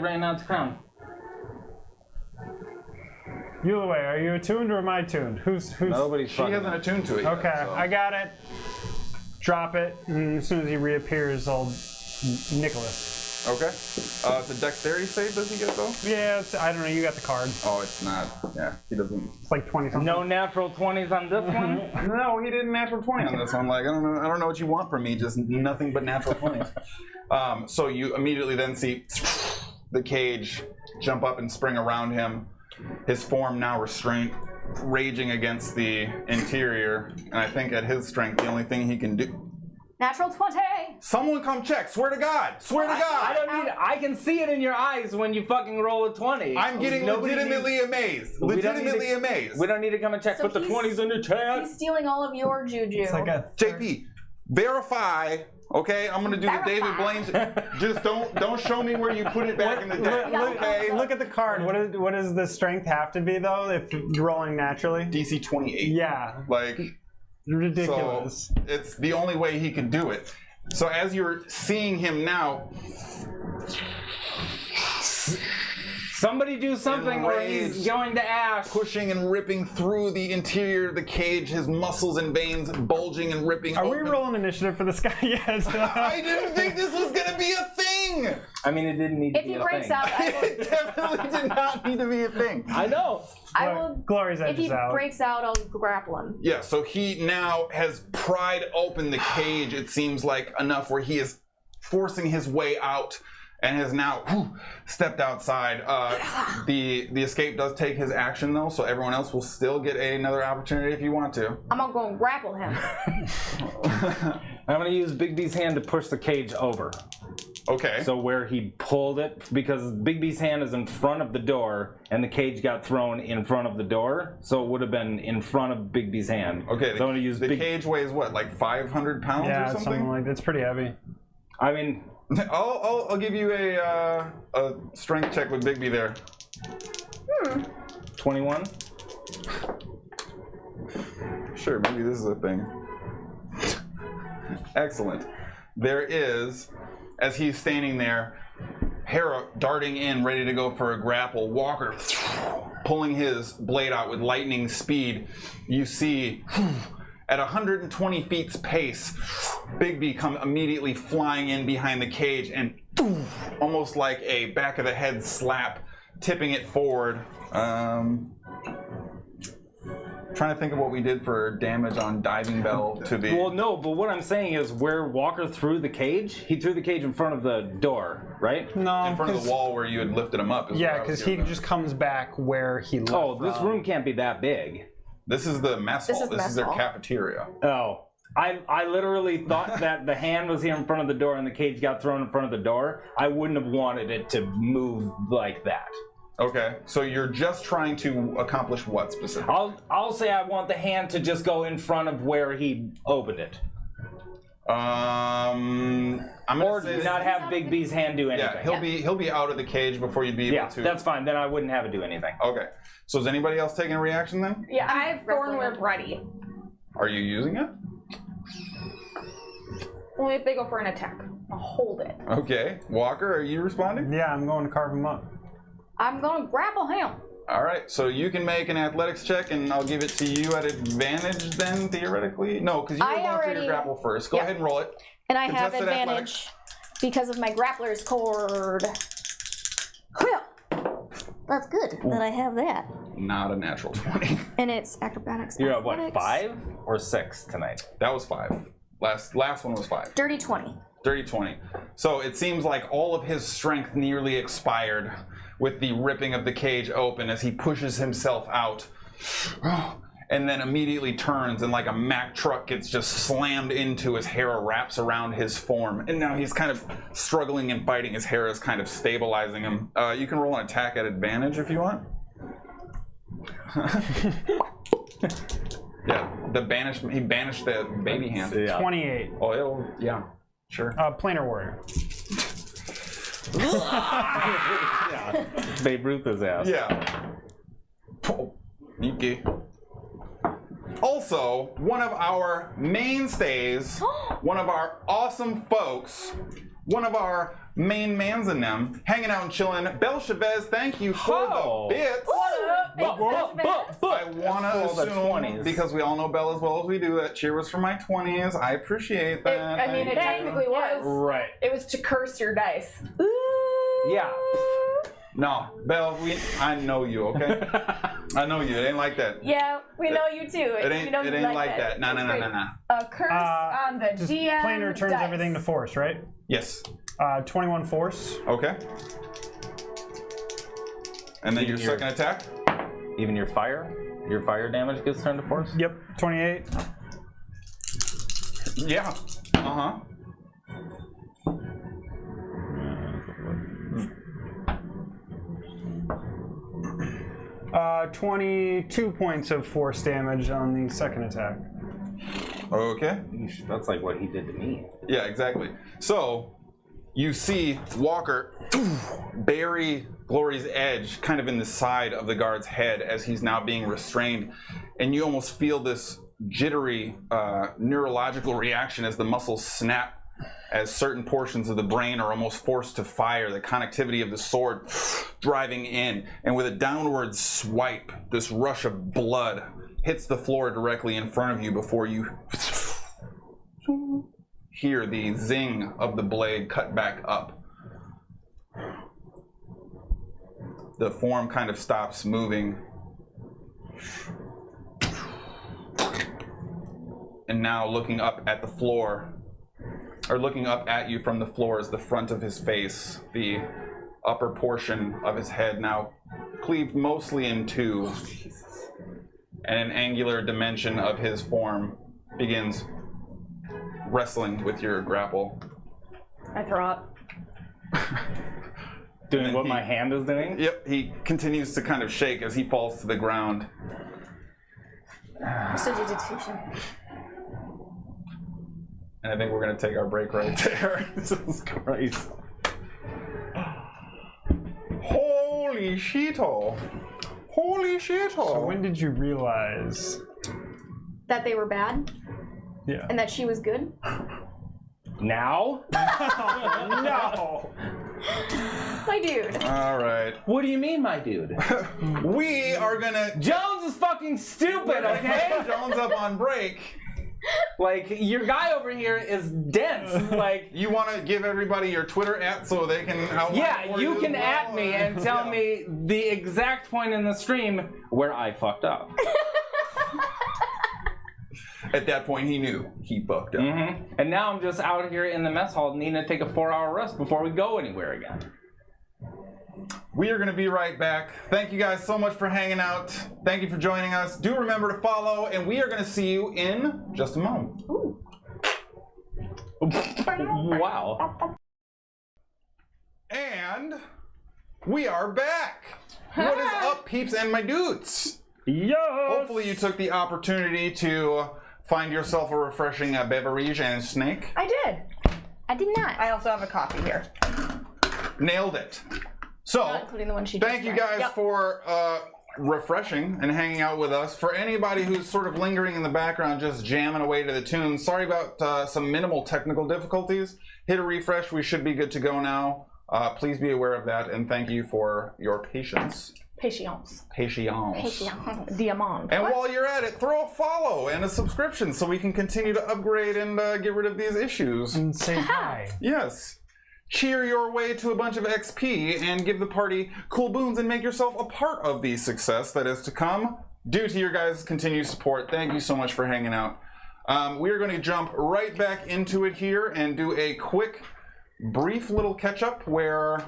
Raynard's crown. Yulaway, are you attuned or am I tuned? Who's? Nobody's She fucking. hasn't attuned to it yet, Okay, so- I got it. Drop it, and as soon as he reappears, I'll Nicholas. Okay. It's a dexterity save, does he get though? Yeah, I don't know. You got the card. Oh, it's not. Yeah, he doesn't. It's like 20 something. No natural 20s on this one? No, he didn't natural 20 on this one. Like, I don't know what you want from me, just nothing but natural 20s. So you immediately then see the cage jump up and spring around him. His form now restrained, raging against the interior. And I think at his strength, the only thing he can do... Natural 20! Someone come check. Swear to God. Swear to God. I don't need. I can see it in your eyes when you fucking roll a 20. I'm getting legitimately amazed. Legitimately amazed. We don't need to come and check. So Put the he's- 20s in your chat. He's stealing all of your juju. It's like a JP, verify. Okay, I'm gonna do the David Blaine. Just don't show me where you put it back in the deck. Okay. Look at the card. What does the strength have to be though? If you're rolling naturally? DC 28. Yeah. Like. Ridiculous. So it's the only way he could do it. So as you're seeing him now, Somebody do something or he's Enraged. going to ash. pushing and ripping through the interior of the cage, his muscles and veins bulging and ripping Are open. we rolling initiative for this guy yet? I didn't think this was gonna be a thing! I mean, it didn't need to If be he a breaks thing. out, It definitely did not need to be a thing. I know. I will. Glory's If edges he out. breaks out, I'll grapple him. Yeah, so he now has pried open the cage, it seems like, enough where he is forcing his way out and has now stepped outside. The escape does take his action, though, so everyone else will still get another opportunity if you want to. I'm gonna go and grapple him. I'm going to use Big B's hand to push the cage over. Okay. So where he pulled it, because Big B's hand is in front of the door, and the cage got thrown in front of the door, so it would have been in front of Big B's hand. Okay, So I'm going to use the Big... cage weighs what, like 500 pounds Yeah, or something something? like that's pretty heavy. I mean, I'll give you a strength check with Bigby there. 21? Sure, maybe this is a thing. Excellent. There is, as he's standing there, Hara darting in, ready to go for a grapple. Walker pulling his blade out with lightning speed. You see, at 120 feet's pace, Bigby come immediately flying in behind the cage and almost like a back of the head slap, tipping it forward. Trying to think of what we did for damage on Diving Bell to be. Well, no, but what I'm saying is where Walker threw the cage, he threw the cage in front of the door, right? No, in front of the wall where you had lifted him up. Is Yeah, what I was because he giving just comes back where he left. Oh, this from. room can't be that big. This is the mess hall. This is This mess is their hall. cafeteria. Oh. I literally thought that the hand was here in front of the door and the cage got thrown in front of the door. I wouldn't have wanted it to move like that. Okay, so you're just trying to accomplish what specifically? I'll say I want the hand to just go in front of where he opened it. I'm gonna Or say not have Big B's hand do anything. Yeah, he'll be out of the cage before you'd be able Yeah, to. that's fine. Then I wouldn't have it do anything. Okay. So is anybody else taking a reaction then? Yeah, I have Thorn Whip ready. Are you using it? Only if they go for an attack. I'll hold it. Okay. Walker, are you responding? Yeah, I'm going to carve him up. I'm gonna grapple him. All right. So you can make an athletics check, and I'll give it to you at advantage then, theoretically. No, because you were I going for your already- grapple first. Go Yeah. ahead and roll it. And I have Contested advantage athletics. because of my grappler's cord. Well, that's good that I have that. Not a natural 20. And it's acrobatics. You're at what, athletics. 5 or 6 tonight? That was 5. Last one was 5. Dirty 20. Dirty 20. So it seems like all of his strength nearly expired with the ripping of the cage open as he pushes himself out. And then immediately turns and like a Mack truck gets just slammed into as Hara wraps around his form. And now he's kind of struggling and fighting as Hera's kind of stabilizing him. You can roll an attack at advantage if you want. Yeah, he banished the baby hand. Yeah. 28. Oh, yeah, sure. Planar warrior. Yeah. Babe Ruth his ass. Yeah. Nikki. Also, one of our mainstays, one of our awesome folks, one of our main mans in them, hanging out and chilling. Belle Chavez, thank you for Oh. the bits. I want to That's all the assume, 20s. because we all know Belle as well as we do, that cheer was for my 20s. I appreciate that. I mean, it Thank you. technically was. Right. It was to curse your dice. Ooh. Yeah. No, Belle, I know you, okay? I know you. It ain't like that. Yeah, we know you too. It ain't like that. No. A curse on the Just DM plain returns dice. everything to force, right? Yes. 21 force. Okay. And then your Your- second attack? Even your fire damage gets turned to force? Yep, 28. Yeah. Uh-huh. 22 points of force damage on the second attack. Okay. That's like what he did to me. Yeah, exactly. So, you see Walker bury Glory's edge kind of in the side of the guard's head as he's now being restrained, and you almost feel this jittery neurological reaction as the muscles snap, as certain portions of the brain are almost forced to fire, the connectivity of the sword driving in, and with a downward swipe, this rush of blood hits the floor directly in front of you before you hear the zing of the blade cut back up. The form kind of stops moving. And now looking up at the floor, or looking up at you from the floor, is the front of his face, the upper portion of his head now cleaved mostly in two, and an angular dimension of his form begins wrestling with your grapple. I throw up. Doing what my hand is doing? Yep, he continues to kind of shake as he falls to the ground. Prestidigitation. And I think we're going to take our break right there. Jesus Christ. Holy shito. Holy shito. So when did you realize? That they were bad Yeah. and that she was good. Now? No! My dude. All right. What do you mean, my dude? We are going to... Jones is fucking stupid, okay? Jones up on break. Like, your guy over here is dense. Like, You want to give everybody your Twitter so they can outline yeah, for you as can well? at me and tell Yeah. me the exact point in the stream where I fucked up. At that point, he knew he fucked up. And now I'm just out here in the mess hall needing to take a 4-hour rest before we go anywhere again. We are going to be right back. Thank you guys so much for hanging out. Thank you for joining us. Do remember to follow, and we are going to see you in just a moment. Ooh. Wow. And we are back. What is up, peeps and my dudes? Yo! Hopefully you took the opportunity to find yourself a refreshing beverage and snake. I did. I did not. I also have a coffee here. Nailed it. So, Not including the one she thank just you drank. guys Yep. for refreshing and hanging out with us. For anybody who's sort of lingering in the background, just jamming away to the tunes, sorry about some minimal technical difficulties. Hit a refresh. We should be good to go now. Please be aware of that, and thank you for your patience. Patience. Patience. Diamond. And while you're at it, throw a follow and a subscription so we can continue to upgrade and get rid of these issues. And say hi. Yes. Cheer your way to a bunch of XP and give the party cool boons and make yourself a part of the success that is to come due to your guys' continued support. Thank you so much for hanging out. We are going to jump right back into it here and do a quick, brief little catch-up where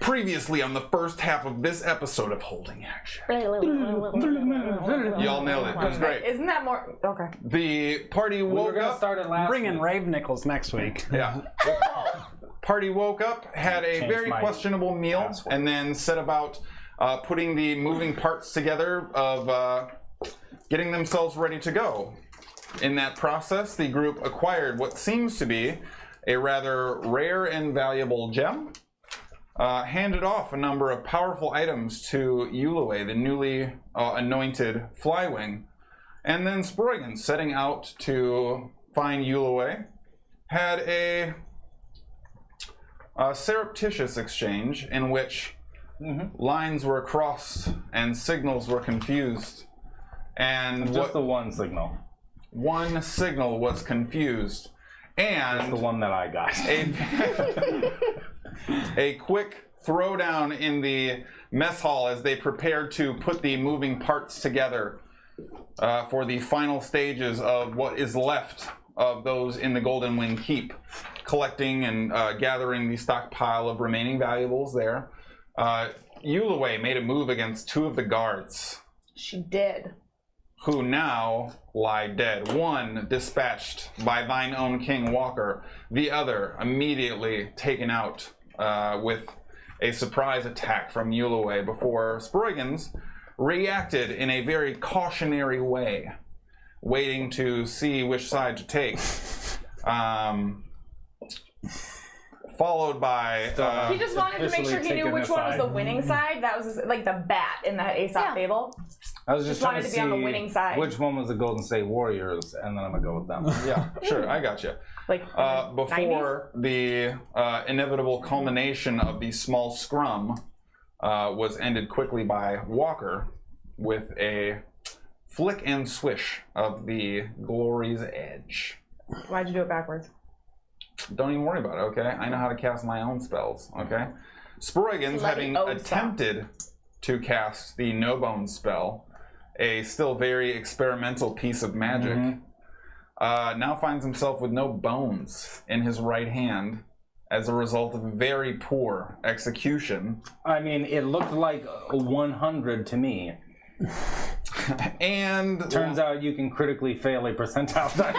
previously on the first half of this episode of Holding Action. Y'all nailed it. It was great. Isn't that more... Okay. The party We were woke gonna up. start it last Bring in week. Rave Nichols next week. Yeah. Party woke up, had a Changed very my questionable meal, password. and then set about putting the moving parts together of getting themselves ready to go. In that process, the group acquired what seems to be a rather rare and valuable gem, handed off a number of powerful items to Yulue, the newly anointed Flywing, and then Sproigins, setting out to find Yulue, had a surreptitious exchange in which lines were crossed and signals were confused, and Just the one signal. one signal was confused, And the one that I got. a quick throwdown in the mess hall as they prepare to put the moving parts together for the final stages of what is left of those in the Golden Wing Keep, collecting and gathering the stockpile of remaining valuables there. Yulaway made a move against 2 of the guards. She did. Who now lie dead. One dispatched by thine own King Walker, the other immediately taken out with a surprise attack from Yulaway before Sproigins reacted in a very cautionary way, waiting to see which side to take. Followed by... he just wanted to make sure he knew which one was the winning side. That was like the bat in that Aesop fable. I was just trying wanted to to be see on the winning side. which one was the Golden State Warriors, and then I'm gonna go with them. Yeah, sure, I got you. Like Before the inevitable culmination of the small scrum was ended quickly by Walker with a flick and swish of the Glory's Edge. Why'd you do it backwards? Don't even worry about it, okay? I know how to cast my own spells, okay? Sproigins, having attempted to cast the No Bones spell, a still very experimental piece of magic, now finds himself with no bones in his right hand as a result of a very poor execution. I mean, it looked like a 100 to me. And turns out you can critically fail a percentile dice.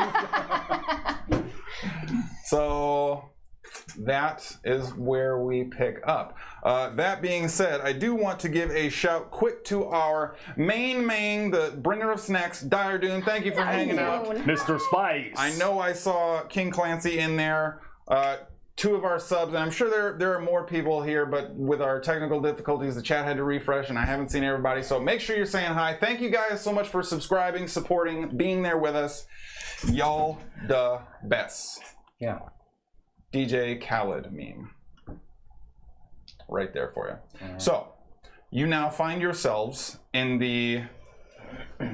So that is where we pick up. That being said, I do want to give a shout quick to our main, the bringer of snacks, Dyerdune. Thank you for hanging out. Mr. Spice. I know I saw King Clancy in there. 2 of our subs, and I'm sure there are more people here, but with our technical difficulties, the chat had to refresh, and I haven't seen everybody, so make sure you're saying hi. Thank you guys so much for subscribing, supporting, being there with us. Y'all the best. Yeah. DJ Khaled meme. Right there for you. So, you now find yourselves in the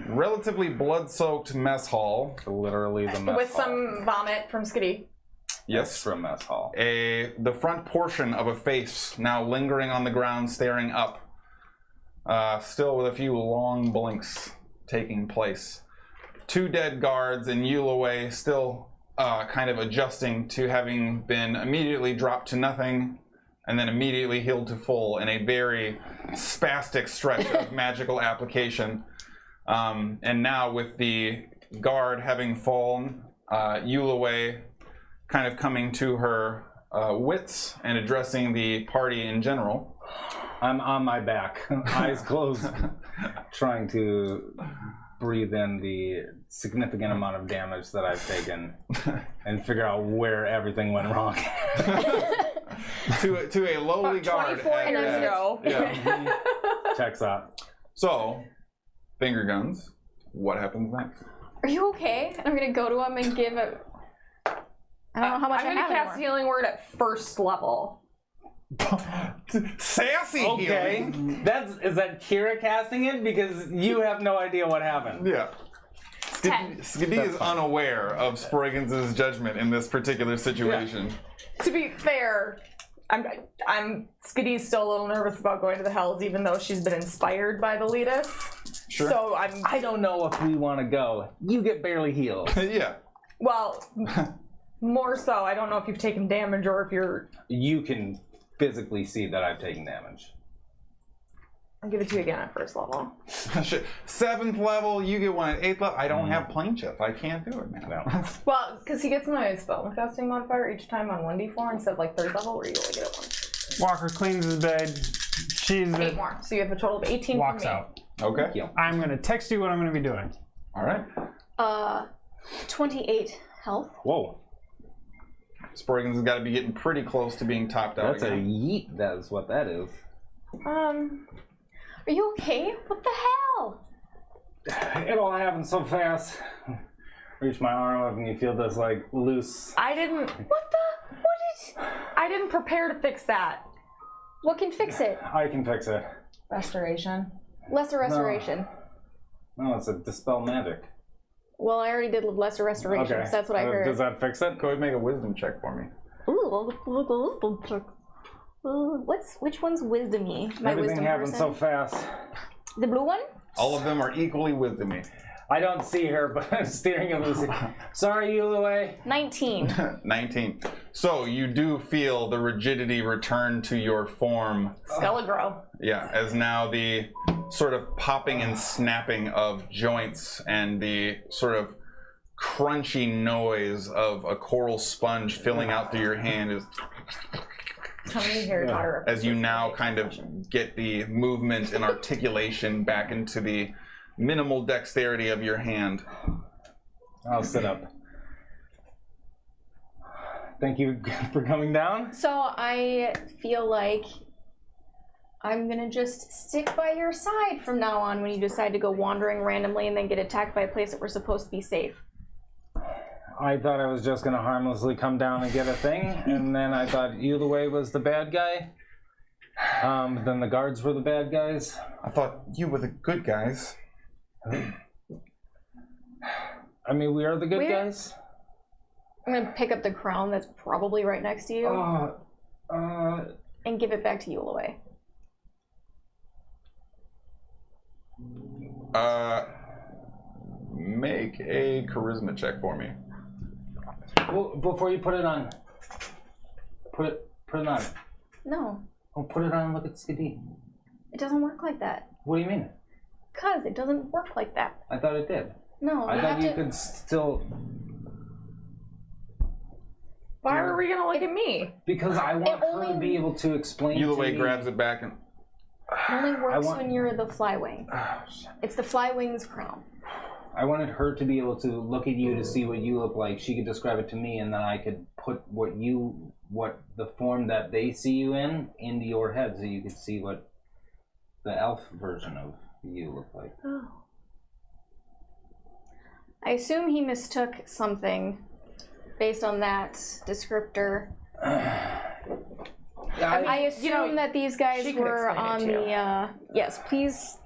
relatively blood-soaked mess hall. Literally the mess with hall. some vomit from Skadi. Yes. Extra mess hall. The front portion of a face now lingering on the ground, staring up. Still with a few long blinks taking place. 2 dead guards and Yulaway still kind of adjusting to having been immediately dropped to nothing and then immediately healed to full in a very spastic stretch of magical application. And now with the guard having fallen, Yulaway kind of coming to her wits and addressing the party in general. I'm on my back, eyes closed, trying to breathe in the significant amount of damage that I've taken and figure out where everything went wrong. to a lowly guard. 24 years ago. Yeah. Checks out. So, finger guns. What happens next? Are you okay? I'm gonna go to him and give it. I don't know how much I'm I gonna have cast anymore. Healing Word at first level. Sassy Okay, healing. is that Kira casting it? Because you have no idea what happened. Yeah. 10. Skadi is unaware of Sproigins' judgment in this particular situation. To be fair, I'm Skadi's still a little nervous about going to the Hells, even though she's been inspired by the Letus. Sure. So I don't know if we want to go. You get barely healed. Yeah. well, more so. I don't know if you've taken damage or if you're. You can physically see that I've taken damage. I'll give it to you again at first level. 7th level, you get one at 8th level. I don't have plane chips. I can't do it, man. No. Well, because he gets my spellcasting modifier each time on 1d4 instead of like 3rd level, where you only get it 1. Walker cleans his bed. She's 8 more. So you have a total of 18 walks from me. out. Okay. I'm gonna text you what I'm gonna be doing. All right. 28 health. Whoa. Sproigins has got to be getting pretty close to being topped out That's a again. yeet. That is what that is. Are you okay? What the hell? It all happened so fast. Reach my arm up and you feel this like loose. I didn't prepare to fix that. What can fix it? I can fix it. Restoration. Lesser restoration. No, it's a dispel magic. Well, I already did lesser restoration, so that's what I heard. Does that fix it? Go ahead and make a wisdom check for me. Ooh, which one's wisdom-y? My Everything wisdom happens person? so fast. The blue one? All of them are equally wisdomy. I don't see her, but I'm steering him. Sorry, Yulaway. 19. 19. So you do feel the rigidity return to your form. Skelegro. Yeah, as now the sort of popping and snapping of joints and the sort of crunchy noise of a coral sponge filling out through your hand is How many hairs are as you now kind of get the movement and articulation back into the minimal dexterity of your hand. I'll sit up. Thank you for coming down. So I feel like I'm gonna just stick by your side from now on when you decide to go wandering randomly and then get attacked by a place that we're supposed to be safe. I thought I was just going to harmlessly come down and get a thing, and then I thought Yulaway was the bad guy. Then the guards were the bad guys. I thought you were the good guys. I mean, we are the good guys. I'm gonna pick up the crown that's probably right next to you and give it back to Yulaway. Make a charisma check for me. Well, before you put it on, put it on. No, Oh, put it on and look at Skadi. it doesn't work like that. What do you mean? Cause it doesn't work like that. I thought it did. No, I you thought have you to. could still... Why are we gonna look at me? Because I want her only- to be able to explain to Yulaway me... grabs it back and... It only works want- when you're the Flywing. It's the Flywing's crown. I wanted her to be able to look at you to see what you look like. She could describe it to me, and then I could put what the form that they see you in into your head, so you could see what the elf version of you look like. Oh. I assume he mistook something based on that descriptor. I assume that these guys she can were explain it on to you. the. Yes, please.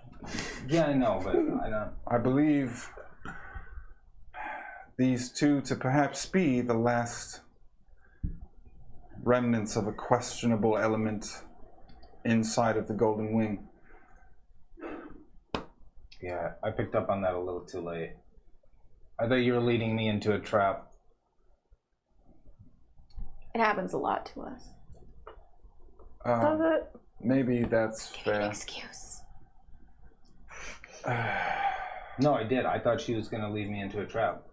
Yeah, I know, but I don't. I believe these two to perhaps be the last remnants of a questionable element inside of the Golden Wing. Yeah, I picked up on that a little too late. I thought you were leading me into a trap. It happens a lot to us. Does it? Maybe that's fair. Excuse. No, I did. I thought she was going to lead me into a trap.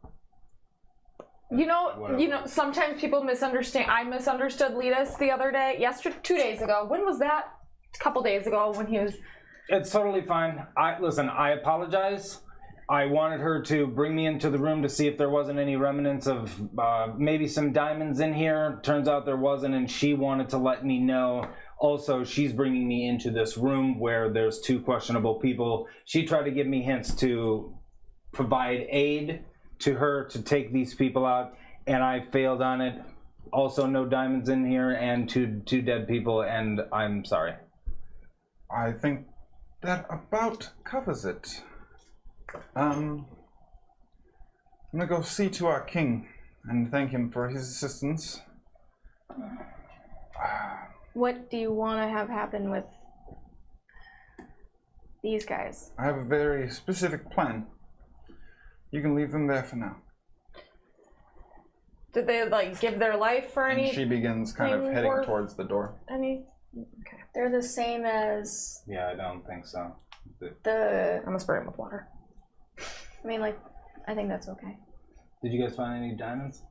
You know, sometimes people misunderstand. I misunderstood Letus the other day, 2 days ago. When was that? A couple days ago when he was... It's totally fine. Listen, I apologize. I wanted her to bring me into the room to see if there wasn't any remnants of maybe some diamonds in here. Turns out there wasn't, and she wanted to let me know. Also, she's bringing me into this room where there's two questionable people. She tried to give me hints to provide aid to her to take these people out, and I failed on it. Also, no diamonds in here, and two dead people, and I'm sorry. I think that about covers it. I'm gonna go see to our king and thank him for his assistance. What do you want to have happen with these guys? I have a very specific plan. You can leave them there for now. Did they, like, give their life for And any... she begins kind of heading towards the door. Any... Okay. They're the same as Yeah, I don't think so. the. I'm gonna spray him with water. I mean, like, I think that's okay. Did you guys find any diamonds?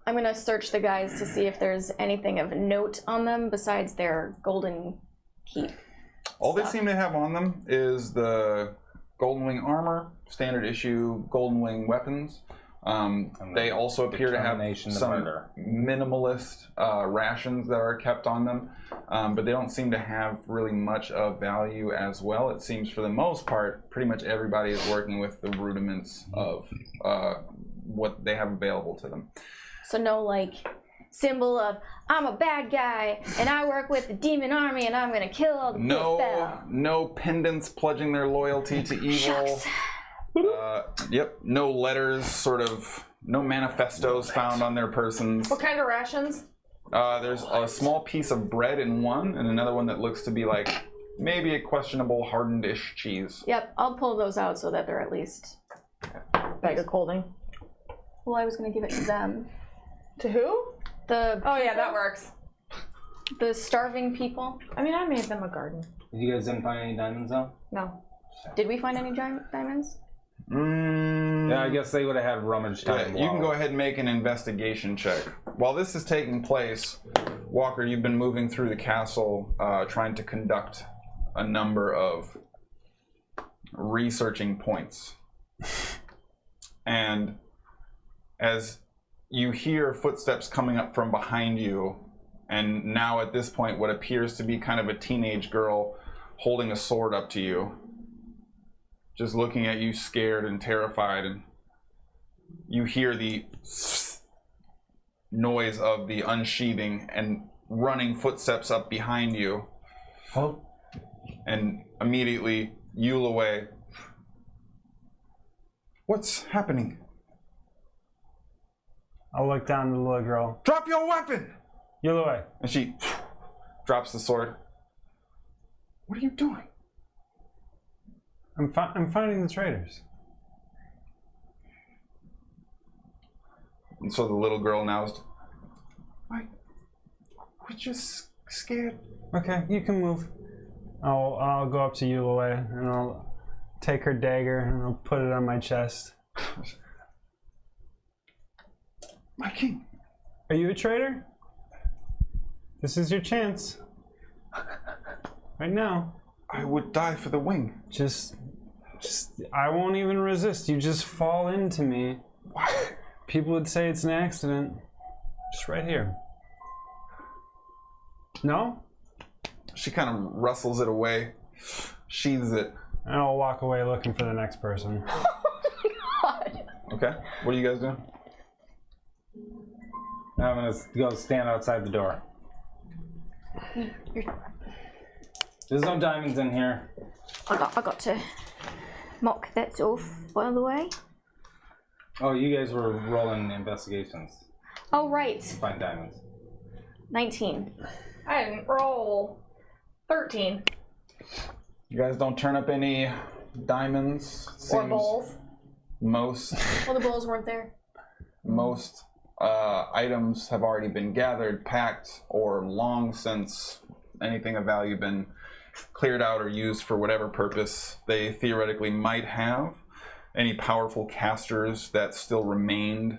I'm gonna search the guys to see if there's anything of note on them besides their golden keep. All they seem to have on them is the Golden Wing armor, standard issue Golden Wing weapons. They also appear to have some minimalist rations that are kept on them, but they don't seem to have really much of value as well. It seems for the most part, pretty much everybody is working with the rudiments of what they have available to them. So no, like, symbol of, I'm a bad guy, and I work with the demon army, and I'm gonna kill all the good fell. No pendants pledging their loyalty to evil. Shucks. Yep. No letters, sort of. No manifestos found on their persons. What kind of rations? There's a small piece of bread in one, and another one that looks to be like maybe a questionable hardened-ish cheese. Yep, I'll pull those out so that they're at least. Bag of colding. Well, I was gonna give it to them. To who? Oh yeah, that works. The starving people. I mean, I made them a garden. You guys didn't find any diamonds though? No. Did we find any giant diamonds? Yeah, I guess they would have had rummage time. You can go ahead and make an investigation check. While this is taking place, Walker, you've been moving through the castle, trying to conduct a number of researching points. And as you hear footsteps coming up from behind you, and now at this point what appears to be kind of a teenage girl holding a sword up to you, just looking at you scared and terrified, and you hear the noise of the unsheathing and running footsteps up behind you. Oh. And immediately Yule away. What's happening? I'll look down at the little girl. Drop your weapon! You're away. And she drops the sword. What are you doing? I'm finding the traitors. And so the little girl now is... We're just scared. Okay, you can move. I'll go up to Yulaway and I'll take her dagger and I'll put it on my chest. My king. Are you a traitor? This is your chance. Right now. I would die for the wing. Just I won't even resist. You just fall into me. What? People would say it's an accident. Just right here. No? She kind of rustles it away, sheathes it. And I'll walk away looking for the next person. God. Okay, what are you guys doing? I'm gonna go stand outside the door. There's no diamonds in here. I got to mock that off, by the way. Oh, you guys were rolling investigations. Oh, right. Find diamonds. 19. I didn't roll. 13. You guys don't turn up any diamonds? Or Seems bowls. Most Well, the bowls weren't there. items have already been gathered, packed, or long since anything of value been cleared out or used for whatever purpose they theoretically might have. Any powerful casters that still remained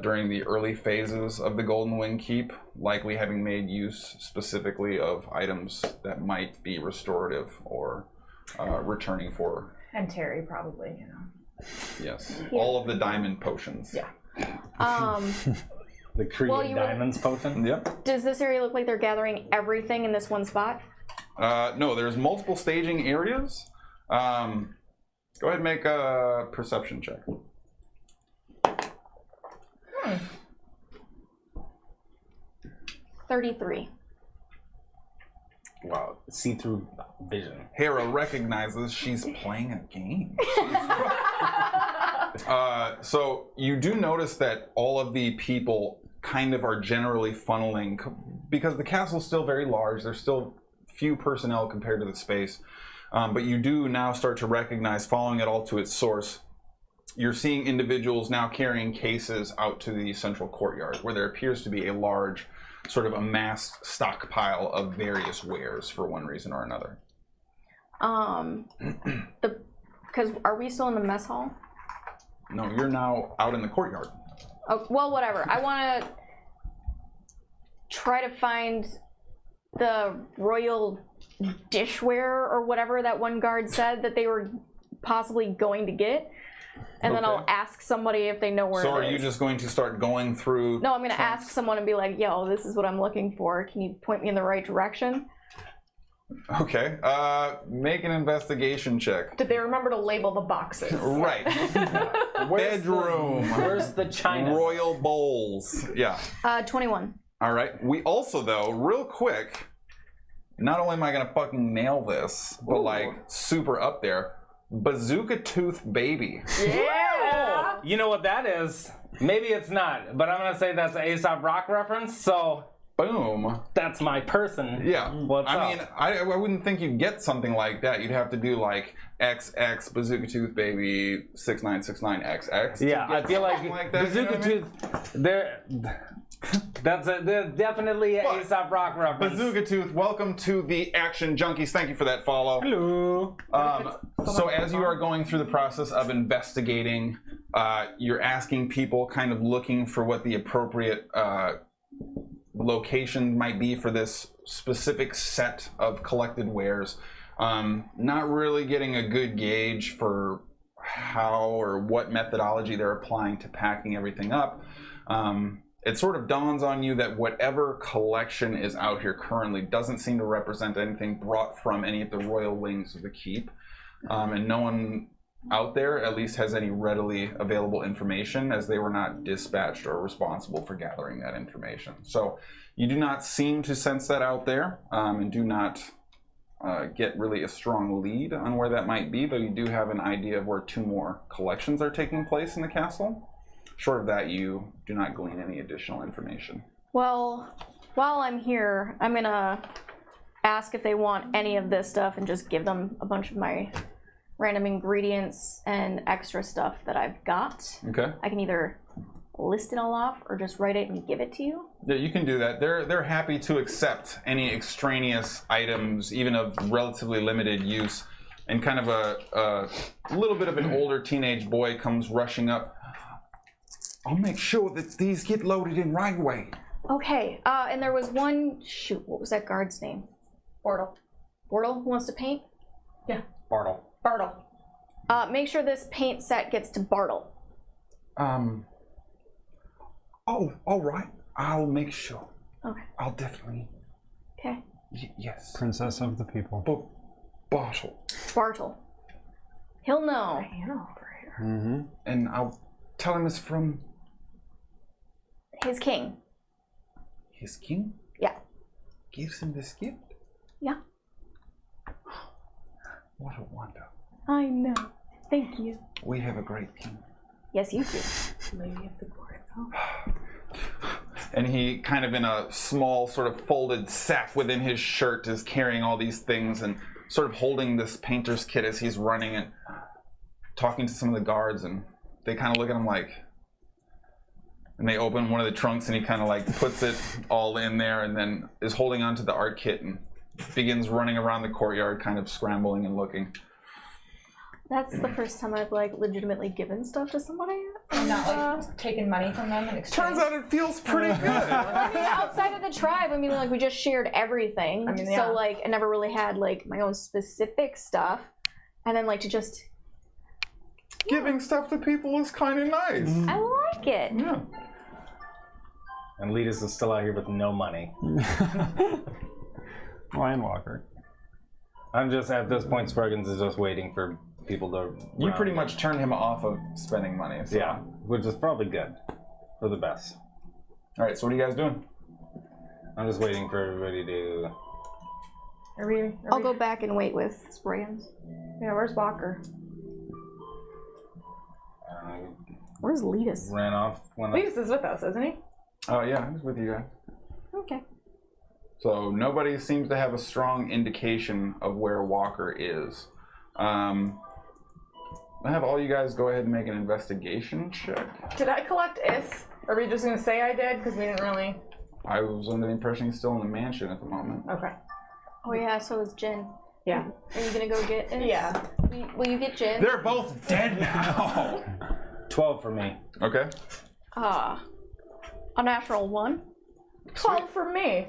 during the early phases of the Golden Wing Keep, likely having made use specifically of items that might be restorative or returning for. And Terry probably, you know. Yes, all of the diamond potions. Yeah. The create diamonds potion? Yep. Does this area look like they're gathering everything in this one spot? No, there's multiple staging areas. Go ahead and make a perception check. 33. Wow, see-through vision. Hara recognizes she's playing a game. So you do notice that all of the people kind of are generally funneling, because the castle's still very large, there's still few personnel compared to the space, but you do now start to recognize, following it all to its source, you're seeing individuals now carrying cases out to the central courtyard, where there appears to be a large sort of amassed stockpile of various wares for one reason or another. Because are we still in the mess hall? No, you're now out in the courtyard. Oh, well, whatever. I want to try to find the royal dishware or whatever that one guard said that they were possibly going to get. And then I'll ask somebody if they know where it is. So are you just going to start going through... No, I'm going to ask someone and be like, yo, this is what I'm looking for. Can you point me in the right direction? Okay. Make an investigation check. Did they remember to label the boxes? Right. Bedroom. Where's the china? Royal bowls. Yeah. 21. All right. We also, though, real quick, not only am I going to fucking nail this, but like super up there, Bazooka Tooth Baby. Yeah. You know what that is? Maybe it's not, but I'm gonna say that's an Aesop Rock reference. So Boom. that's my person. Yeah. What's up? I mean, I wouldn't think you'd get something like that. You'd have to do like XX Bazooka Tooth Baby 6969XX. Yeah, I feel like that, Bazooka Tooth. That's definitely an Aesop Rock reference. Bazooka Tooth, welcome to the Action Junkies. Thank you for that follow. Hello. So as you are going through the process of investigating, you're asking people, kind of looking for what the appropriate location might be for this specific set of collected wares. Not really getting a good gauge for how or what methodology they're applying to packing everything up. It sort of dawns on you that whatever collection is out here currently doesn't seem to represent anything brought from any of the royal wings of the keep. And no one out there at least has any readily available information, as they were not dispatched or responsible for gathering that information. So you do not seem to sense that out there, and do not get really a strong lead on where that might be, though you do have an idea of where 2 more collections are taking place in the castle. Short of that, you do not glean any additional information. Well, while I'm here, I'm gonna ask if they want any of this stuff and just give them a bunch of my random ingredients and extra stuff that I've got. Okay. I can either list it all off or just write it and give it to you. Yeah, you can do that. They're happy to accept any extraneous items, even of relatively limited use. And kind of a little bit of an older teenage boy comes rushing up. I'll make sure that these get loaded in right away. Okay, and there was one, shoot, what was that guard's name? Bortle. Bortle, who wants to paint? Yeah. Bartle. Bartle. Make sure this paint set gets to Bartle. Oh, all right. I'll make sure. Okay. I'll definitely. Okay. Yes. Princess of the people. Bottle. Bartle. He'll know. Mm-hmm. And I'll tell him it's from His king. his king. Yeah. Gives him this gift. Yeah. What a wonder. I know. Thank you. We have a great king. Yes, you do. Lady of the Court. And he, kind of in a small sort of folded sack within his shirt, is carrying all these things and sort of holding this painter's kit as he's running and talking to some of the guards, and they kind of look at him like, and they open one of the trunks and he kind of like puts it all in there and then is holding onto the art kit and begins running around the courtyard, kind of scrambling and looking. That's the first time I've like legitimately given stuff to somebody. I'm not like taking money from them in exchange. Turns out it feels pretty good. I mean, outside of the tribe, I mean, like we just shared everything. I mean, yeah. So like I never really had like my own specific stuff, and then like to just Giving stuff to people is kind of nice. I like it. Yeah. And Letus is still out here with no money. Lion Walker. I'm just, at this point, Sproigins is just waiting for people to... You pretty much turned him off of spending money. So. Yeah, which is probably good. For the best. All right, so what are you guys doing? I'm just waiting for everybody to... I'll go back and wait with Sproigins. Yeah, where's Walker? Where's Letus? Ran off. Letus is with us, isn't he? Oh, yeah, he's with you guys. Okay. So nobody seems to have a strong indication of where Walker is. I have all you guys go ahead and make an investigation check. Did I collect Is? Or are we just going to say I did? Because we didn't really... I was under the impression he's still in the mansion at the moment. Okay. Oh yeah, so is Jin. Yeah. Are you gonna go get Is? Yeah. Will you get Jin? They're both dead now! 12 for me. Okay. A natural 1. 12 for me.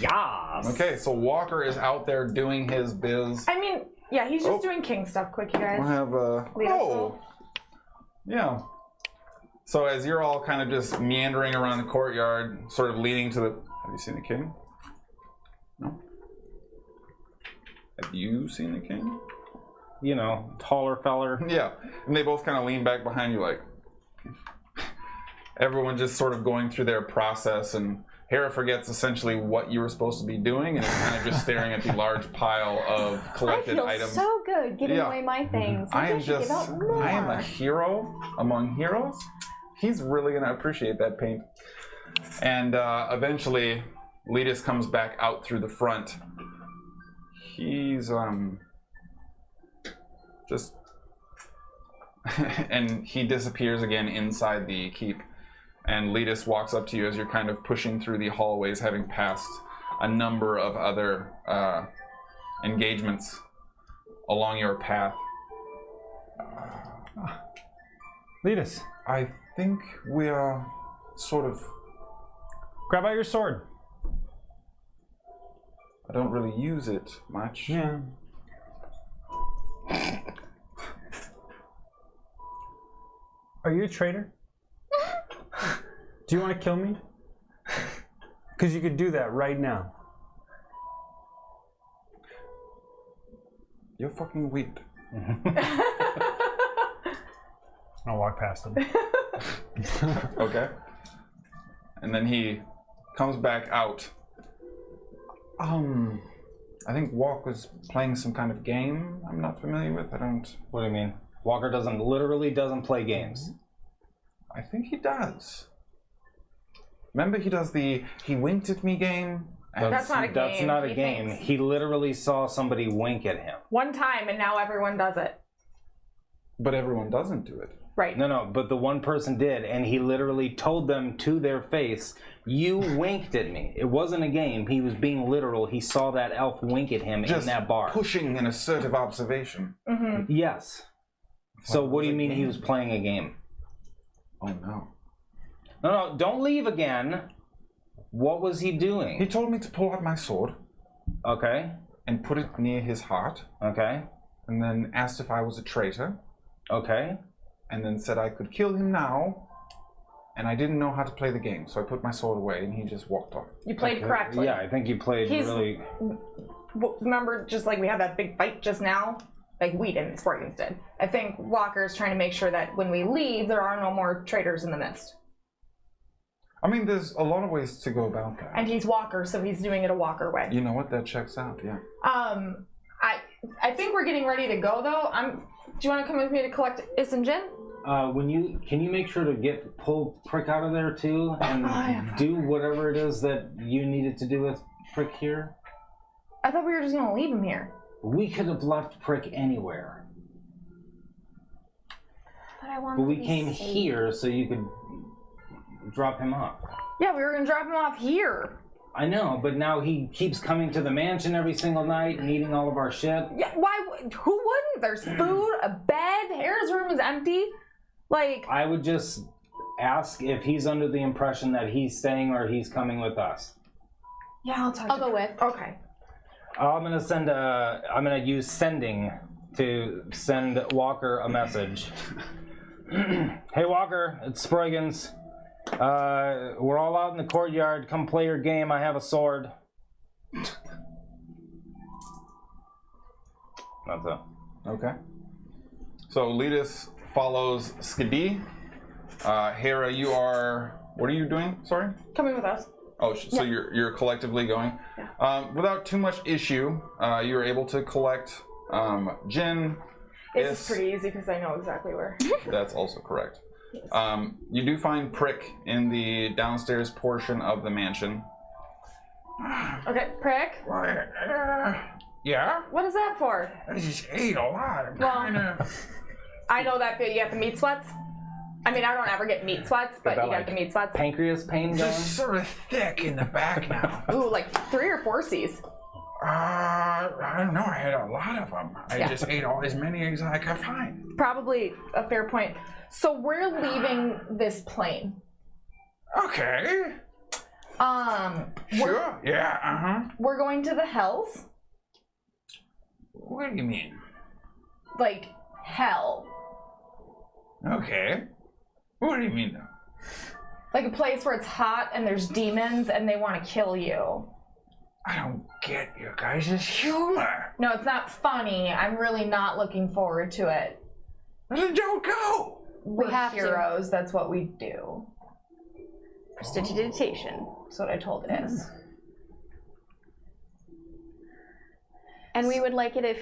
Yas! Okay, so Walker is out there doing his biz. I mean, yeah, he's just doing king stuff quick, you guys. We'll have Lead us oh! all. Yeah. So as you're all kind of just meandering around the courtyard, sort of leading to the... Have you seen the king? No? Have you seen the king? You know, taller feller. Yeah. And they both kind of lean back behind you like... Everyone just sort of going through their process, and Hera forgets essentially what you were supposed to be doing and is kind of just staring at the large pile of collected I feel items. so good giving Yeah. away my things. I am should give just, out more. I am a hero among heroes. He's really going to appreciate that paint. And eventually, Letus comes back out through the front. He's, just... and he disappears again inside the keep. And Letus walks up to you as you're kind of pushing through the hallways, having passed a number of other engagements along your path. Letus, I think we are sort of... grab out your sword. I don't really use it much. Yeah. Are you a traitor? Do you want to kill me? Because you could do that right now. You're fucking weird. I'll walk past him. Okay. And then he comes back out. I think Walk was playing some kind of game I'm not familiar with. I don't... What do you mean? Walker literally doesn't play games. I think he does. Remember he does the he winked at me game? That's not a game. That's not a He game. thinks. He literally saw somebody wink at him. One time, and now everyone does it. But everyone doesn't do it. Right. No, but the one person did, and he literally told them to their face, "You winked at me." It wasn't a game. He was being literal. He saw that elf wink at him Just in that bar. pushing an assertive observation. Mm-hmm. Yes. So what do you was a mean he game? was playing a game? Oh no. No, don't leave again. What was he He doing? told me to pull out my sword Okay. and put it near his heart, Okay. and then asked if I was a traitor, Okay. and then said I could kill him now, and I didn't know how to play the game, so I put my sword away, and he just walked off. You played correctly. Yeah, I think you played He's- really... Remember, just like we had that big fight just now? Like we didn't, Sproigins did. I think Walker's trying to make sure that when we leave, there are no more traitors in the mist. I mean, there's a lot of ways to go about that. And he's Walker, so he's doing it a Walker way. You know what? That checks out, yeah. I think we're getting ready to go though. Do you want to come with me to collect Issingen? Can you make sure to pull Prick out of there too, and do whatever it is that you needed to do with Prick here? I thought we were just gonna leave him here. We could have left Prick anywhere, But I want but to we be came safe. here so you could drop him off. Yeah, we were gonna drop him off here. I know, but now he keeps coming to the mansion every single night and eating all of our shit. Yeah, who wouldn't? There's food, a bed, Hera's room is empty. Like, I would just ask if he's under the impression that he's staying or he's coming with us. yeah, I'll go with. Okay. I'm gonna use sending to send Walker a message. Hey Walker, it's Sproigins. We're all out in the courtyard. Come play your game. I have a sword. That's it. Okay. So Letus follows Skadi. Hera, you are... What are you doing? Sorry? Coming with us. Oh, so you're collectively going. Yeah. Without too much issue, you were able to collect Jin. It's pretty easy because I know exactly where. That's also correct. You do find Prick in the downstairs portion of the mansion. Okay, Prick. Yeah? What is that for? I just ate a lot. I'm Well- kinda... I know that you got the meat sweats. I mean, I don't ever get meat sweats, but that you got like the meat sweats. Pancreas pain going? Just sort of thick in the back now. Ooh, like 3 or 4 C's. I don't know. I had a lot of them. I Yeah. just ate as many as I could find. Probably a fair point. So we're leaving this plane. Okay. We're, Yeah. we're going to the hells. What do you mean? Like, hell. Okay. What do you mean, though? Like a place where it's hot and there's demons and they want to kill you. I don't get you guys' humor. No, it's not funny. I'm really not looking forward to it. Then don't go. We're have to. heroes. That's what we do. Prestidigitation. That's what I told it is. And we would like it if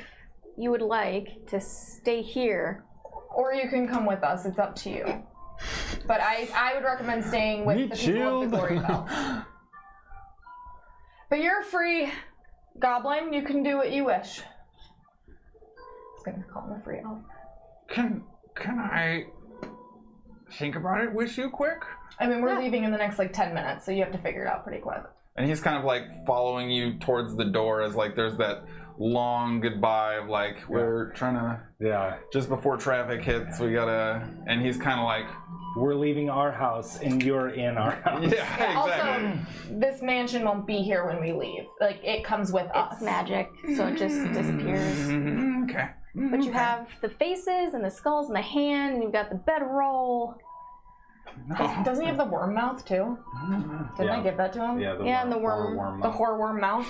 you would like to stay here. Or you can come with us. It's up to you. But I would recommend staying with the people of the Glory Bell. But you're a free goblin. You can do what you wish. I was gonna call him a free elf. Can I think about it with you quick? I mean, we're leaving in the next like 10 minutes, so you have to figure it out pretty quick. And he's kind of like following you towards the door as like there's that long goodbye of like we're trying to just before traffic hits we gotta, and he's kind of like we're leaving our house and you're in our house. yeah exactly. Also, this mansion won't be here when we leave. Like it comes with us. It's magic, so it just disappears. Okay. But you have the faces and the skulls and the hand, and you've got the bedroll. Doesn't he have the worm mouth too? Didn't I give that to him? Yeah, and the worm. The horror mouth.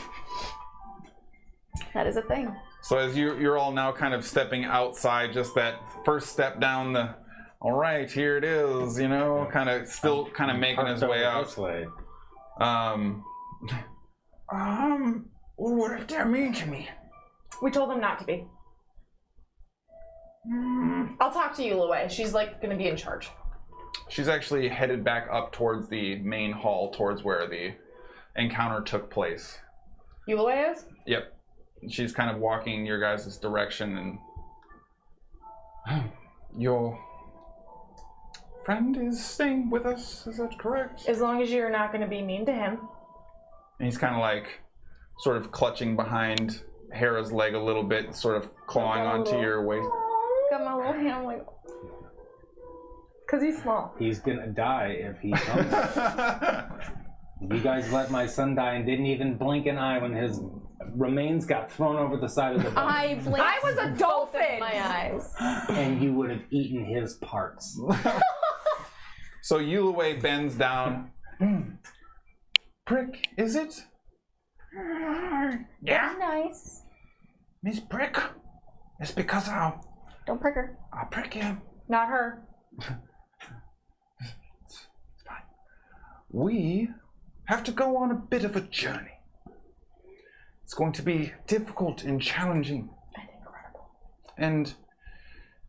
That is a thing. So as you're all now kind of stepping outside, just that first step down the, all right, here it is, you know, kind of still kind of making his way out. What if they're mean to me? We told him not to be. I'll talk to Yulaway. She's like gonna be in charge. She's actually headed back up towards the main hall, towards where the encounter took place. Yulaway is? Yep. She's kind of walking your guys' direction, and your friend is staying with us, is that correct? As long as you're not going to be mean to him. And he's kind of like, sort of clutching behind Hera's leg a little bit, sort of clawing onto your waist. Got my little hand, I'm like... Because he's small. He's gonna die if he comes. You guys let my son die and didn't even blink an eye when his remains got thrown over the side of the boat. I blinked. I was a dolphin! My eyes. And you would have eaten his parts. So Yulaway bends down. Prick, is it? Yeah. Nice. Miss Prick, it's because I'll Don't prick her. prick him. Not her. It's fine. We have to go on a bit of a journey. It's going to be difficult and challenging. And incredible. And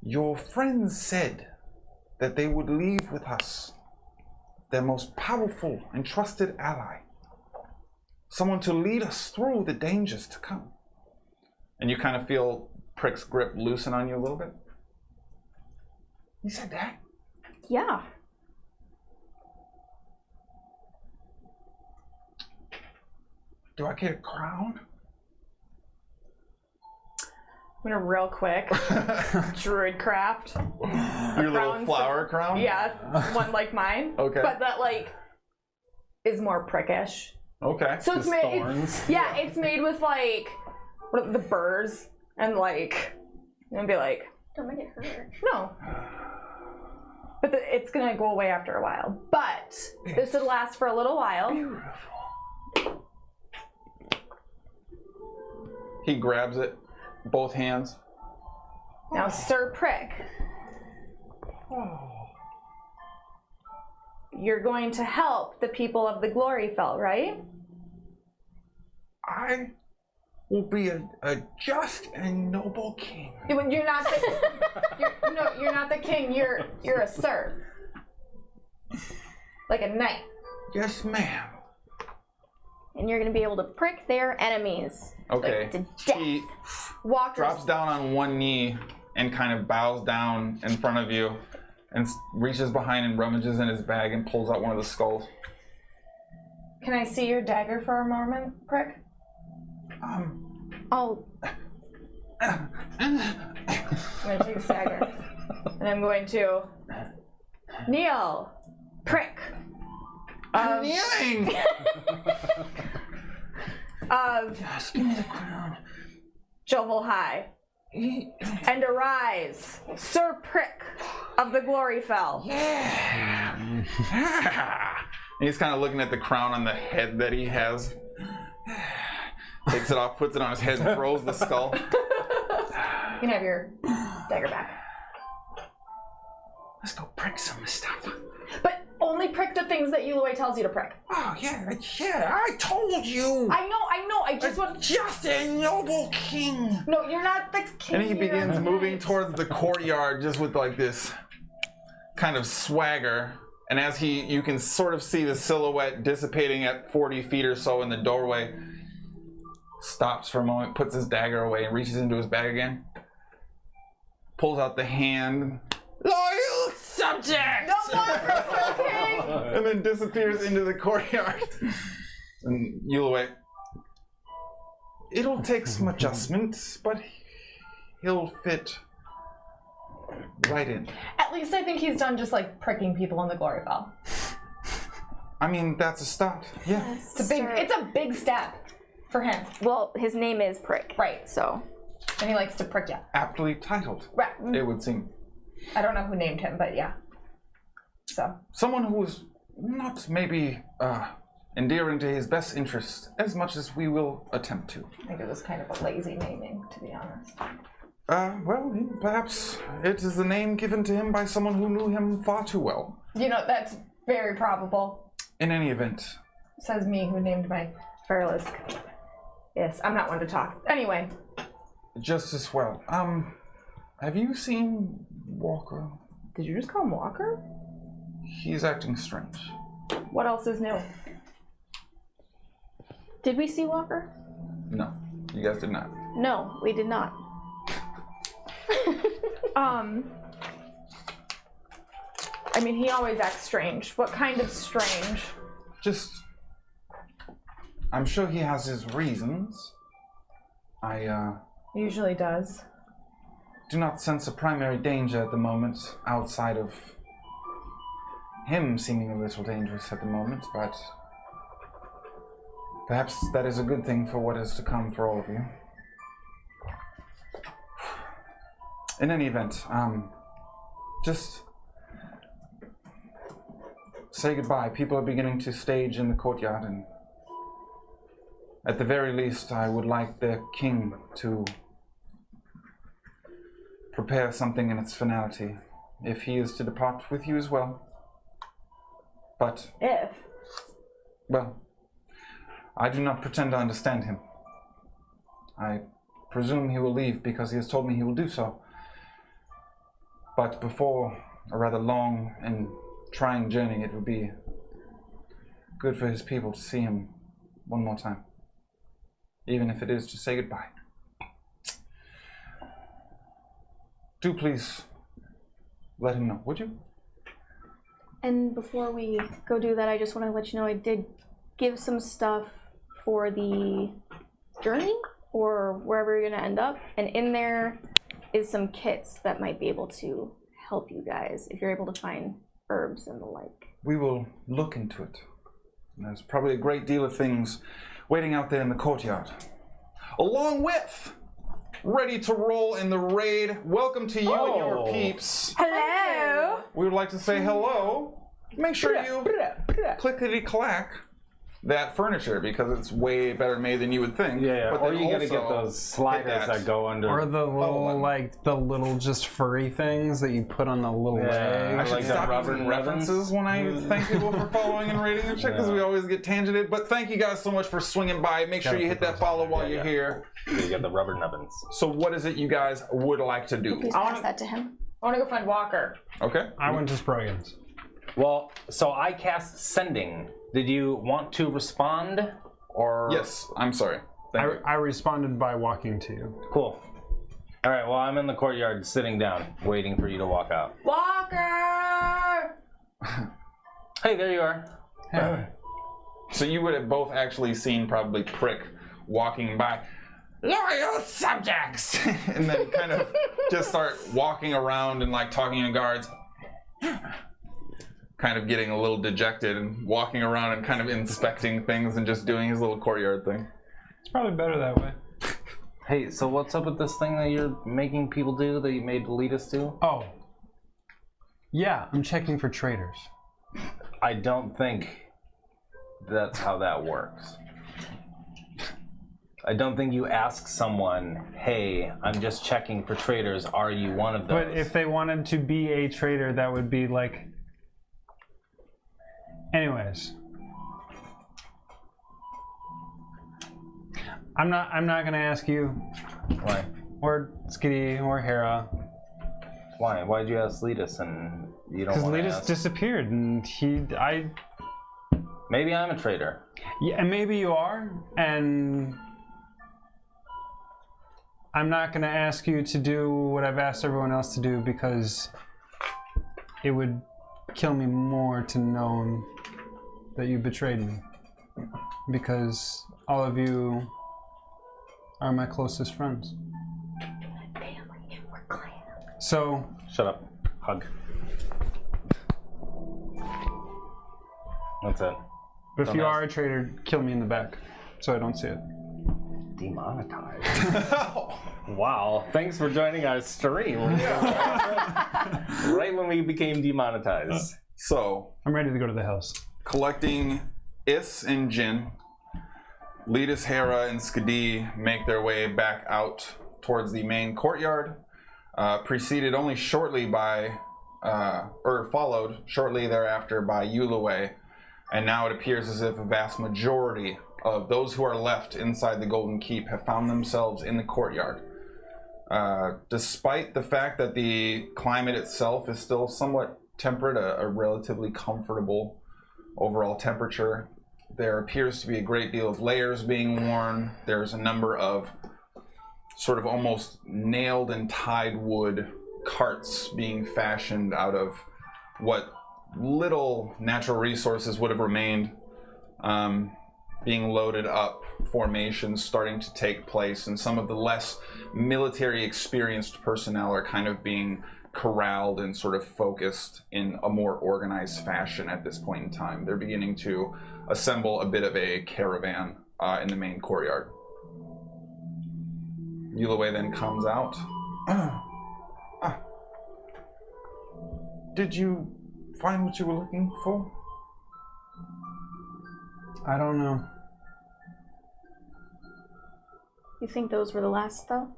your friends said that they would leave with us their most powerful and trusted ally. Someone to lead us through the dangers to come. And you kind of feel Prick's grip loosen on you a little bit. You said that? Yeah. Do I get a crown? I'm gonna real quick druid craft. Your little flower crown? Yeah, one like mine. Okay. But that like is more prickish. Okay. So it's made. It's made with like the burrs and like and be like Don't make it hurt. no. But it's gonna go away after a while. But this would last for a little while. Beautiful. He grabs it, both hands. Now, Sir Prick, you're going to help the people of the Gloryfell, right? I will be a just and noble king. You're not the. You're not the king. You're a sir, like a knight. Yes, ma'am. And you're gonna be able to prick their enemies. Okay. Like, to death. He Walkers. drops down on one knee and kind of bows down in front of you and reaches behind and rummages in his bag and pulls out one of the skulls. Can I see your dagger for a moment, Prick? Oh, I'm gonna take this dagger, and I'm going to kneel, Prick. I'm kneeling! Of Yes, give me the crown. Jovel High. And arise, Sir Prick of the Gloryfell. Yeah. And he's kind of looking at the crown on the head that he has. Takes it off, puts it on his head, and throws the skull. You can have your dagger back. Let's go prick some stuff. But only prick the things that Yulue tells you to prick. Oh, yeah, I told you! I know, I just want... Just a noble king! No, you're not the king. And he you're begins the moving knight. towards the courtyard just with like this kind of swagger. And as you can sort of see the silhouette dissipating at 40 feet or so in the doorway, stops for a moment, puts his dagger away and reaches into his bag again. Pulls out the hand. Loyal subjects! No more for the king! And then disappears into the courtyard. And Yulue, it'll take some adjustments, but he'll fit right in. At least I think he's done just like pricking people in the glory bell. I mean, that's a start. Yeah. It's a big step for him. Well, his name is Prick. Right. So. And he likes to prick you. Aptly titled, Right. it would seem. I don't know who named him, but yeah. So. Someone who is not maybe endearing to his best interest as much as we will attempt to. I think it was kind of a lazy naming, to be honest. Well, perhaps it is the name given to him by someone who knew him far too well. You know, that's very probable. In any event. Says me, who named my Fairlisk. Yes, I'm not one to talk. Anyway. Just as well. Have you seen Walker? Did you just call him Walker? He's acting strange. What else is new? Did we see Walker? No, you guys did not. No, we did not. I mean, he always acts strange. What kind of strange? Just, I'm sure he has his reasons. Usually does. Do not sense a primary danger at the moment outside of him seeming a little dangerous at the moment, but perhaps that is a good thing for what is to come for all of you. In any event, just say goodbye. People are beginning to stage in the courtyard, and at the very least, I would like the king to prepare something in its finality, if he is to depart with you as well. But, well, I do not pretend to understand him. I presume he will leave because he has told me he will do so. But before a rather long and trying journey, it would be good for his people to see him one more time. Even if it is to say goodbye. Do please let him know, would you? And before we go do that, I just want to let you know I did give some stuff for the journey or wherever you're going to end up. And in there is some kits that might be able to help you guys if you're able to find herbs and the like. We will look into it. There's probably a great deal of things waiting out there in the courtyard. Along with, ready to roll in the raid, welcome to you and your peeps. Hello. We would like to say hello. Make sure you clickety-clack that furniture because it's way better made than you would think. Yeah, But or then you gotta also get those sliders that go under. Or the little, button. like, the little just furry things that you put on the little I leg. should like stop the rubber using ribbons. references when I thank people for following and rating and shit because we always get tangented. But thank you guys so much for swinging by. Make sure you hit that follow while you're here. You got the rubber nubbins. So what is it you guys would like to do? Please pass that to him. I want to go find Walker. Okay. I went to Sproigins. Well, so I cast sending. Did you want to respond, or? Yes, I'm sorry. Thank you. I responded by walking to you. Cool. All right. Well, I'm in the courtyard, sitting down, waiting for you to walk out. Walker! Hey, there you are. Hey. So you would have both actually seen probably Prick walking by. Loyal subjects! And then kind of just start walking around and like talking to guards. Kind of getting a little dejected and walking around and kind of inspecting things and just doing his little courtyard thing. It's probably better that way. Hey, so what's up with this thing that you're making people do that you made lead us to? Oh. Yeah, I'm checking for traitors. I don't think that's how that works. I don't think you ask someone, hey, I'm just checking for traitors, are you one of those? But if they wanted to be a traitor, that would be like Anyways. I'm not gonna ask you. Why? Or Skadi or Hara. Why? Why'd you ask Letus and you don't Because want to Letus ask? disappeared and Maybe I'm a traitor. Yeah, and maybe you are, and I'm not gonna ask you to do what I've asked everyone else to do because it would kill me more to know that you betrayed me. Because all of you are my closest friends. Family, we're clan. So, Shut up. Hug. That's it. if Don't you ask. are a traitor, kill me in the back so I don't see it. Demonetized. Wow. Thanks for joining our stream. Right when we became demonetized. So, I'm ready to go to the house. collecting Is and Jin, Letus, Hara, and Skadi make their way back out towards the main courtyard, preceded only shortly by, or followed shortly thereafter by Yulaway, and now it appears as if a vast majority of those who are left inside the Golden Keep have found themselves in the courtyard. Despite the fact that the climate itself is still somewhat temperate, a relatively comfortable overall temperature, there appears to be a great deal of layers being worn. There's a number of sort of almost nailed and tied wood carts being fashioned out of what little natural resources would have remained, being loaded up, formations starting to take place, and some of the less military experienced personnel are kind of being corralled and sort of focused in a more organized fashion at this point in time. They're beginning to assemble a bit of a caravan in the main courtyard. Yulaway then comes out. Did you find what you were looking for? I don't know. You think those were the last, though?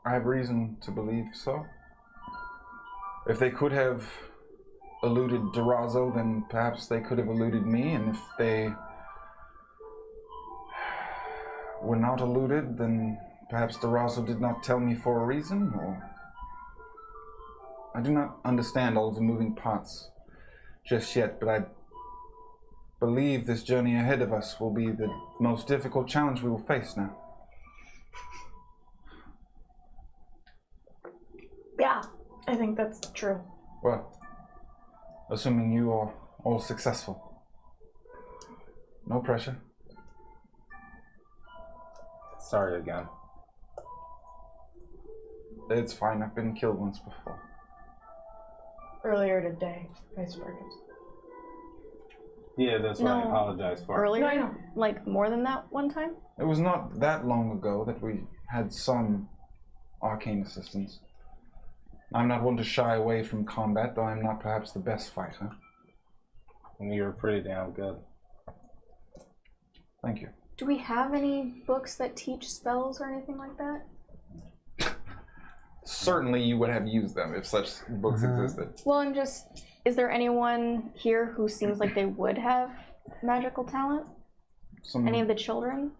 I have reason to believe so. If they could have eluded Durazo, then perhaps they could have eluded me, and if they were not eluded, then perhaps Durazo did not tell me for a reason, or... I do not understand all of the moving parts just yet, but I believe this journey ahead of us will be the most difficult challenge we will face now. Yeah, I think that's true. Well, assuming you are all successful. No pressure. Sorry again. It's fine, I've been killed once before. Earlier today, by Sproigins. Yeah, that's what I No. apologize for. Earlier? No, I know. Like more than that one time? It was not that long ago that we had some arcane assistance. I'm not one to shy away from combat, though I'm not perhaps the best fighter. You're pretty damn good. Thank you. Do we have any books that teach spells or anything like that? Certainly you would have used them if such books existed. Well, I'm just... Is there anyone here who seems like they would have magical talent? Any of the children?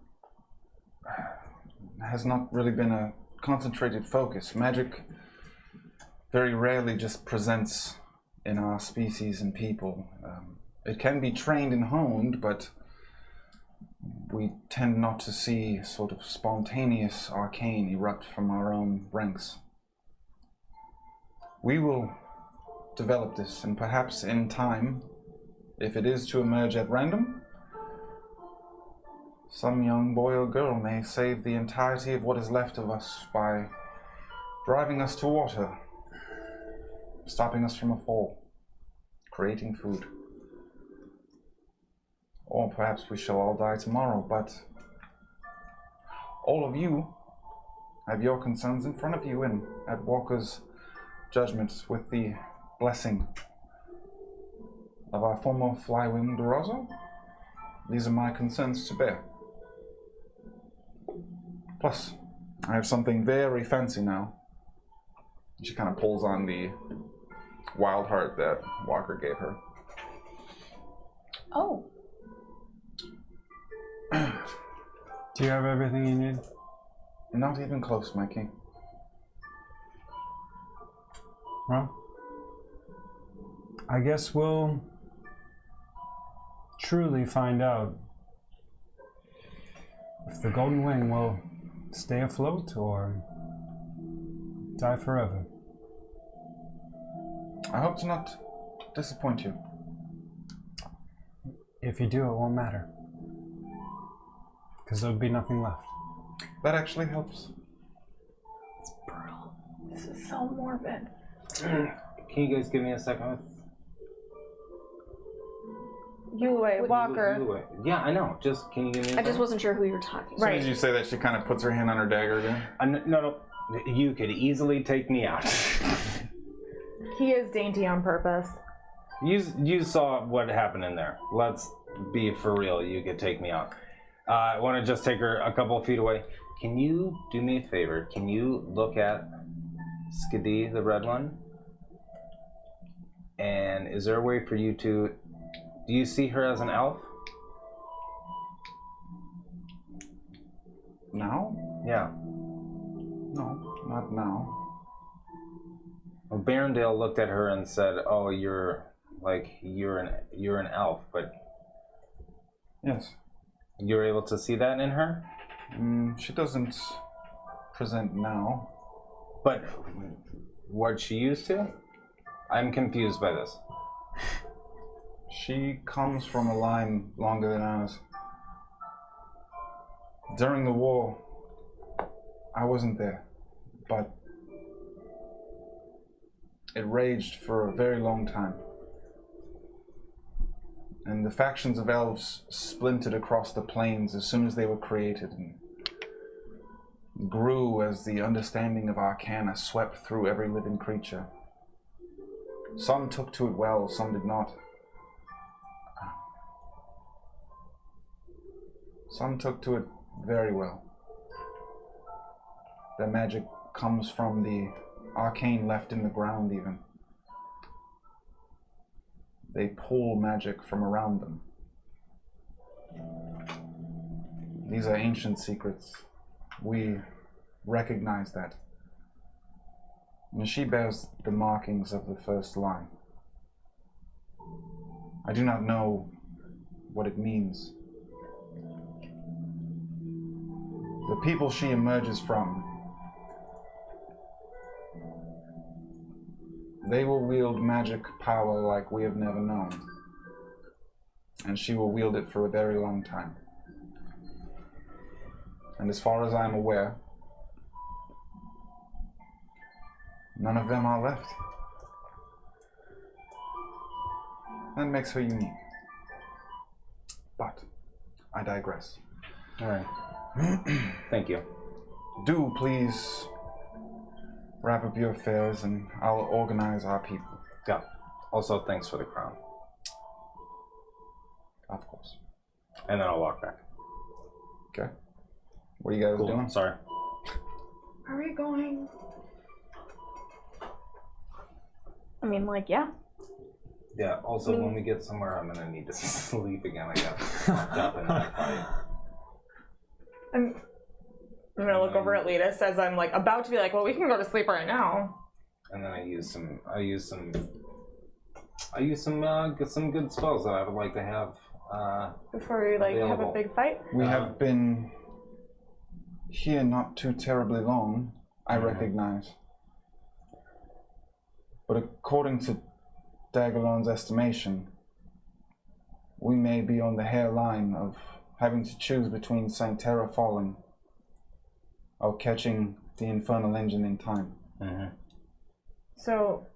Has not really been a concentrated focus. Magic very rarely just presents in our species and people. It can be trained and honed, but we tend not to see sort of spontaneous arcane erupt from our own ranks. We will develop this, and perhaps in time, if it is to emerge at random, some young boy or girl may save the entirety of what is left of us by driving us to water, stopping us from a fall, creating food. Or perhaps we shall all die tomorrow, but all of you have your concerns in front of you, and at Walker's judgment, with the blessing of our former flywing Durazo, these are my concerns to bear. Plus, I have something very fancy now. She kind of pulls on the wild heart that Walker gave her. Oh. Do you have everything you need? Not even close, my king. Well, I guess we'll truly find out if the Golden Wing will stay afloat or die forever. I hope to not disappoint you. If you do, it won't matter. Because there'll be nothing left. That actually helps. It's brutal. This is so morbid. Can you guys give me a second? Yulei, Walker. Yeah, I know. Just can you give me a I just wasn't sure who you were talking As soon to. as you say that, she kind of puts her hand on her dagger again. No. You could easily take me out. He is dainty on purpose. You saw what happened in there. Let's be for real. You could take me out. I want to just take her a couple of feet away. Can you do me a favor? Can you look at Skadi, the red one? And is there a way for you to... Do you see her as an elf? Now? Yeah. No, not now. Well, Barondale looked at her and said, "Oh, you're an elf," but Yes. you're able to see that in her. She doesn't present now. But what she used to? I'm confused by this. She comes from a line longer than ours. During the war, I wasn't there, but it raged for a very long time. And the factions of elves splintered across the plains as soon as they were created and grew as the understanding of arcana swept through every living creature. Some took to it well, some did not. Some took to it very well. Their magic comes from the arcane left in the ground even. They pull magic from around them. These are ancient secrets. We recognize that. And she bears the markings of the first line. I do not know what it means. The people she emerges from, they will wield magic power like we have never known. And she will wield it for a very long time. And as far as I'm aware, none of them are left. That makes her unique. But I digress. All right. Thank you. Do please wrap up your affairs and I'll organize our people. Yeah. Also, thanks for the crown. Of course. And then I'll walk back. Okay. What are you guys Cool. doing? Sorry. Are we going? I mean, like, yeah. Yeah. Also, when we get somewhere, I'm gonna need to sleep again. I got fucked up in that fight. I'm gonna look over at Letus as I'm like about to be like, well, we can go to sleep right now. And then I use some good spells that I would like to have. Before we like have a available. big fight. We have been here not too terribly long, I recognize. But according to Dagalon's estimation, we may be on the hairline of having to choose between Saint Terra falling or catching the infernal engine in time. So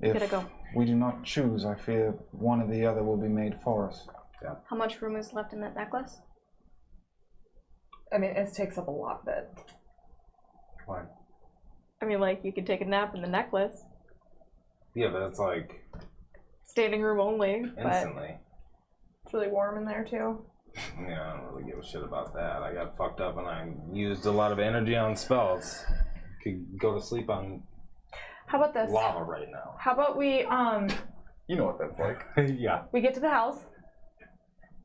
If Gotta go. we do not choose, I fear one or the other will be made for us. How much room is left in that necklace? I mean, it takes up a lot of it. Why? I mean, like, you could take a nap in the necklace. Yeah, but it's like Standing room only. But instantly. It's really warm in there too. Yeah, I don't really give a shit about that. I got fucked up and I used a lot of energy on spells. Could go to sleep on How about this? lava right now. How about we You know what that's like. Yeah. We get to the house,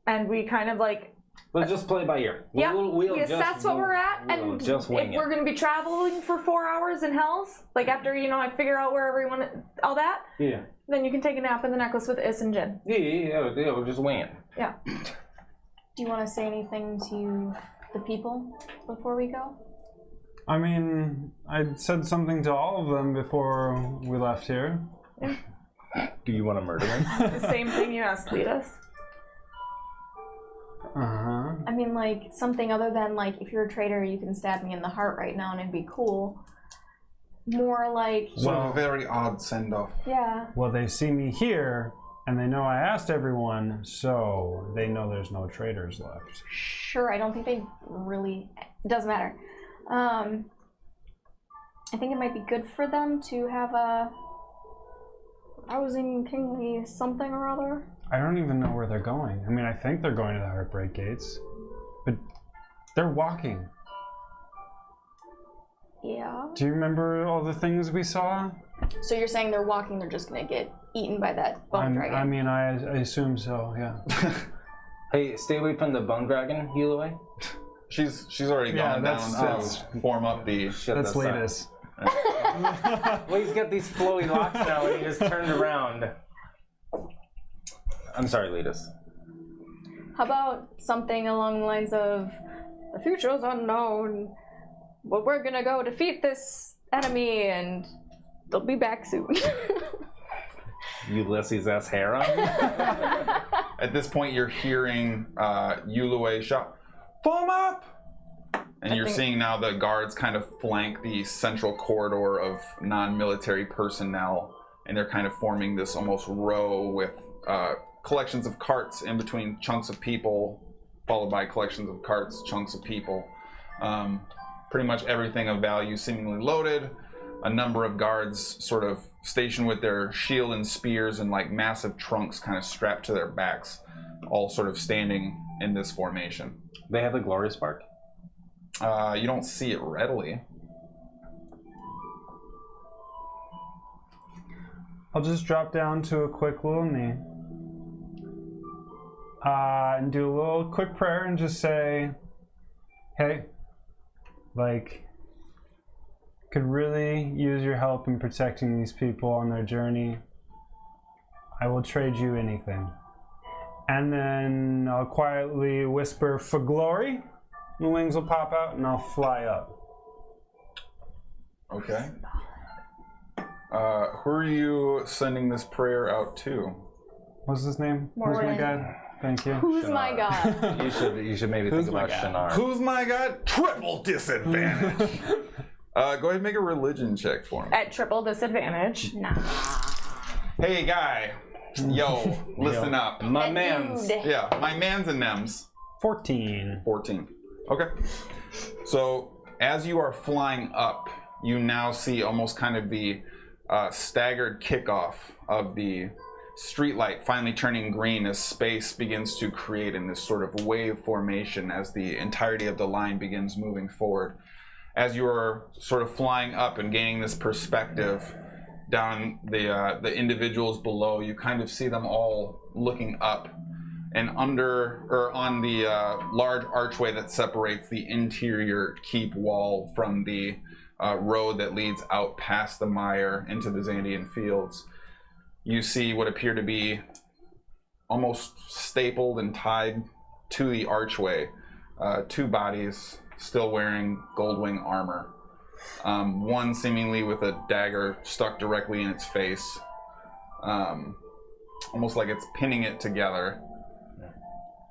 and we kind of like, Let's just play by ear. we assess what we're at, we'll and just if wing we're it. going to be traveling for 4 hours in Hells, like after, I figure out where everyone, all that, Yeah. then you can take a nap in the necklace with Is and Jin. Yeah, we'll just wing it. Yeah. Do you want to say anything to the people before we go? I mean, I said something to all of them before we left here. Do you want to murder him? The same thing you asked Letus. Uh-huh. I mean, like, something other than, like, if you're a traitor, you can stab me in the heart right now and it'd be cool. More like... Sort of a very odd send-off. Yeah. Well, they see me here, and they know I asked everyone, so they know there's no traitors left. Sure, I don't think they really... It doesn't matter. I think it might be good for them to have a... rousing kingly something or other. I don't even know where they're going. I mean, I think they're going to the Heartbreak Gates, but they're walking. Yeah. Do you remember all the things we saw? So you're saying they're walking, they're just gonna get eaten by that bone dragon? I mean, I assume so, yeah. Hey, stay away from the bone dragon, heal away. She's already gone down to form up the... That's Letus. Well, he's got these flowy locks now, and he just turned around. I'm sorry, Letus. How about something along the lines of, the future's unknown, but we're gonna go defeat this enemy and they'll be back soon. Ulysses S. Hara? At this point, you're hearing Yulue shout, "Form up!" And you're seeing now the guards kind of flank the central corridor of non-military personnel, and they're kind of forming this almost row with collections of carts in between chunks of people, followed by collections of carts, chunks of people. Pretty much everything of value seemingly loaded. A number of guards sort of stationed with their shield and spears and like massive trunks kind of strapped to their backs, all sort of standing in this formation. They have the glory spark? You don't see it readily. I'll just drop down to a quick little knee. And do a little quick prayer and just say, hey, like, could really use your help in protecting these people on their journey. I will trade you anything. And then I'll quietly whisper, for glory. The wings will pop out and I'll fly up. Okay. Who are you sending this prayer out to? What's his name? Morgan. Who's my god? Thank you. Who's my god? You should maybe think about Shannara. Who's my god? Triple disadvantage. Go ahead and make a religion check for me. At triple disadvantage. Nah. Hey, guy. Yo, listen up. My That man's. dude. Yeah, my mans and nems. 14. 14. Okay. So, as you are flying up, you now see almost kind of the staggered kickoff of the streetlight finally turning green as space begins to create in this sort of wave formation as the entirety of the line begins moving forward. As you are sort of flying up and gaining this perspective down the individuals below, you kind of see them all looking up, and under or on the large archway that separates the interior keep wall from the road that leads out past the mire into the Zandian fields. You see what appear to be almost stapled and tied to the archway, two bodies still wearing Goldwing armor. One seemingly with a dagger stuck directly in its face, almost like it's pinning it together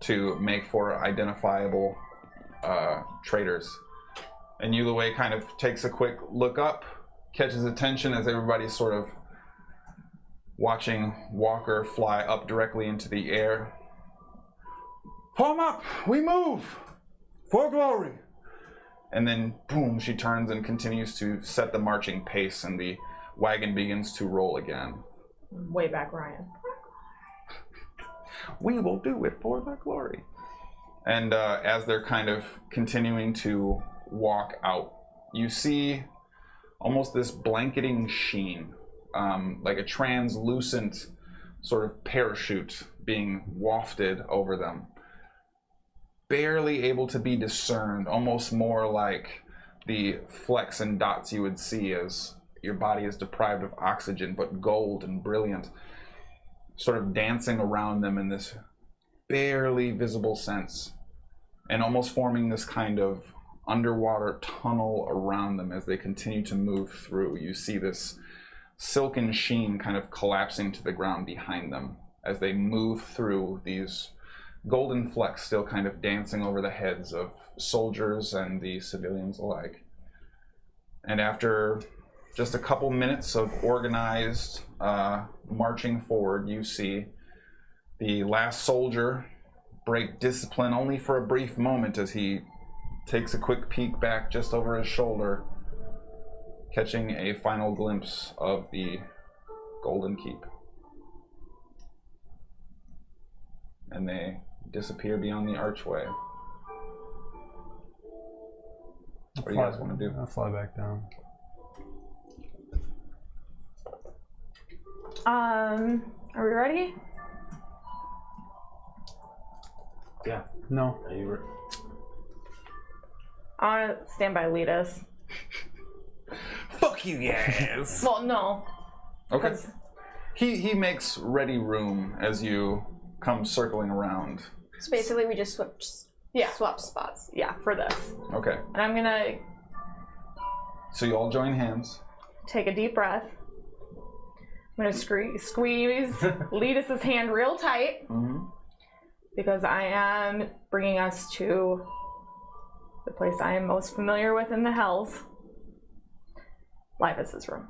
to make for identifiable traitors. And Yulue kind of takes a quick look up, catches attention as everybody's sort of watching Walker fly up directly into the air. Form up! We move! For glory! And then, boom, she turns and continues to set the marching pace, and the wagon begins to roll again. Way back, Ryan. We will do it for the glory. And as they're kind of continuing to walk out, you see almost this blanketing sheen, like a translucent sort of parachute being wafted over them. Barely able to be discerned, almost more like the flecks and dots you would see as your body is deprived of oxygen, but gold and brilliant, sort of dancing around them in this barely visible sense, and almost forming this kind of underwater tunnel around them as they continue to move through. You see this silken sheen kind of collapsing to the ground behind them as they move through these golden flecks, still kind of dancing over the heads of soldiers and the civilians alike. And after just a couple minutes of organized marching forward, you see the last soldier break discipline only for a brief moment as he takes a quick peek back just over his shoulder, catching a final glimpse of the Golden Keep. And they disappear beyond the archway. What do you guys want to do? I'll fly back down. Are we ready? Yeah. No. Are you I want to stand by Letus. Fuck you, yes! Well, no. Okay. 'Cause- He makes ready room as you come circling around. So basically, we just swap spots. Yeah, for this. Okay. And I'm gonna So you all join hands. take a deep breath. I'm gonna squeeze Letus's hand real tight Mm-hmm. because I am bringing us to the place I am most familiar with in the Hells. Livis's room.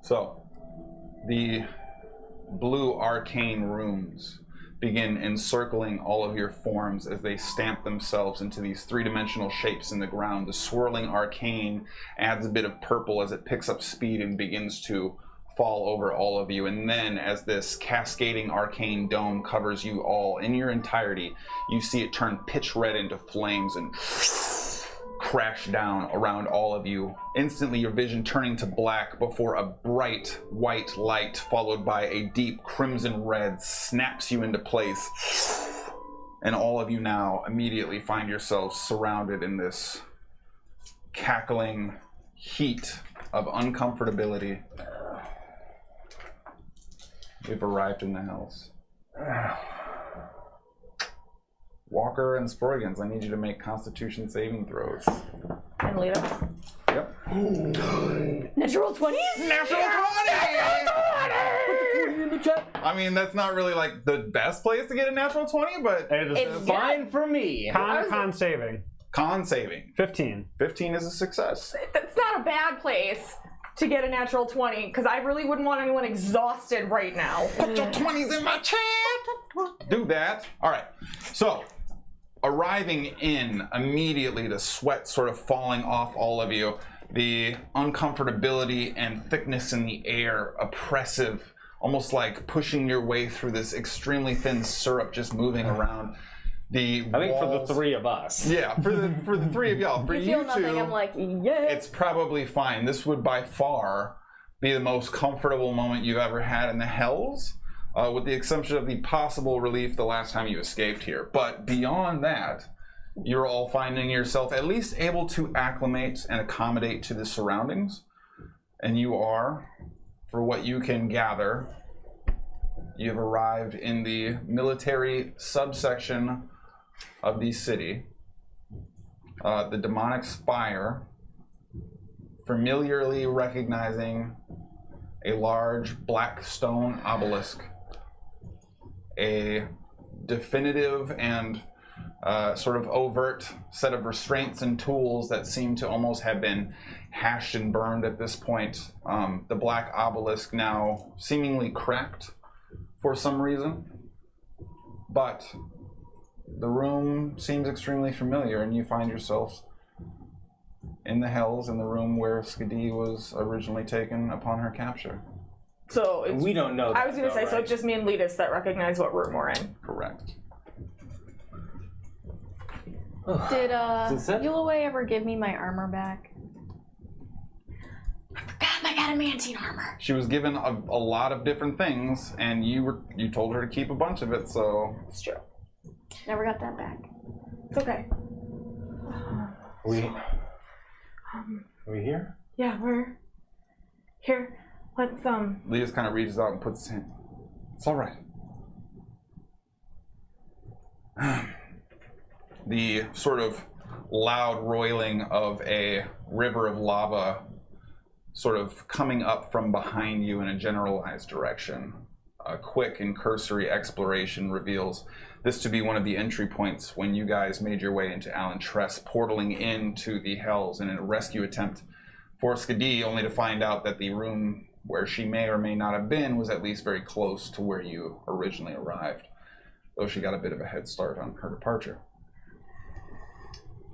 So, the blue arcane rooms begin encircling all of your forms as they stamp themselves into these three-dimensional shapes in the ground. The swirling arcane adds a bit of purple as it picks up speed and begins to fall over all of you. And then as this cascading arcane dome covers you all in your entirety, you see it turn pitch red into flames and crash down around all of you. Instantly, your vision turning to black before a bright white light followed by a deep crimson red snaps you into place. And all of you now immediately find yourselves surrounded in this cackling heat of uncomfortability. We've arrived in the Hells. Walker and Sproigins, I need you to make Constitution saving throws. And Letus. Yep. Natural 20s? Natural 20! I mean, that's not really like the best place to get a natural 20, but It's fine for me? Con saving. con saving. 15. 15 is a success. That's not a bad place to get a natural 20, because I really wouldn't want anyone exhausted right now. Put your 20s in my chat! Do that. All right. So, arriving in immediately, the sweat sort of falling off all of you, the uncomfortability and thickness in the air, oppressive, almost like pushing your way through this extremely thin syrup just moving around. I think for the three of us. Yeah, for the three of y'all. For You you feel nothing, two, I'm like, yeah. it's probably fine. This would by far be the most comfortable moment you've ever had in the Hells, with the exception of the possible relief the last time you escaped here. But beyond that, you're all finding yourself at least able to acclimate and accommodate to the surroundings. And you are, for what you can gather, you've arrived in the military subsection of the city. The demonic spire, familiarly recognizing a large black stone obelisk, a definitive and sort of overt set of restraints and tools that seem to almost have been hashed and burned at this point. The black obelisk now seemingly cracked for some reason, but the room seems extremely familiar, and you find yourselves in the Hells, in the room where Skadi was originally taken upon her capture. So it's, We don't know that, I was going to say, though, so right? it's just me and Letus that recognize what room we're in. Correct. Did Is it? Yulaway ever give me my armor back? I forgot I got adamantine armor. She was given a lot of different things, and you told her to keep a bunch of it. So It's true. Never got that back. It's okay. Are we here? Yeah, we're here. Let's Leas kind of reaches out and puts his hand. It's all right. The sort of loud roiling of a river of lava sort of coming up from behind you in a generalized direction. A quick and cursory exploration reveals this to be one of the entry points when you guys made your way into Alan Tress, portaling into the Hells in a rescue attempt for Skadi, only to find out that the room where she may or may not have been was at least very close to where you originally arrived, though she got a bit of a head start on her departure.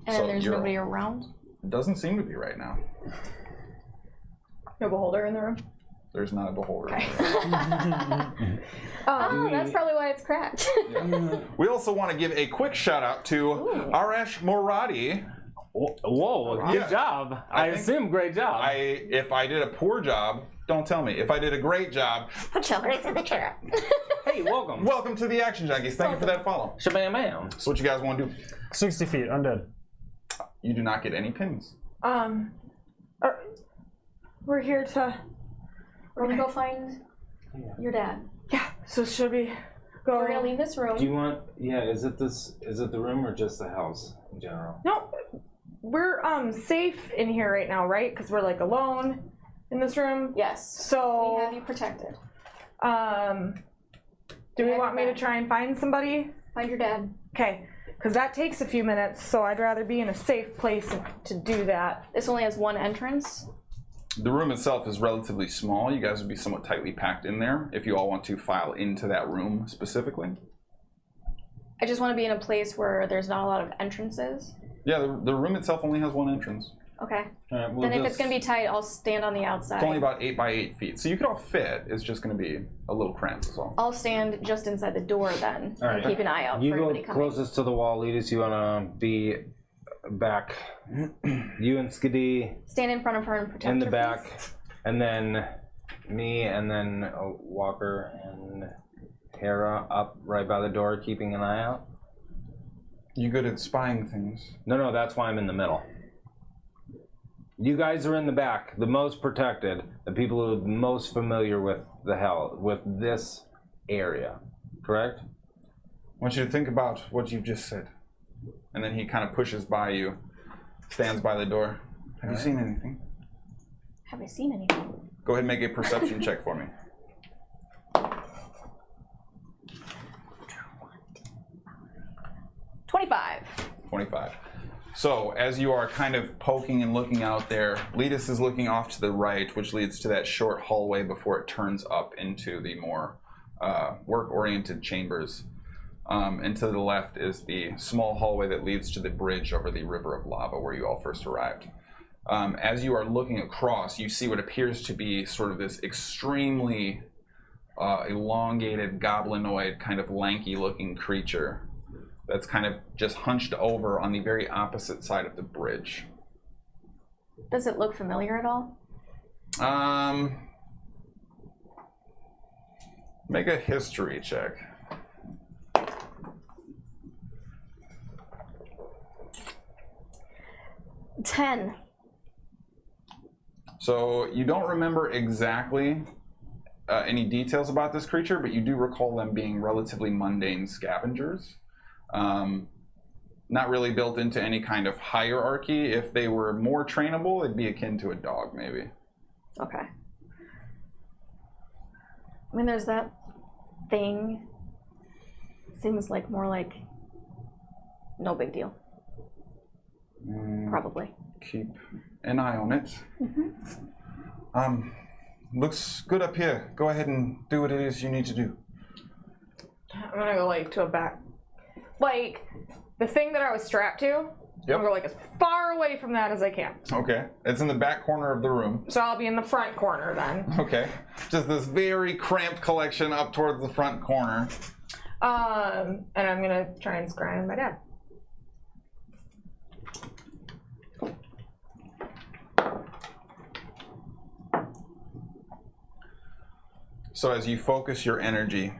And So there's you're- nobody around? Doesn't seem to be right now. no beholder in the room. There's not a beholder. Okay. Um, Oh, that's probably why it's cracked. We also want to give a quick shout out to Arash Moradi. Whoa, good Yeah. job. I I think- assume great job. If I did a poor job, don't tell me. If I did a great job, Put you right through the chair. Hey, welcome. welcome to the Action Junkies. Thank you for that follow. Shabam bam. So what you guys want to do? 60 feet, undead. You do not get any pins. we're here to. We're gonna go find your dad. Yeah. So should we go? We're gonna leave this room. Do you want? Yeah. Is it the room or just the house in general? No, we're safe in here right now, right? Because we're like alone in this room. Yes. So We have you protected. do we want me to try and find somebody? Find your dad. Okay, because that takes a few minutes. So I'd rather be in a safe place to do that. This only has one entrance. The room itself is relatively small. You guys would be somewhat tightly packed in there if you all want to file into that room specifically. I just want to be in a place where there's not a lot of entrances. Yeah, the room itself only has one entrance. Okay. All right, Then if it's gonna be tight, I'll stand on the outside. It's only about 8 by 8 feet, so you could all fit. It's just going to be a little cramped. So I'll stand just inside the door then, All and right. keep an eye out You for go anybody coming. closest to the wall, Leadus. You wanna be back. You and Skadi Stand in front of her and protect in the her, back, please. and then me, and then Walker and Hara up right by the door, keeping an eye out. you good at spying things? No, that's why I'm in the middle. You guys are in the back, the most protected, the people who are most familiar with with this area, correct? I want you to think about what you've just said. And then he kind of pushes by you, stands by the door. Have you seen anything? Have I seen anything? Go ahead and make a perception check for me. 25. 25. So, as you are kind of poking and looking out there, Leadus is looking off to the right, which leads to that short hallway before it turns up into the more work-oriented chambers. And to the left is the small hallway that leads to the bridge over the river of lava where you all first arrived. As you are looking across, you see what appears to be sort of this extremely elongated, goblinoid, kind of lanky-looking creature that's kind of just hunched over on the very opposite side of the bridge. Does it look familiar at all? Make a history check. Ten. So you don't remember exactly any details about this creature, but you do recall them being relatively mundane scavengers. Not really built into any kind of hierarchy. If they were more trainable, it'd be akin to a dog, maybe. Okay. I mean, there's that thing. Seems like more like no big deal. Probably. Keep an eye on it. Looks good up here. Go ahead and do what it is you need to do. I'm gonna go like to a back, like the thing that I was strapped to. Yep. I'm gonna go like as far away from that as I can. Okay. It's in the back corner of the room. So I'll be in the front corner then. Okay. Just this very cramped collection up towards the front corner. And I'm gonna try and scry on my dad. So as you focus your energy,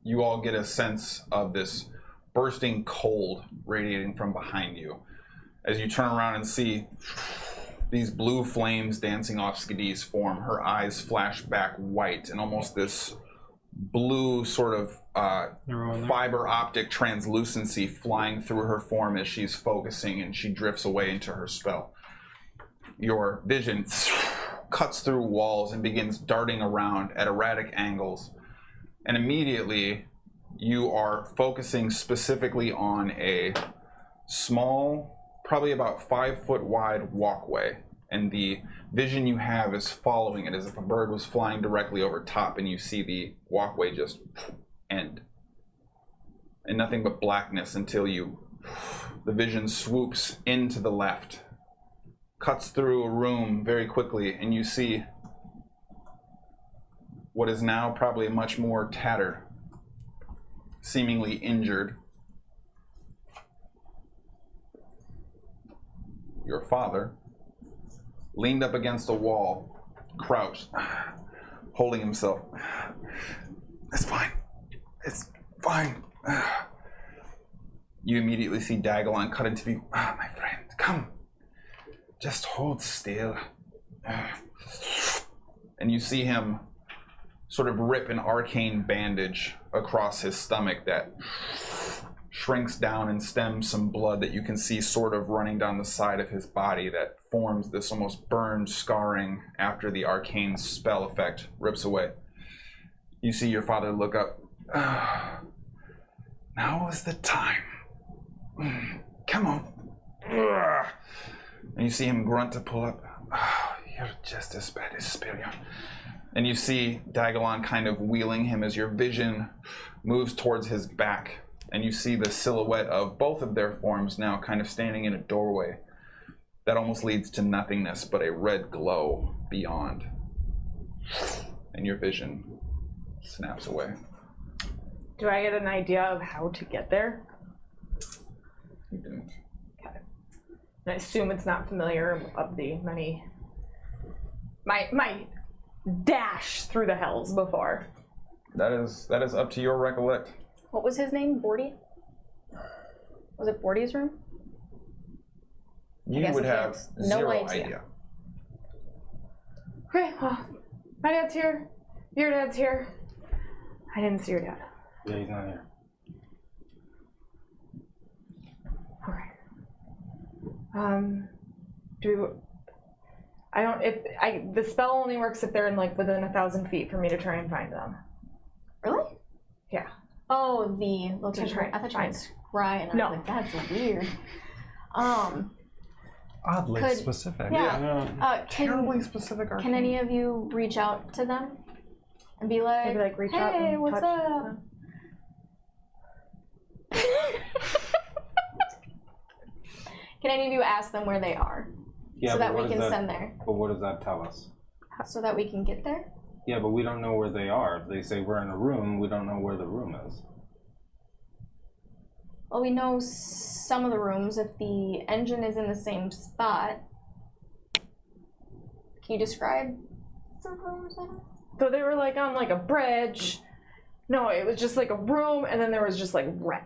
you all get a sense of this bursting cold radiating from behind you. As you turn around and see these blue flames dancing off Skadi's form, her eyes flash back white and almost this blue sort of fiber optic translucency flying through her form as she's focusing, and she drifts away into her spell. Your vision cuts through walls and begins darting around at erratic angles, and immediately you are focusing specifically on a small, probably about 5 foot wide walkway, and the vision you have is following it as if a bird was flying directly over top, and you see the walkway just end. And nothing but blackness until the vision swoops into the left, cuts through a room very quickly, and you see what is now probably a much more tattered, seemingly injured, your father, leaned up against a wall, crouched, holding himself. It's fine. It's fine. You immediately see Dagalon cut into view. My friend, come. Just hold still. And you see him sort of rip an arcane bandage across his stomach that shrinks down and stems some blood that you can see sort of running down the side of his body that forms this almost burned scarring after the arcane spell effect rips away. You see your father look up. Now is the time. Come on. And you see him grunt to pull up. You're just as bad as Sproigins. And you see Dagalon kind of wheeling him as your vision moves towards his back. And you see the silhouette of both of their forms now kind of standing in a doorway that almost leads to nothingness but a red glow beyond. And your vision snaps away. Do I get an idea of how to get there? You do. Okay. And I assume it's not familiar of the many... My dash through the hells before. That is up to your recollect. What was his name? Bordy? Was it Bordy's room? You would have no zero idea. idea. Okay, well, my dad's here. Your dad's here. I didn't see your dad. Yeah, he's not here. Okay. The spell only works if they're in like within 1,000 feet for me to try and find them. Really? Yeah. Oh, the location. Try- I thought you fine. meant scry, and I No. was like, that's weird. Oddly Could- specific. Yeah. Terribly specific arcane. Can any of you reach out to them and be like, Maybe like reach hey, out and what's touch up? them. Can any of you ask them where they are? Yeah, so but that what we does can that- send there. But what does that tell us? So that we can get there? Yeah, but we don't know where they are. If they say we're in a room, we don't know where the room is. Well, we know some of the rooms. If the engine is in the same spot, can you describe the rooms? So they were like on like a bridge. No, it was just like a room, and then there was just like red.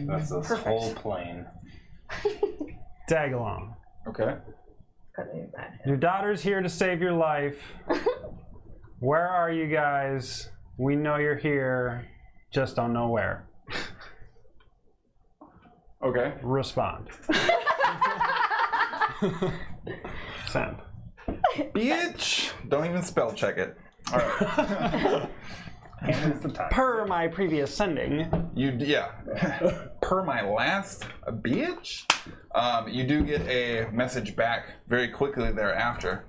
That's this Perfect. whole plane. Dagalon. Okay. Your daughter's here to save your life. Where are you guys? We know you're here, just don't know where. Okay. Respond. Send. Bitch! Don't even spell check it. All right. And it's the time. Per my previous sending. Per my last bitch. You do get a message back very quickly thereafter.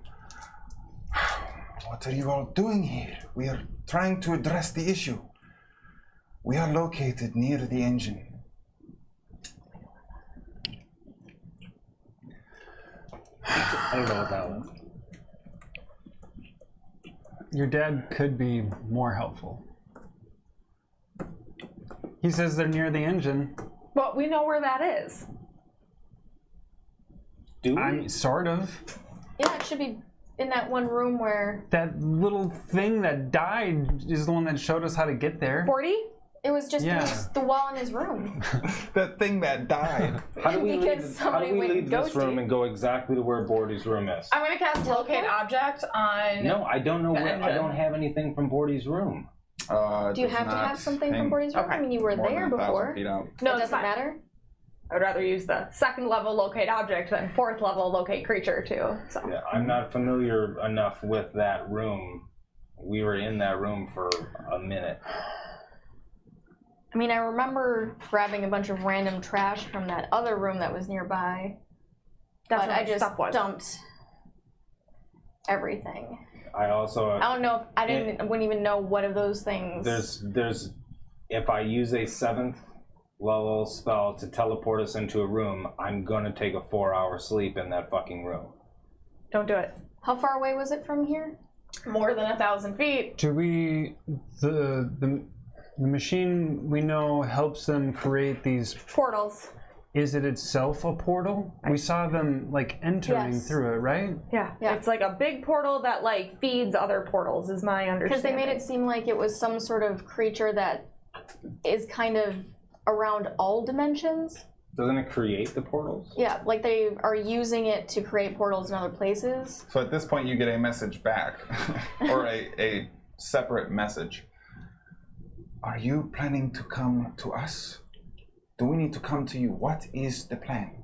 What are you all doing here? We are trying to address the issue. We are located near the engine. I don't know what that was. Your dad could be more helpful. He says they're near the engine. But we know where that is. Do we? I'm sort of. Yeah, it should be in that one room where That little thing that died is the one that showed us how to get there. 40? it was just Yeah. the wall in his room. That thing that died. How do we Because leave, somebody went this ghosty. room and go exactly to where Bordy's room is? I'm gonna cast locate object on. No, I don't know where. I engine. don't have anything from Bordy's room. Do you have to have something from Bordy's room? Okay. I mean, you were there before. Feet out. No, It it's doesn't fine. matter. I would rather use the 2nd level locate object than 4th level locate creature too. So. Yeah, I'm not familiar enough with that room. We were in that room for a minute. I mean, I remember grabbing a bunch of random trash from that other room that was nearby. That's But what I the just stuff was. dumped everything. I also I don't know. I wouldn't even know what of those things. there's if I use a 7th level spell to teleport us into a room, I'm gonna take a 4-hour sleep in that fucking room. Don't do it. How far away was it from here? More than 1,000 feet. Do we the machine we know helps them create these? Portals. Is it itself a portal? We saw them like entering Yes. through it, right? Yeah. Yeah. It's like a big portal that like feeds other portals is my understanding. Because they made it seem like it was some sort of creature that is kind of around all dimensions. Doesn't it create the portals? Yeah, like they are using it to create portals in other places. So at this point, you get a message back, or a separate message. Are you planning to come to us? Do we need to come to you? What is the plan?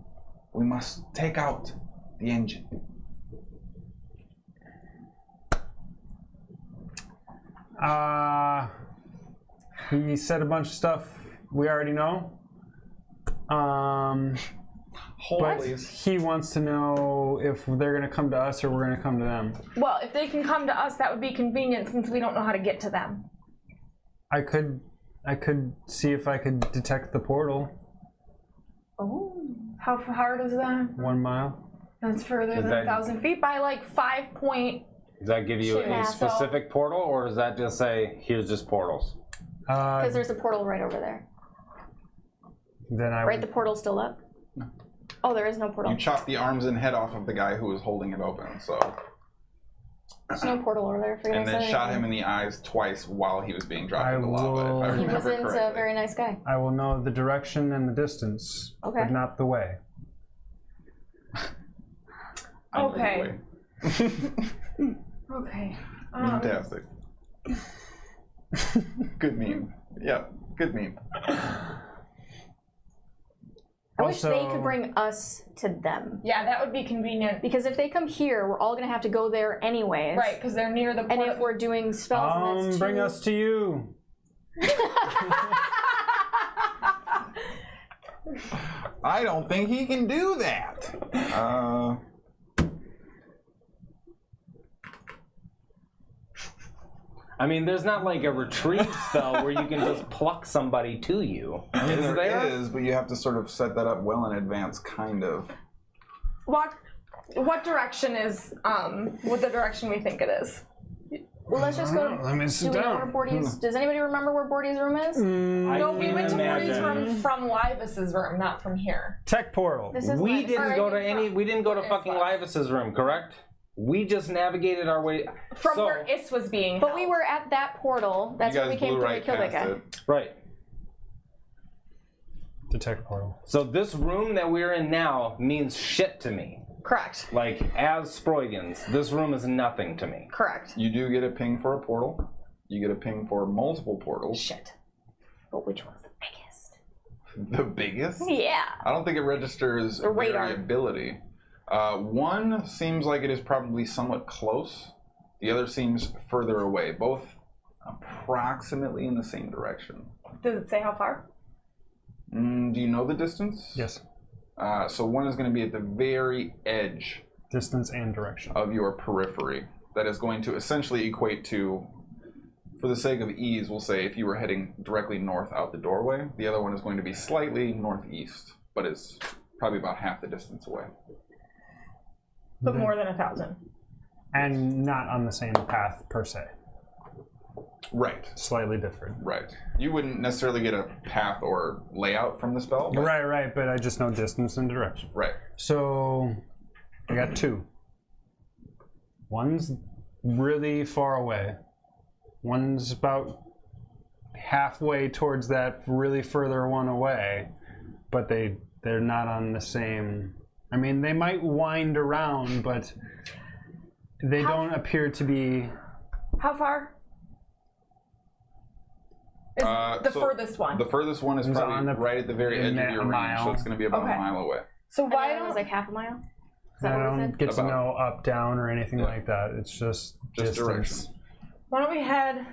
We must take out the engine. He said a bunch of stuff we already know. But Holy. he wants to know if they're gonna come to us or we're gonna come to them. Well, if they can come to us, that would be convenient since we don't know how to get to them. I could see if I could detect the portal. Oh. How hard is that? 1 mile. That's further than that- 1,000 feet by like 5 point. Does that give you Yeah, a so- specific portal, or does that just say, here's just portals? Because there's a portal right over there. Then I Right, would, the portal's still up? Oh, there is no portal. You chopped the arms and head off of the guy who was holding it open, so. There's no portal over there. Forget And I then said shot anything. him in the eyes twice while he was being dropped I into lava, will- if I He remember wasn't correctly. a very nice guy. I will know the direction and the distance, Okay. but not the way. I know Okay. the way. Okay. Fantastic. Good meme. Yeah, good meme. I wish they Also- could bring us to them. Yeah, that would be convenient. Because if they come here, we're all going to have to go there anyways. Right, because they're near the And portal. if we're doing spells, and that's Bring too... us to you. I don't think he can do that. I mean, there's not like a retrieve spell where you can just pluck somebody to you. Is There there? is, but you have to sort of set that up well in advance, kind of. What direction is what the direction we think it is? Well, let's just go... Let me Do sit we know where down. Bordy's... Does anybody remember where Bordy's room is? No, we went to Morty's imagine. room from Livis's room, not from here. Tech portal. This is We like- didn't Alright, go to it's any. fine. We didn't go to It's fucking fine. Livis's room, correct? We just navigated our way. From so, where Is was being But held. we were at that portal. That's You where guys we came blew through right to kill that past guy. it. right. The tech portal. So this room that we're in now means shit to me. Correct. Like as Sproigins, this room is nothing to me. Correct. You do get a ping for a portal. You get a ping for multiple portals. Shit. But which one's the biggest? The biggest? Yeah. I don't think it registers The radar. variability. One seems like it is probably somewhat close. The other seems further away. Both approximately in the same direction. Does it say how far? Do you know the distance? Yes. So one is going to be at the very edge Distance and direction. of your periphery. That is going to essentially equate to, for the sake of ease, we'll say if you were heading directly north out the doorway. The other one is going to be slightly northeast, but is probably about half the distance away. But more than 1,000. And not on the same path per se. Right. Slightly different. Right. You wouldn't necessarily get a path or layout from the spell. But Right, but I just know distance and direction. Right. So I got 2. One's really far away. One's about halfway towards that really further one away, but they're not on the same. I mean, they might wind around, but they don't appear to be. How far? Is the So furthest one? The furthest one is probably on the- right at the very edge of your range, mile. so it's going to be about Okay. a mile away. So And why the other don't one's like half a mile? Is I that what we don't said? get to About. know up, down, or anything like that. It's just Just distance. direction. why don't we head?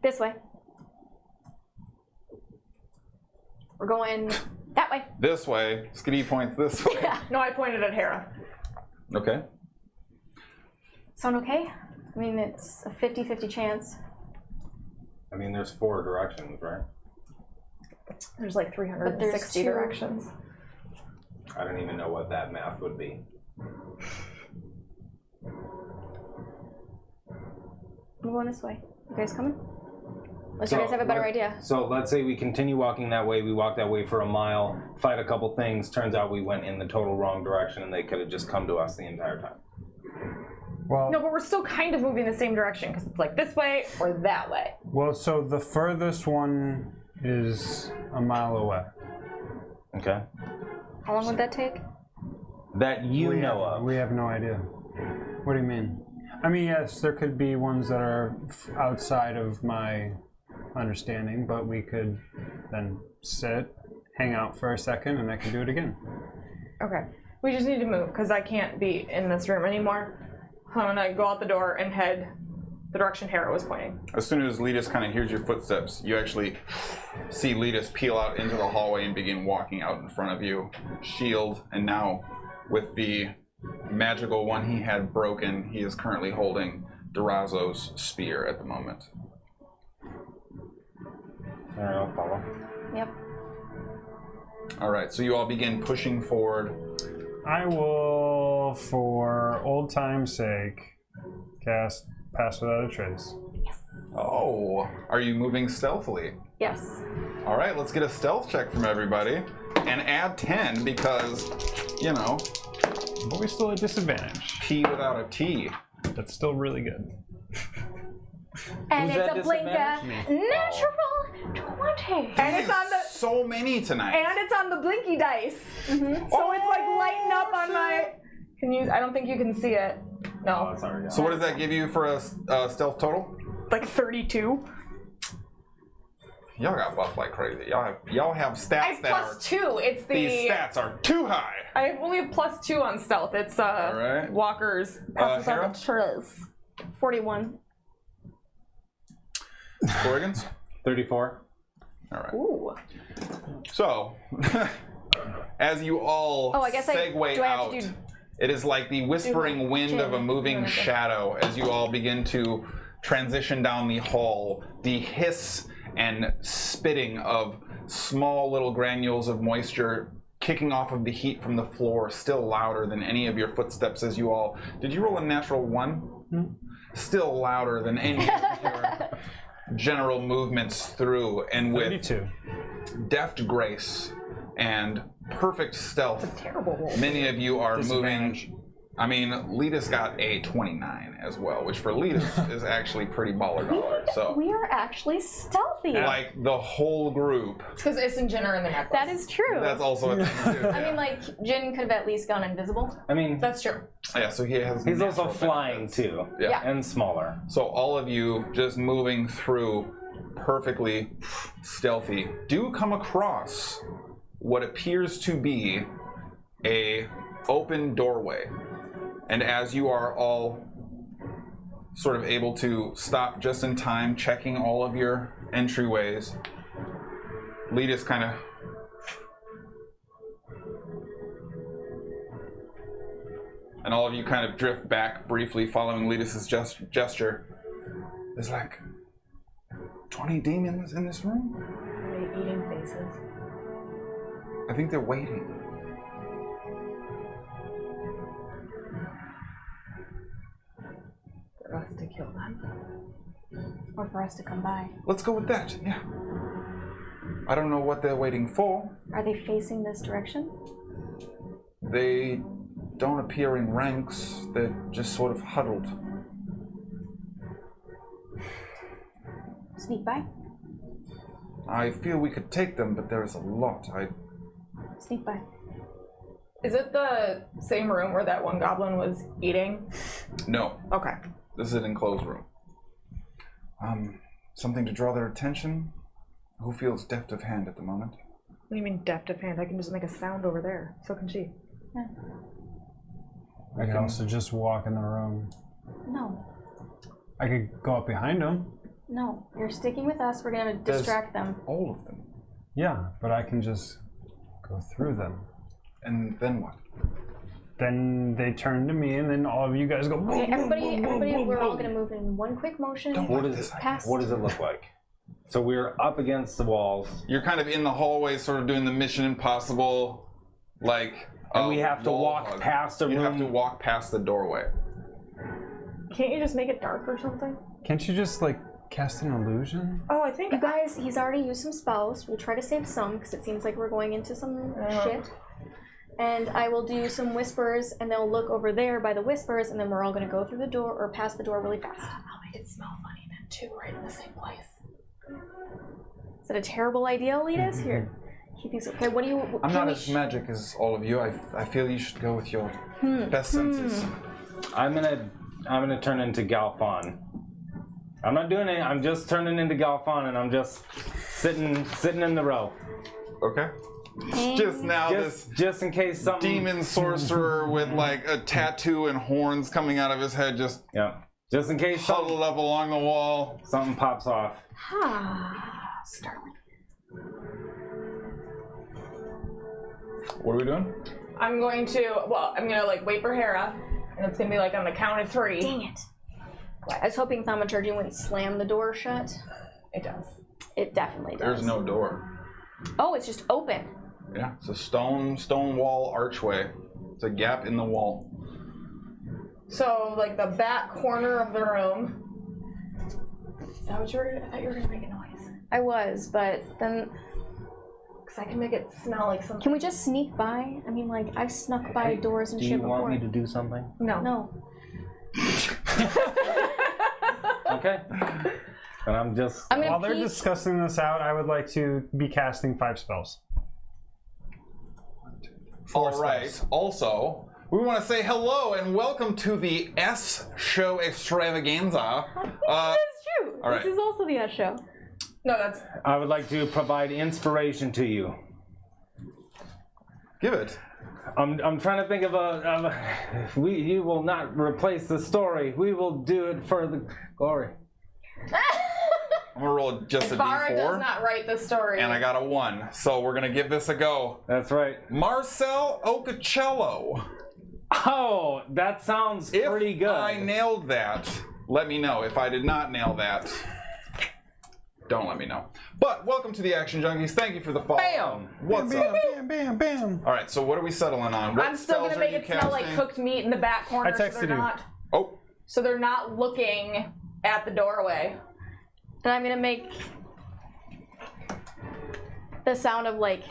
This way. We're going that way. This way. Skadi points this way. Yeah. No, I pointed at Hara. Okay. Sound okay? I mean, it's a 50-50 chance. I mean, there's 4 directions, right? There's like 360 two. directions. I don't even know what that math would be. I'm going this way. You guys coming? Unless you guys have a better idea. So let's say we continue walking that way. We walk that way for a mile, fight a couple things. Turns out we went in the total wrong direction, and they could have just come to us the entire time. Well, No, but we're still kind of moving the same direction because it's like this way or that way. well, so the furthest one is a mile away. Okay. How long would that take? That you we know have, of. We have no idea. What do you mean? I mean, yes, there could be ones that are outside of my understanding, but we could then sit, hang out for a second, and I could do it again. Okay. We just need to move because I can't be in this room anymore. I'm gonna go out the door and head the direction Hara was pointing. As soon as Letus kind of hears your footsteps, you actually see Letus peel out into the hallway and begin walking out in front of you, shield, and now with the magical one he had broken, he is currently holding Durazo's spear at the moment. Alright, I'll follow. Yep. Alright, so you all begin pushing forward. I will, for old time's sake, cast Pass Without a Trace. Oh, are you moving stealthily? Yes. Alright, let's get a stealth check from everybody. And add 10 because, you know, But we still at disadvantage. P without a T. That's still really good. And Who's it's at a blinker. disadvantage? Natural 20. And it's on the So many tonight. and it's on the blinky dice. So it's like lighting up on my. Can you? I don't think you can see it. No, Sorry, So what does that give you for a stealth total? like 32. Y'all got buffed like crazy. Y'all have I stats have that are. plus 2. It's These the. stats are too high. I only have plus 2 on stealth. It's right. Walker's. Hara? 41. Sproigins? 34. All right. Ooh. So, as you all Oh, I guess segue do I have out, to do it is like the whispering wind of a moving Okay. shadow as you all begin to transition down the hall. The hiss and spitting of small little granules of moisture kicking off of the heat from the floor, still louder than any of your footsteps as you all... Did you roll a natural 1? Still louder than any of your general movements through, and with 32. deft grace and perfect stealth, Terrible roll. many of you are moving. Disadvantage. I mean, Letus got a 29 as well, which for Letus is actually pretty baller dollar. So, We are actually stealthy. like the whole group, Because Is and Jin are in the necklace. That is true. that's also a thing too. I mean, like, Jin could have at least gone invisible. I mean, That's true. Yeah, so he has. he's also natural flying benefits. too. Yeah. And smaller. So all of you just moving through perfectly stealthy do come across what appears to be a open doorway. And as you are all sort of able to stop just in time, checking all of your entryways, Letus kind of and all of you kind of drift back briefly following Letus's gesture. There's like 20 demons in this room? Are they eating faces? I think they're waiting. For us to kill them. Or for us to come by. Let's go with that, yeah. I don't know what they're waiting for. Are they facing this direction? They don't appear in ranks. They're just sort of huddled. Sneak by. I feel we could take them, but there is a lot. Sneak by. Is it the same room where that one goblin was eating? No. Okay. This is an enclosed room. Something to draw their attention? Who feels deft of hand at the moment? What do you mean deft of hand? I can just make a sound over there. So can she. Yeah. I could also just walk in the room. No. I could go up behind them. No. You're sticking with us. We're gonna distract them. All of them. Yeah, but I can just go through them. And then what? Then they turn to me, and then all of you guys go. Okay, everybody, we're all gonna move in one quick motion. What does it look like? So we're up against the walls. You're kind of in the hallway, sort of doing the Mission Impossible, like. And we have to walk hug. past a room. You have to walk past the doorway. Can't you just make it dark or something? Can't you just like cast an illusion? Oh, I think You guys, he's already used some spells. We'll try to save some because it seems like we're going into some shit. And I will do some whispers, and they'll look over there by the whispers, and then we're all going to go through the door or past the door really fast. I'll make it smell funny then too, right in the same place. Is that a terrible idea, Elias? Here, keep these. Okay, what do you? I'm not as magic as all of you. I feel you should go with your best senses. I'm gonna turn into Galfon. I'm not doing it. I'm just turning into Galfon, and I'm just sitting in the row. Okay. Just now, Just in case something. demon sorcerer with like a tattoo and horns coming out of his head, just Just in case huddled up along the wall. something pops off. Starling. What are we doing? I'm going to like wait for Hera, and it's gonna be like on the count of 3. Dang it! I was hoping thaumaturgy wouldn't slam the door shut. It does. It definitely does. There's no door. Oh, it's just open. Yeah, it's a stone wall archway. It's a gap in the wall. So like the back corner of the room. Is that what you were? I thought you were gonna make a noise. I was, but then Cause I can make it smell like something. can we just sneak by? I mean, like I've snuck by doors and Do shit you want before. me to do something? No. No. Okay. And I'm just. I'm gonna While they're peek. discussing this out, I would like to be casting 5 spells. All right. Also, we want to say hello and welcome to the S Show Extravaganza. That's true. all right. This is also the S show. No, that's. I would like to provide inspiration to you. Give it. I'm trying to think of you will not replace the story. We will do it for the glory. I'm gonna roll just a Vara does d4, not write the story. and I got a 1. So we're gonna give this a go. That's right. Marcel Ocacello. Oh, that sounds pretty good. If I nailed that, let me know. If I did not nail that, don't let me know. But welcome to the Action Junkies. Thank you for the follow. Bam! What's bam, up? bam, bam, bam. All right. So what are we settling on? What I'm still spells gonna are make you it smell like casting? cooked meat in the back corner. I texted you. Oh. So they're not looking at the doorway. Then I'm gonna make the sound of like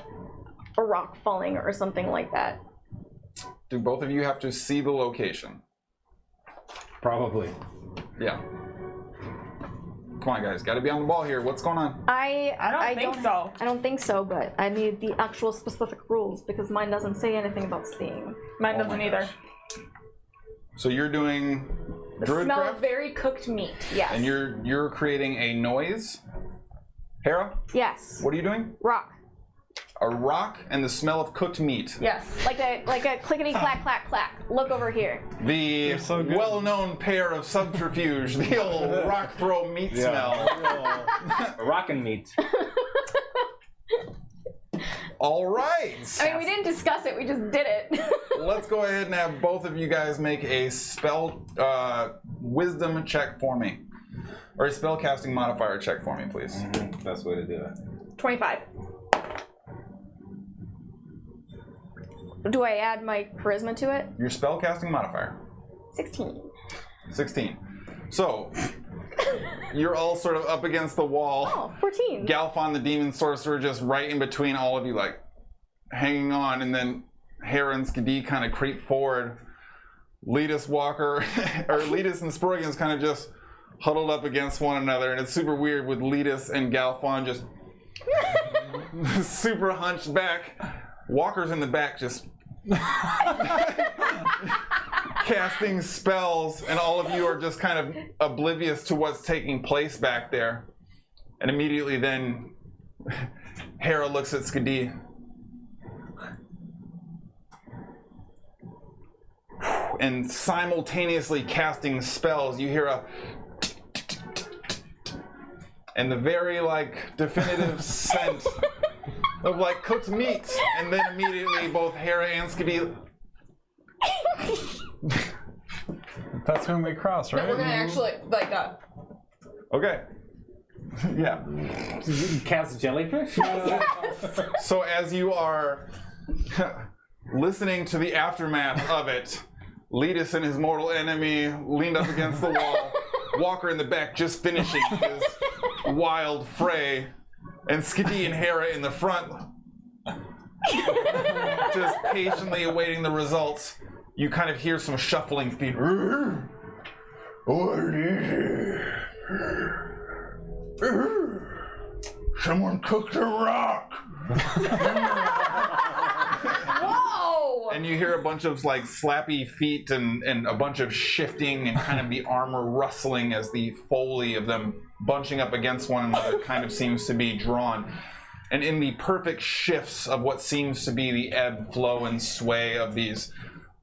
a rock falling or something like that. Do both of you have to see the location? Probably. Yeah. Come on, guys. Got to be on the ball here. What's going on? I don't think so. I don't think so, but I need the actual specific rules because mine doesn't say anything about seeing. Mine Oh doesn't my either. gosh. So you're doing The smell Druidcraft, of very cooked meat. Yes. and you're creating a noise. Hera, Yes. what are you doing? Rock. A rock and the smell of cooked meat. Yes. Like a clickety clack clack clack. Look over here. The so good. well-known pair of subterfuge, the old rock throw meat smell. Rockin' meat. All right. I mean, we didn't discuss it. We just did it. Let's go ahead and have both of you guys make a spell wisdom check for me. Or a spell casting modifier check for me, please. Mm-hmm. Best way to do it. 25. Do I add my charisma to it? Your spell casting modifier. 16. 16. So, you're all sort of up against the wall. Oh, 14. Galfon, the demon sorcerer, just right in between all of you, like, hanging on, and then Hara and Skadi kind of creep forward. Letus Walker, or Letus and Sproigins kind of just huddled up against one another, and it's super weird with Letus and Galfon just super hunched back. Walker's in the back just casting spells, and all of you are just kind of oblivious to what's taking place back there. And immediately then, Hara looks at Skadi. And simultaneously casting spells, you hear a and the very like definitive scent of like cooked meat, and then immediately both Hara and Skadi. That's when we cross, right? We're gonna actually like Okay. Yeah. Cast jellyfish? So as you are listening to the aftermath of it, Letus and his mortal enemy leaned up against the wall. Walker in the back just finishing his wild fray, and Skadi and Hara in the front just patiently awaiting the results. You kind of hear some shuffling feet. What is it? Someone cooked a rock. whoa! And you hear a bunch of like slappy feet and a bunch of shifting and kind of the armor rustling as the foley of them bunching up against one another kind of seems to be drawn. And in the perfect shifts of what seems to be the ebb, flow, and sway of these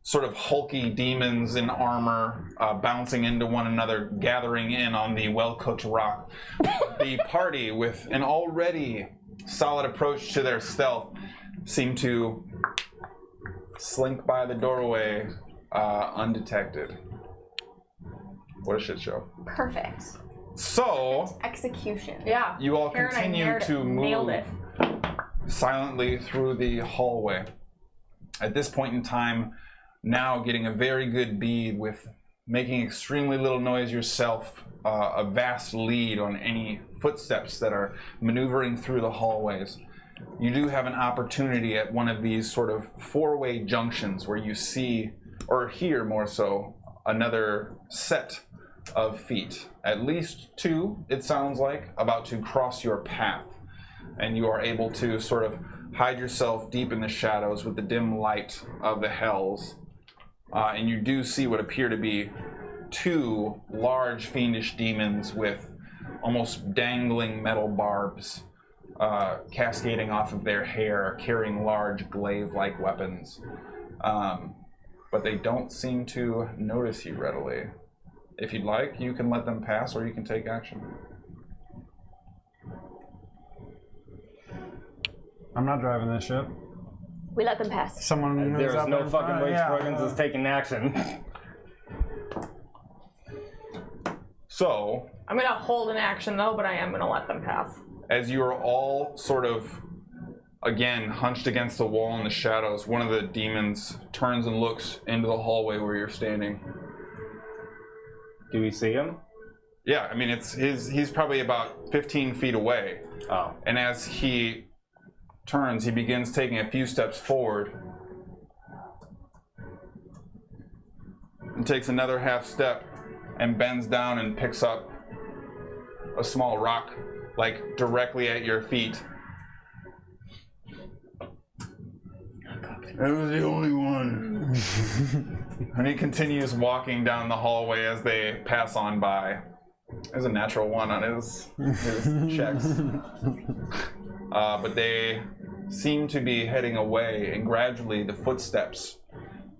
sort of hulky demons in armor bouncing into one another, gathering in on the well-cooked rock, the party, with an already solid approach to their stealth, seem to slink by the doorway undetected. What a shit show. Perfect. So, Execution. Yeah. you all Karen and I continue to nailed move it. silently through the hallway. At this point in time, now getting a very good bead with making extremely little noise yourself, a vast lead on any footsteps that are maneuvering through the hallways. You do have an opportunity at one of these sort of four-way junctions where you see, or hear more so, another set of feet. At least two, it sounds like, about to cross your path. And you are able to sort of hide yourself deep in the shadows with the dim light of the hells. And you do see what appear to be two large fiendish demons with almost dangling metal barbs cascading off of their hair, carrying large glaive-like weapons. But they don't seem to notice you readily. If you'd like, you can let them pass, or you can take action. I'm not driving this ship. We let them pass. Someone There's moves up no in fucking front, way yeah. Sproigins is taking action. So, I'm gonna hold an action though, but I am gonna let them pass. as you are all sort of, again, hunched against the wall in the shadows, one of the demons turns and looks into the hallway where you're standing. Do we see him? Yeah, I mean, he's probably about 15 feet away. Oh. And as he turns, he begins taking a few steps forward and takes another half step and bends down and picks up a small rock, like directly at your feet. That was the only one. And he continues walking down the hallway as they pass on by. There's a natural one on his checks. But they seem to be heading away, and gradually the footsteps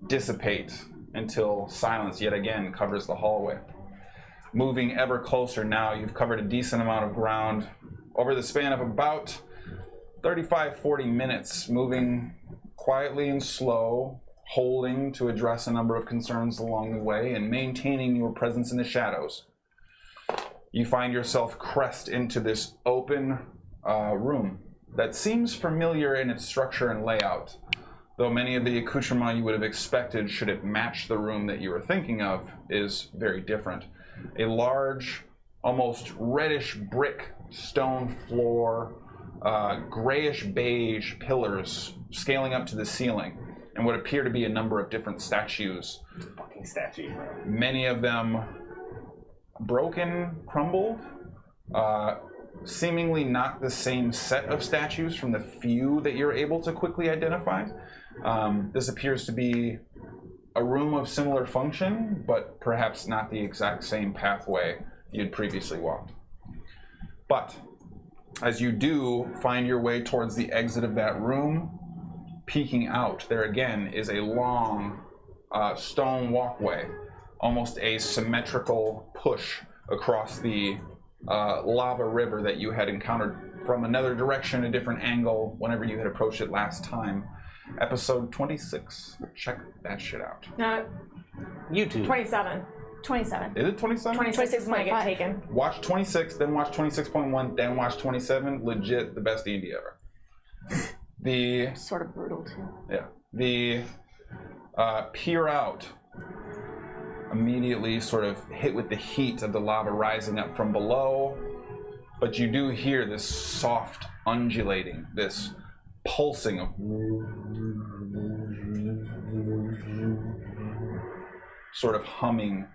dissipate until silence yet again covers the hallway. Moving ever closer now, you've covered a decent amount of ground over the span of about 35-40 minutes, moving quietly and slow, holding to address a number of concerns along the way, and maintaining your presence in the shadows. You find yourself crest into this open room that seems familiar in its structure and layout, though many of the accoutrements you would have expected should it match the room that you were thinking of is very different. A large, almost reddish brick stone floor, grayish beige pillars scaling up to the ceiling. and what appear to be a number of different statues. Fucking statue. Many of them broken, crumbled, seemingly not the same set of statues from the few that you're able to quickly identify. This appears to be a room of similar function, but perhaps not the exact same pathway you'd previously walked. But as you do find your way towards the exit of that room, peeking out, there again is a long stone walkway, almost a symmetrical push across the lava river that you had encountered from another direction, a different angle, whenever you had approached it last time. Episode 26. Check that shit out. YouTube. 27. 27. Is it 27? 26 might get 26.5. taken. Watch 26, then watch 26.1, then watch 27. Legit the best D&D ever. The Sort of brutal, too. the peer out, immediately sort of hit with the heat of the lava rising up from below, but you do hear this soft undulating, this pulsing of sort of humming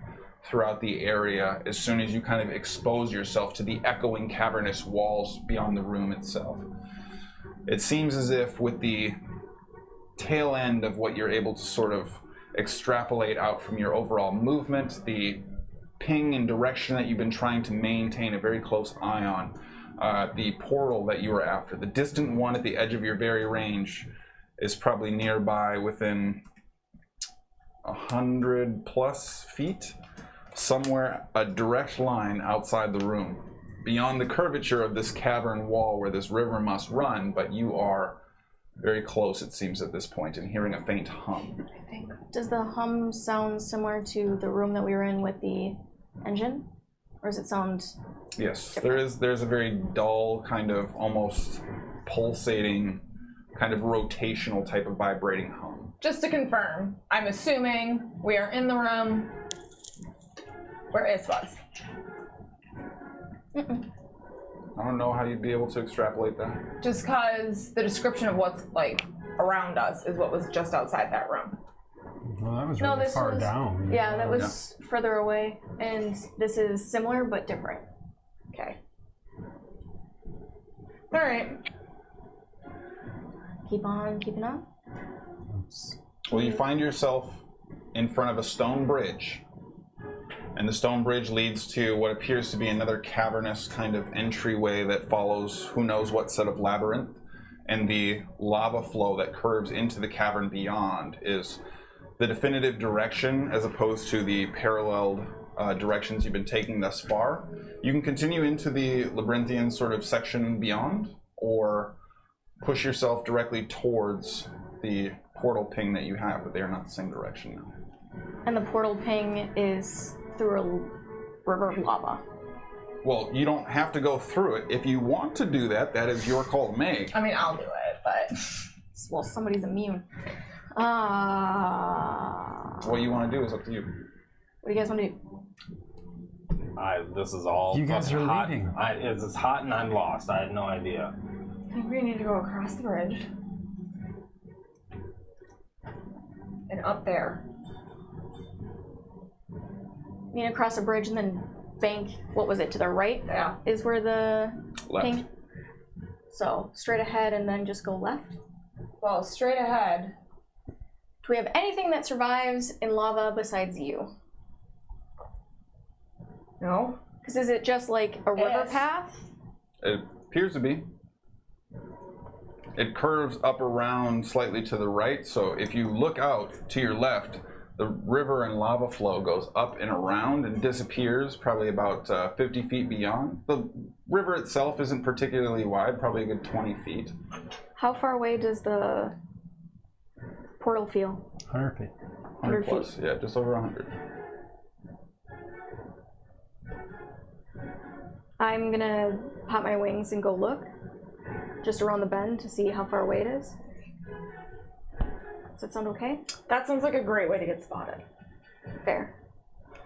throughout the area as soon as you kind of expose yourself to the echoing cavernous walls beyond the room itself. It seems as if with the tail end of what you're able to sort of extrapolate out from your overall movement, the ping and direction that you've been trying to maintain a very close eye on, the portal that you were after, the distant one at the edge of your very range, is probably nearby within 100+ feet, somewhere a direct line outside the room, beyond the curvature of this cavern wall where this river must run, but you are very close, it seems, at this point, and hearing a faint hum. Does the hum sound similar to the room that we were in with the engine? Or does it sound... Yes, there's a very dull, kind of almost pulsating, kind of rotational type of vibrating hum. Just to confirm, I'm assuming we are in the room where Is was. I don't know how you'd be able to extrapolate that. Just because the description of what's like around us is what was just outside that room. Well, that was No, really this far was... down. Yeah, that was further away. And this is similar but different. Okay. All right. Keep on keeping on. Well, you find yourself in front of a stone bridge, and the stone bridge leads to what appears to be another cavernous kind of entryway that follows who knows what set of labyrinth, and the lava flow that curves into the cavern beyond is the definitive direction as opposed to the paralleled directions you've been taking thus far. You can continue into the labyrinthian sort of section beyond, or push yourself directly towards the portal ping that you have, but they are not the same direction now. And the portal ping is through a river of lava. Well, you don't have to go through it. If you want to do that, that is your call to make. I mean, I'll do it, but Well, somebody's immune. What you want to do is up to you. What do you guys want to do? This is all You guys fucking are hot. leading. It's hot and I'm lost. I had no idea. I think we need to go across the bridge and up there. You mean across a bridge and then bank, what was it, to the right? Yeah. Is where the Left. ping? So, straight ahead and then just go left? Well, straight ahead. Do we have anything that survives in lava besides you? No. Because is it just like a river Yes. path? It appears to be. It curves up around slightly to the right, so if you look out to your left, the river and lava flow goes up and around and disappears probably about 50 feet beyond. The river itself isn't particularly wide, probably a good 20 feet. How far away does the portal feel? 100 feet. 100 plus, yeah, just over 100. I'm gonna pop my wings and go look just around the bend to see how far away it is. Does that sound okay? That sounds like a great way to get spotted. Fair.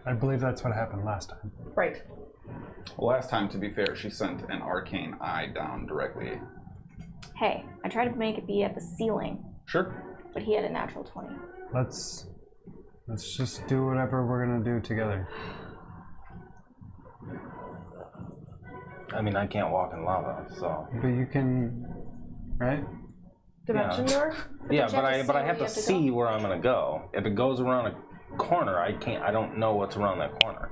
I believe that's what happened last time. Right. Last time, to be fair, she sent an arcane eye down directly. Hey, I tried to make it be at the ceiling. Sure. But he had a natural 20. Let's just do whatever we're gonna do together. I mean, I can't walk in lava, so. But you can, right? Dimension door? Yeah, But but you have to I have see to see where I'm gonna go. If it goes around a corner, I can't. I don't know what's around that corner.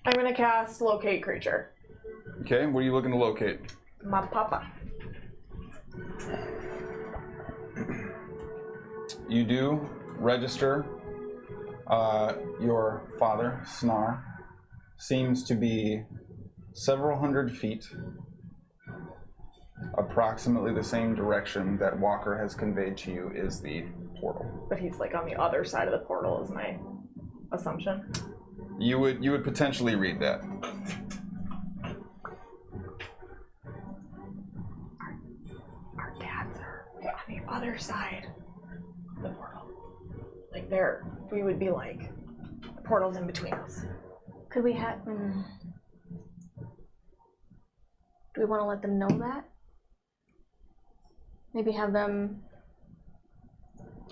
I'm gonna cast locate creature. Okay, what are you looking to locate? My papa. You do register. Your father, Snar, seems to be several hundred feet, approximately the same direction that Walker has conveyed to you is the portal. But he's like on the other side of the portal, is my assumption. You would potentially read that. Our dads are on the other side of the portal. Like we would be like, the portal's in between us. Could we have... do we want to let them know that? Maybe have them...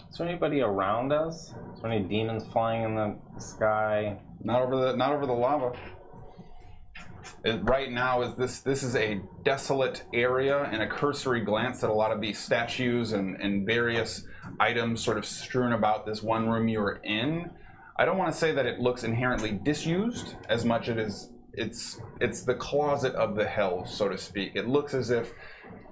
Is there anybody around us? Is there any demons flying in the sky? Not over the lava. Right now this is a desolate area, and a cursory glance at a lot of these statues and various items sort of strewn about this one room you were in. I don't want to say that it looks inherently disused as much as it's the closet of the hell, so to speak. It looks as if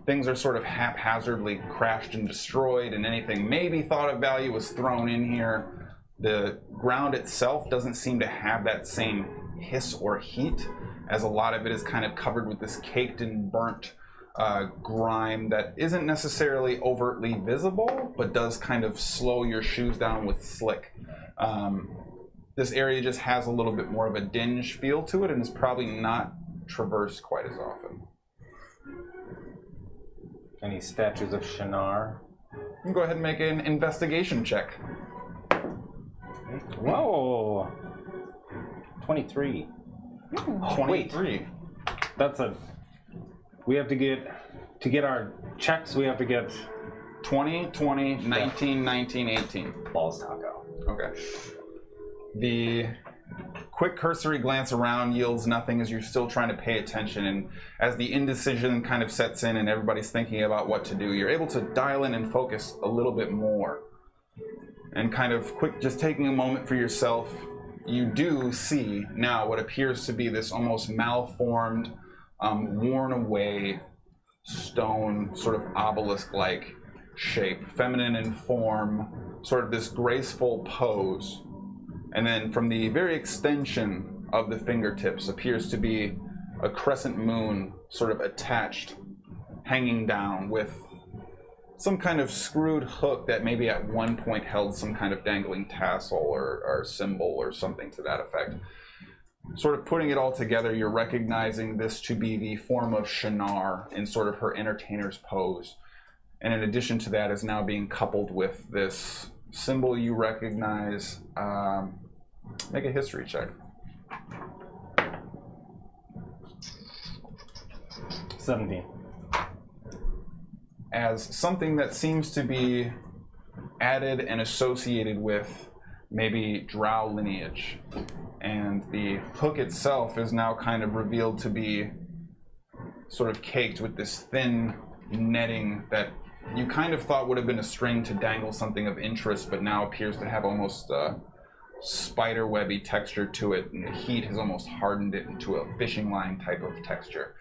things are sort of haphazardly crashed and destroyed, and anything maybe thought of value was thrown in here. The ground itself doesn't seem to have that same hiss or heat, as a lot of it is kind of covered with this caked and burnt grime that isn't necessarily overtly visible, but does kind of slow your shoes down with slick. This area just has a little bit more of a dinge feel to it, and is probably not traversed quite as often. Any statues of Shinar? You can go ahead and make an investigation check. Whoa! 23. 23. That's a... We have to get our checks, we have to get... 20, 20, 19, 19, 18. Balls taco. Okay. The quick cursory glance around yields nothing as you're still trying to pay attention, and as the indecision kind of sets in and everybody's thinking about what to do, you're able to dial in and focus a little bit more. And kind of just taking a moment for yourself, you do see now what appears to be this almost malformed, worn away stone, sort of obelisk-like shape, feminine in form, sort of this graceful pose. And then from the very extension of the fingertips appears to be a crescent moon sort of attached, hanging down with some kind of screwed hook that maybe at one point held some kind of dangling tassel or symbol or something to that effect. Sort of putting it all together, you're recognizing this to be the form of Shinar in sort of her entertainer's pose. And in addition to that is now being coupled with this symbol you recognize. Make a history check. 17. As something that seems to be added and associated with maybe drow lineage. And the hook itself is now kind of revealed to be sort of caked with this thin netting that you kind of thought would have been a string to dangle something of interest, but now appears to have almost a spider-webby texture to it, and the heat has almost hardened it into a fishing line type of texture.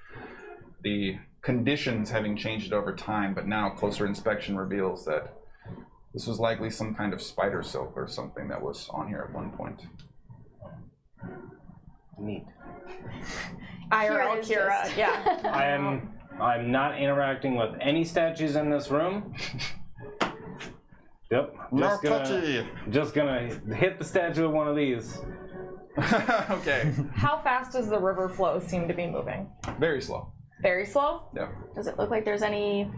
The conditions having changed over time, but now closer inspection reveals that this was likely some kind of spider silk or something that was on here at one point. Neat. IRL Kira, just- yeah. I'm not interacting with any statues in this room. Yep. Just gonna hit the statue of one of these. Okay. How fast does the river flow seem to be moving? Very slow. Very slow? Yeah. Does it look like there's any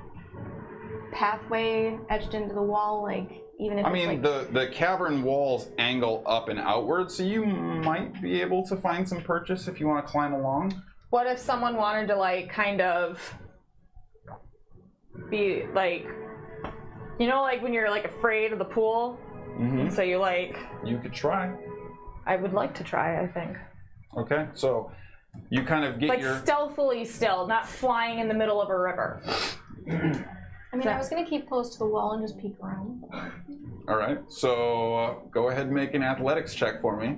pathway etched into the wall? Like, even if I it's mean, like... the cavern walls angle up and outward, so you might be able to find some purchase if you want to climb along. What if someone wanted to, like, kind of be, like, you know, like when you're, like, afraid of the pool? Mm-hmm. So you, like... You could try. I would like to try, I think. Okay, so you kind of get Like, your... stealthily still, not flying in the middle of a river. I mean, I was gonna keep close to the wall and just peek around. All right, so go ahead and make an athletics check for me.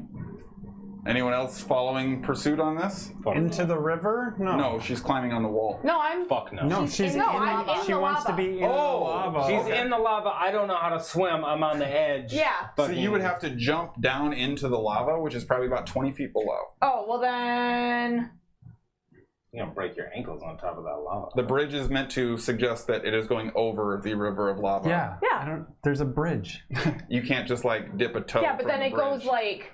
Anyone else following pursuit on this? Into the river? No. No, she's climbing on the wall. No, I'm... Fuck no. No, she's in. I'm in She the wants to lava. be in the lava. She's in the lava. I don't know how to swim. I'm on the edge. Yeah. So you would have to jump down into the lava, which is probably about 20 feet below. Oh, well then... You're gonna break your ankles on top of that lava. The bridge is meant to suggest that it is going over the river of lava. Yeah. Yeah. There's a bridge. You can't just like dip a toe. Yeah, but from then the it goes, bridge. like...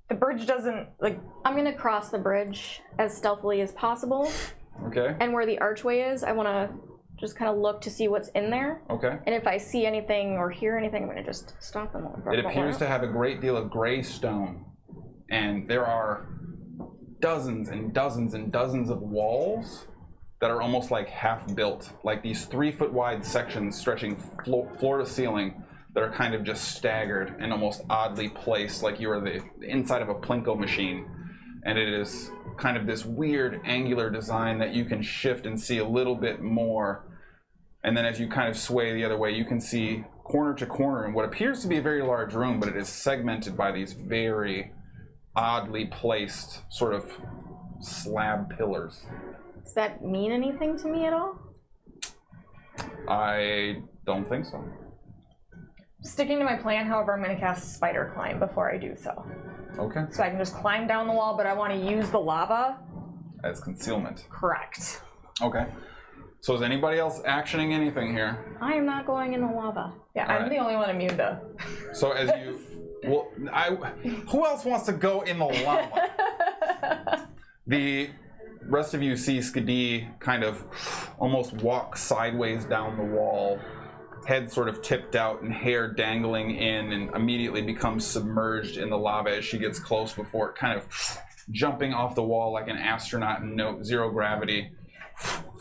The bridge doesn't, like... I'm gonna cross the bridge as stealthily as possible, Okay. and where the archway is, I want to just kind of look to see what's in there. Okay. And if I see anything or hear anything, I'm gonna just stop and look. It appears to have a great deal of gray stone, and there are dozens and dozens and dozens of walls that are almost like half built, like these 3-foot wide sections stretching floor to ceiling that are kind of just staggered and almost oddly placed, like you are the inside of a Plinko machine. And it is kind of this weird angular design that you can shift and see a little bit more. And then as you kind of sway the other way, you can see corner to corner in what appears to be a very large room, but it is segmented by these very oddly placed sort of slab pillars. Does that mean anything to me at all? I don't think so. Sticking to my plan, however, I'm going to cast Spider Climb before I do so. Okay. So I can just climb down the wall, but I want to use the lava. As concealment. Correct. Okay. So is anybody else actioning anything here? I am not going in the lava. Yeah, All I'm right. the only one immune to. So as you... Well, who else wants to go in the lava? The rest of you see Skadi kind of almost walk sideways down the wall, head sort of tipped out and hair dangling in, and immediately becomes submerged in the lava as she gets close before kind of jumping off the wall like an astronaut in zero gravity,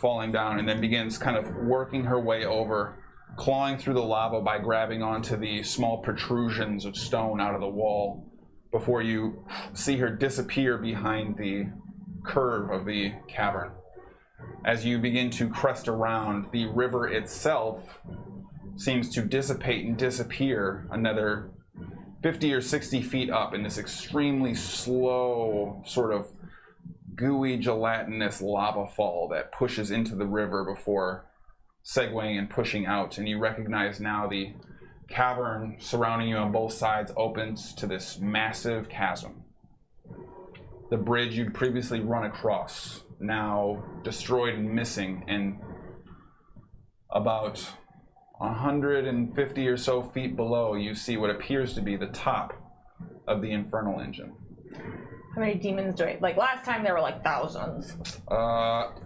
falling down, and then begins kind of working her way over, clawing through the lava by grabbing onto the small protrusions of stone out of the wall before you see her disappear behind the curve of the cavern. As you begin to crest around, the river itself seems to dissipate and disappear another 50 or 60 feet up in this extremely slow, sort of gooey, gelatinous lava fall that pushes into the river before segueing and pushing out. And you recognize now the cavern surrounding you on both sides opens to this massive chasm. The bridge you'd previously run across, now destroyed and missing, and about 150 or so feet below, you see what appears to be the top of the infernal engine. How many demons do I... Like, last time there were, like, thousands.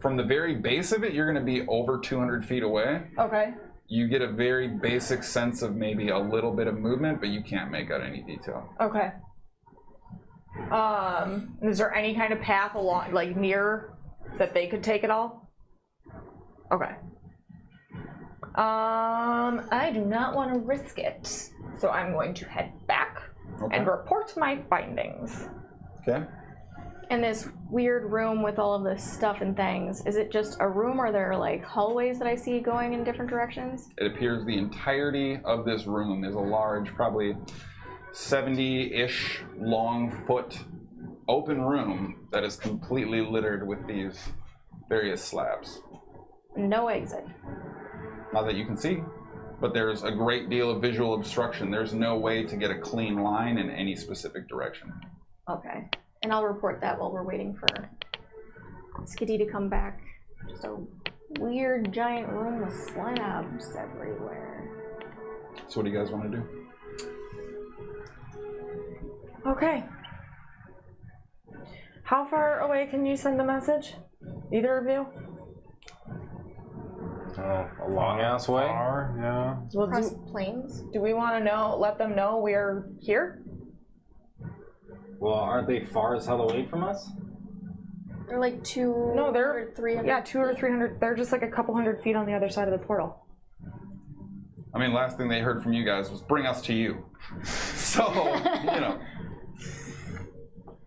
From the very base of it, you're going to be over 200 feet away. Okay. You get a very basic sense of maybe a little bit of movement, but you can't make out any detail. Okay. Is there any kind of path along, like, near that they could take it all? Okay. I do not want to risk it, so I'm going to head back and report my findings. Okay. In this weird room with all of this stuff and things, is it just a room, or are there like hallways that I see going in different directions? It appears the entirety of this room is a large, probably 70-ish long foot open room that is completely littered with these various slabs. No exit. Not that you can see, but there's a great deal of visual obstruction. There's no way to get a clean line in any specific direction. Okay. And I'll report that while we're waiting for Skadi to come back. Just a weird giant room with slabs everywhere. So what do you guys want to do? Okay. How far away can you send a message? Either of you? A long ass way. Far, yeah. Well, Across plains? do we want to let them know we're here? Well, aren't they far as hell away from us? They're like 200, No, they're 300. Yeah, 200 or 300. They're just like a couple hundred feet on the other side of the portal. I mean, last thing they heard from you guys was bring us to you. So, you know.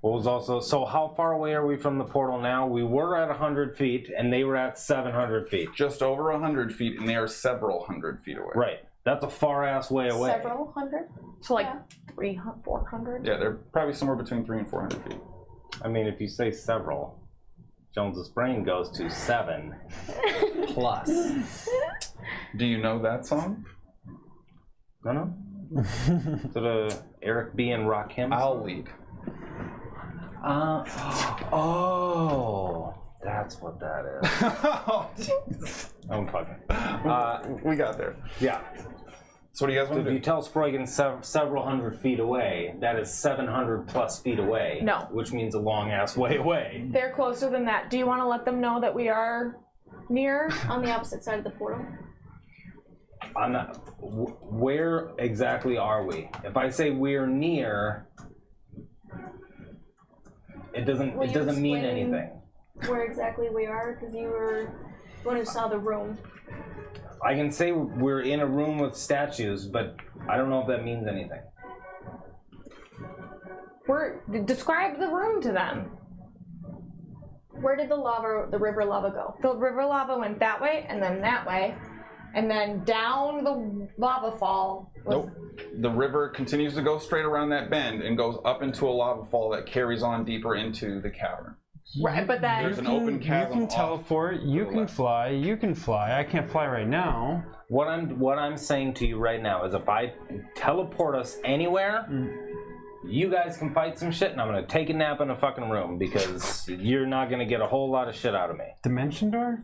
What was also, so how far away are we from the portal now? We were at 100 feet, and they were at 700 feet. Just over 100 feet, and they are several hundred feet away. Right. That's a far-ass way away. Several hundred? So like 300, 400? Yeah, they're probably somewhere between 300 and 400 feet. I mean, if you say several, Jones's brain goes to 7 plus. Do you know that song? No? Is it a Eric B. and Rakim? I'll lead. Oh, that's what that is. Oh, jeez. I'm fucking. We got there. Yeah. So what do you guys So want if to you do? tell Sproigins several hundred feet away, that is 700 plus feet away. No. Which means a long ass way away. They're closer than that. Do you want to let them know that we are near? On the opposite side of the portal. I'm not. Where exactly are we? If I say we're near, it doesn't. Will It you doesn't mean explain anything. Where exactly we are, because you were the one who saw the room. I can say we're in a room with statues, but I don't know if that means anything. Describe the room to them. Where did the river lava go? The river lava went that way, and then that way, and then down the lava fall. Nope. The river continues to go straight around that bend and goes up into a lava fall that carries on deeper into the cavern. Right, but then There's an open chasm. You can teleport. You can fly. You can fly. I can't fly right now. What I'm saying to you right now is, if I teleport us anywhere, you guys can fight some shit, and I'm gonna take a nap in a fucking room because you're not gonna get a whole lot of shit out of me. Dimension door?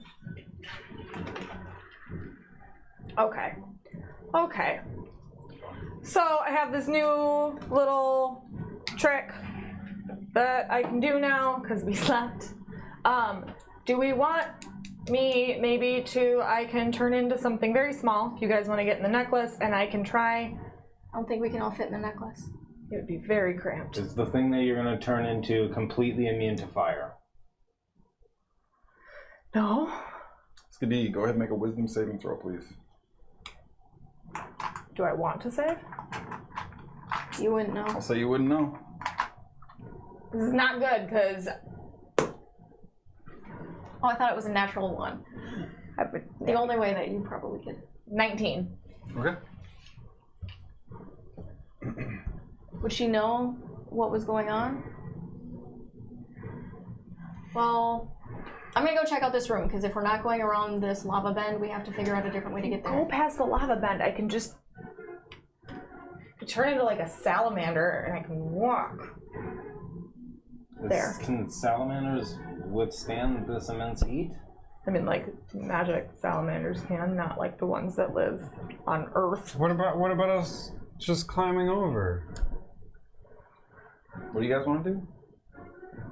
Okay. So I have this new little trick that I can do now because we slept. Do we want me maybe I can turn into something very small if you guys want to get in the necklace, and I can try. I don't think we can all fit in the necklace. It would be very cramped. Is the thing that you're gonna turn into completely immune to fire? No. Skadi, go ahead and make a wisdom saving throw, please. Do I want to save? You wouldn't know. I'll say you wouldn't know. This is not good because Oh, I thought it was a natural one. The only way that you probably could. 19. Okay. Would she know what was going on? Well, I'm gonna go check out this room, because if we're not going around this lava bend, we have to figure out a different way to get Go there. past the lava bend. I can just turn into like a salamander and I can walk. There. Can salamanders withstand this immense heat? I mean, like magic salamanders can, not like the ones that live on Earth. What about us just climbing over? What do you guys want to do?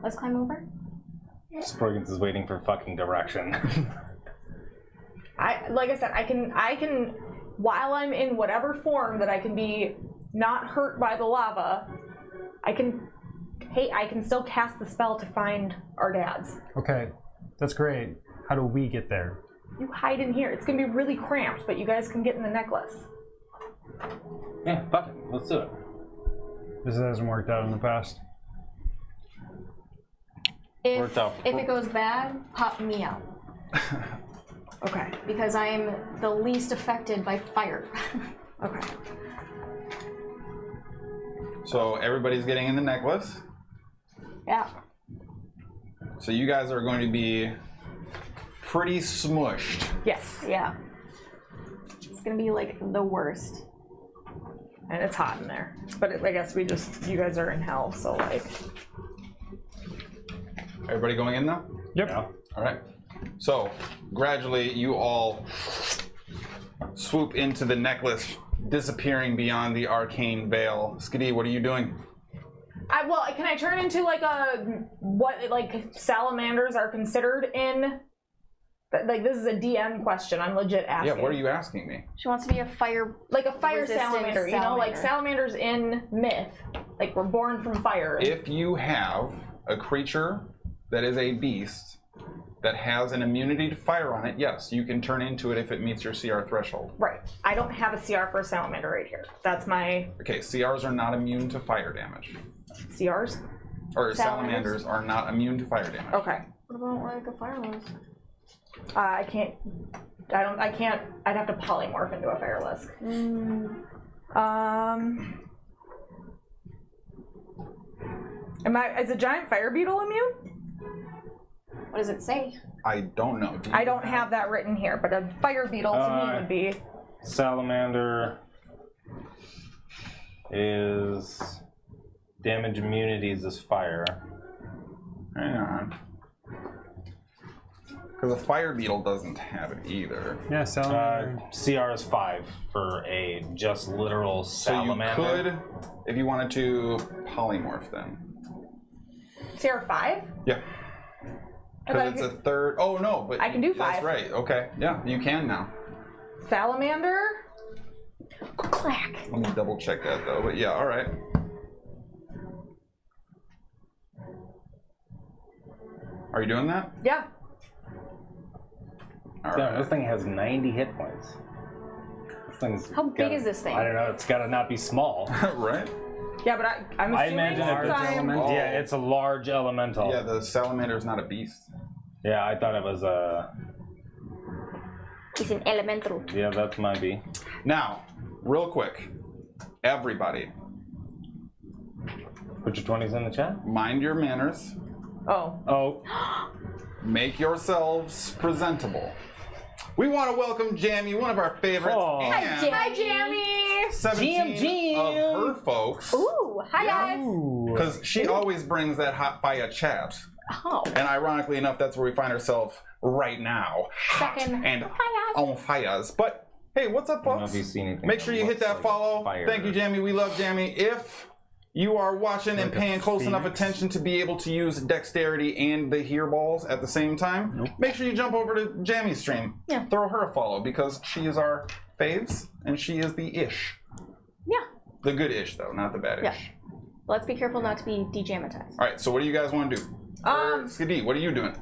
Let's climb over. Sproigins is waiting for fucking direction. Like I said, I can, while I'm in whatever form that I can be not hurt by the lava, I can still cast the spell to find our dads. Okay, that's great. How do we get there? You hide in here. It's gonna be really cramped, but you guys can get in the necklace. Yeah, fuck it. Let's do it. This hasn't worked out in the past. If out. it goes bad, pop me out. Okay. Because I am the least affected by fire. Okay. So everybody's getting in the necklace. Yeah. So you guys are going to be pretty smushed. Yes. Yeah. It's gonna be like the worst. And it's hot in there. But I guess you guys are in hell, so like. Everybody going in now? Yep. Yeah. All right. So gradually you all swoop into the necklace, disappearing beyond the arcane veil. Skadi, what are you doing? Can I turn into like what salamanders are considered in? Like, this is a DM question. I'm legit asking. Yeah, what are you asking me? She wants to be a fire. Like a fire Resistant salamander, you know, like salamander. salamanders in myth, like we're born from fire. If you have a creature that is a beast that has an immunity to fire on it, yes, you can turn into it if it meets your CR threshold. Right. I don't have a CR for a salamander right here. That's my Okay, CRs are not immune to fire damage. CRs. Or Salamanders? salamanders are not immune to fire damage. Okay. What about like a fireless? I can't. I'd have to polymorph into a firelisk. Is a giant fire beetle immune? What does it say? I don't know. I don't have that written here, but a fire beetle to me would be. Salamander is damage immunities is fire. Hang on. Because a fire beetle doesn't have it either. Yeah, salamander. CR is 5 for a just literal salamander. So you could, if you wanted to, polymorph then. CR 5? Yeah. Because it's a third. Oh no, but I can do 5. That's right. Okay. Yeah, you can now. Salamander? Clack. Let me double check that though. But yeah, all right. Are you doing that? Yeah. All Damn, right. this thing has 90 hit points. This thing's How big is this thing? I don't know. It's got to not be small. Right? Yeah, but I'm I assuming imagine since it's I'm... Oh. Yeah, it's a large elemental. Yeah, the salamander is not a beast. Yeah, I thought it was a. It's an elemental. Yeah, that might be. Now, real quick, everybody, Put your 20s in the chat. mind your manners. Oh. Oh, Make yourselves presentable. We want to welcome Jamie, one of our favorites, Oh. and Hi, Jamie! 17 of her folks. Ooh, hi guys. Because she always brings that hot fire chat. Oh, And ironically enough, that's where we find ourselves right now. second. And Hi guys. on fires. But hey, what's up, I don't know folks? if you see anything. Make sure you hit that Looks like follow. fire. Thank you, Jamie. We love Jamie. If you are watching and Like a paying close enough phoenix. attention to be able to use dexterity and the hear balls at the same time, make sure you jump over to Jamie's stream. Yeah. Throw her a follow because she is our faves and she is the ish. Yeah. The good ish, though, not the bad ish. Yeah. Let's be careful not to be dejamatized. All right, so what do you guys want to do? Skadi, what are you doing?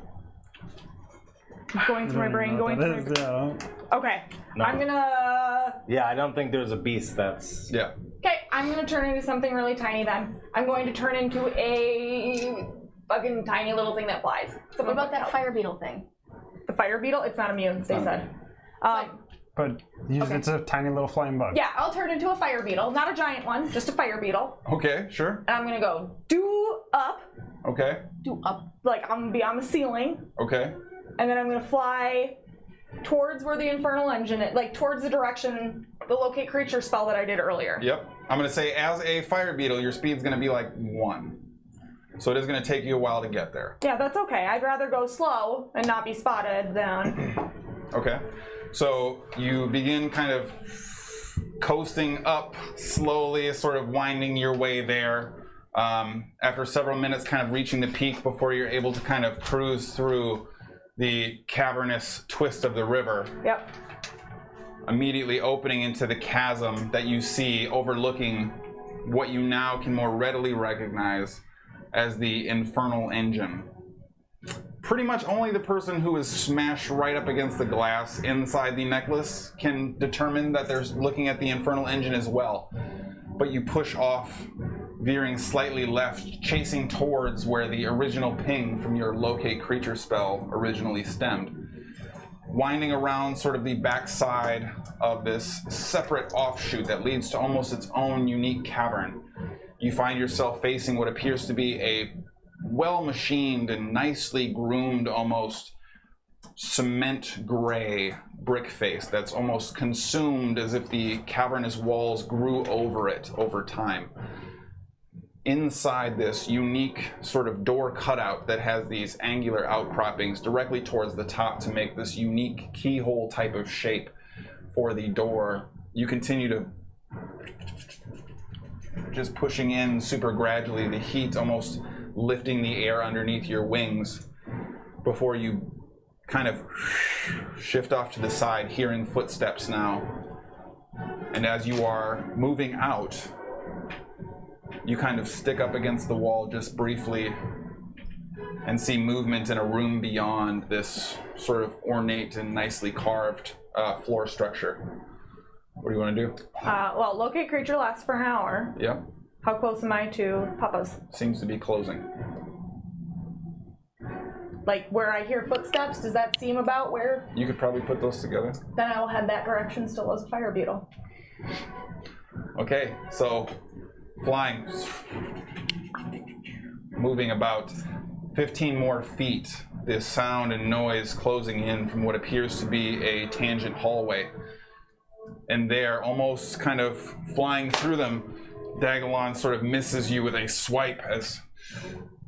Going through my brain, going through my brain. Yeah. Okay. No. I'm gonna... Yeah, I don't think there's a beast that's. Yeah. Okay, I'm gonna turn into something really tiny then. I'm going to turn into a fucking tiny little thing that flies. What about that fire beetle thing? The fire beetle? It's not immune, they said. But Okay. it's a tiny little flying bug. Yeah, I'll turn into a fire beetle. Not a giant one, just a fire beetle. Okay, sure. And I'm gonna go do up, Okay. Do up. like I'm gonna be on the ceiling, Okay. and then I'm gonna fly towards where the infernal engine is, like towards the direction, the locate creature spell that I did earlier. Yep. I'm going to say as a fire beetle, your speed's going to be like 1. So it is going to take you a while to get there. Yeah, that's okay. I'd rather go slow and not be spotted than... Okay. So you begin kind of coasting up slowly, sort of winding your way there. After several minutes kind of reaching the peak before you're able to kind of cruise through the cavernous twist of the river. Yep. Immediately opening into the chasm that you see overlooking what you now can more readily recognize as the infernal engine. Pretty much only the person who is smashed right up against the glass inside the necklace can determine that they're looking at the infernal engine as well. But you push off, veering slightly left, chasing towards where the original ping from your locate creature spell originally stemmed. Winding around sort of the backside of this separate offshoot that leads to almost its own unique cavern, you find yourself facing what appears to be a well-machined and nicely groomed, almost cement gray brick face that's almost consumed as if the cavernous walls grew over it over time. Inside this unique sort of door cutout that has these angular outcroppings directly towards the top to make this unique keyhole type of shape for the door, you continue to just pushing in super gradually, the heat almost lifting the air underneath your wings before you kind of shift off to the side, hearing footsteps now. And as you are moving out, you kind of stick up against the wall just briefly and see movement in a room beyond this sort of ornate and nicely carved floor structure. What do you want to do? Well, locate creature lasts for an hour. Yep. How close am I to Papa's? Seems to be closing. Like where I hear footsteps, does that seem about where? You could probably put those together. Then I will head that direction still as a fire beetle. Okay, so flying, moving about 15 more feet, this sound and noise closing in from what appears to be a tangent hallway. And there, almost kind of flying through them, Dagalon sort of misses you with a swipe as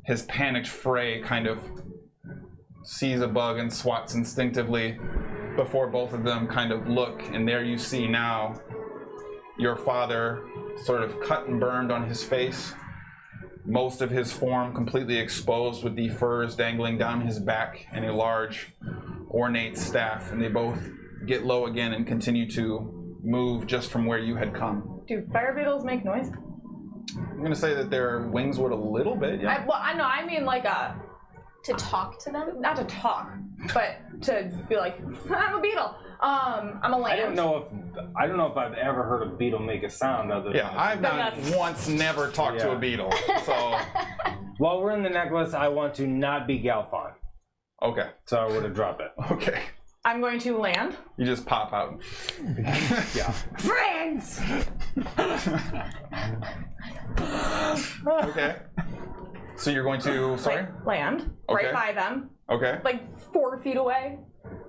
his panicked Frey kind of sees a bug and swats instinctively before both of them kind of look. And there you see now your father sort of cut and burned on his face, most of his form completely exposed with the furs dangling down his back and a large ornate staff, and they both get low again and continue to move just from where you had come. Do fire beetles make noise? I'm going to say that their wings would a little bit, yeah. I know, I mean like To talk to them? not to talk, but to be like, I'm a beetle. I'm a land. I don't know if I've ever heard a beetle make a sound other than Yeah, I've not once never talked to a beetle, so... While we're in the necklace, I want to not be Galfon. Okay. So I would have dropped it. Okay. I'm going to land. You just pop out. Yeah. Friends! Okay. So you're going to, sorry? Land. Okay. Right by them. Okay. Like 4 feet away.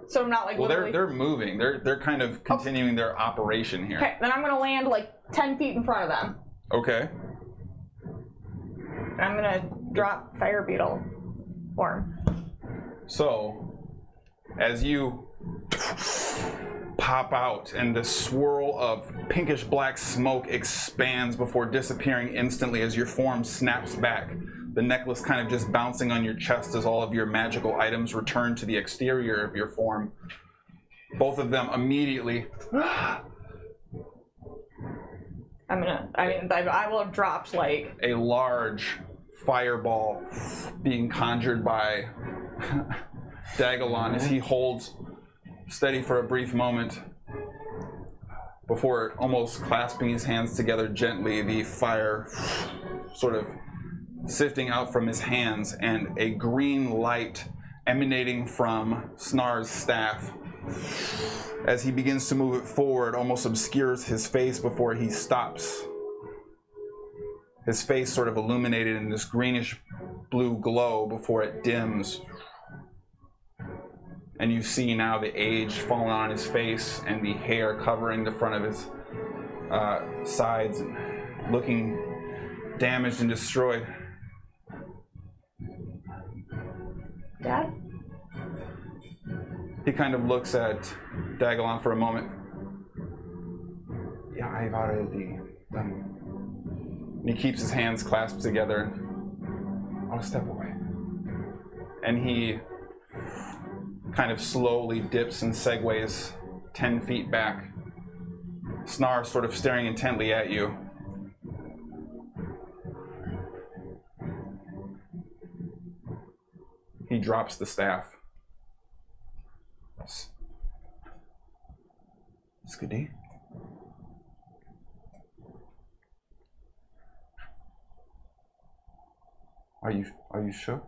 So I'm not like Well, literally... they're moving. They're kind of continuing their operation here. Okay, then I'm going to land like 10 feet in front of them. Okay. And I'm going to drop fire beetle form. So, as you pop out and the swirl of pinkish black smoke expands before disappearing instantly as your form snaps back, the necklace kind of just bouncing on your chest as all of your magical items return to the exterior of your form. Both of them immediately... I will have dropped like... a large fireball being conjured by Dagalon as he holds steady for a brief moment before almost clasping his hands together gently, the fire sort of sifting out from his hands and a green light emanating from Snar's staff. As he begins to move it forward, almost obscures his face before he stops. His face sort of illuminated in this greenish blue glow before it dims. And you see now the age falling on his face and the hair covering the front of his sides and looking damaged and destroyed. Dad? He kind of looks at Dagalon for a moment. Yeah, I've already done. And he keeps his hands clasped together. I'll step away. And he kind of slowly dips and segues 10 feet back. Snar sort of staring intently at you. He drops the staff. Skadi? Are you sure?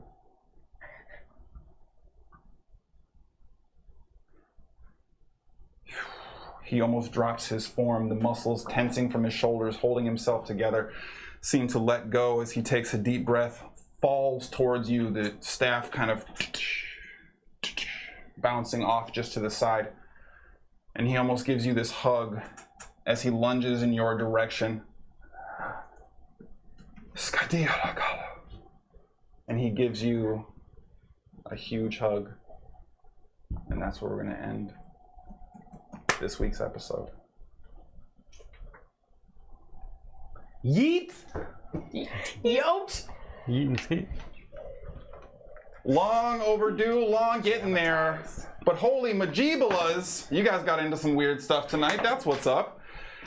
He almost drops his form, the muscles tensing from his shoulders, holding himself together, seem to let go as he takes a deep breath, falls towards you, the staff kind of bouncing off just to the side. And he almost gives you this hug as he lunges in your direction. Skadi. And he gives you a huge hug. And that's where we're going to end this week's episode. Yeet! Yoked! Long overdue, long getting there. But holy majibalas, you guys got into some weird stuff tonight. That's what's up.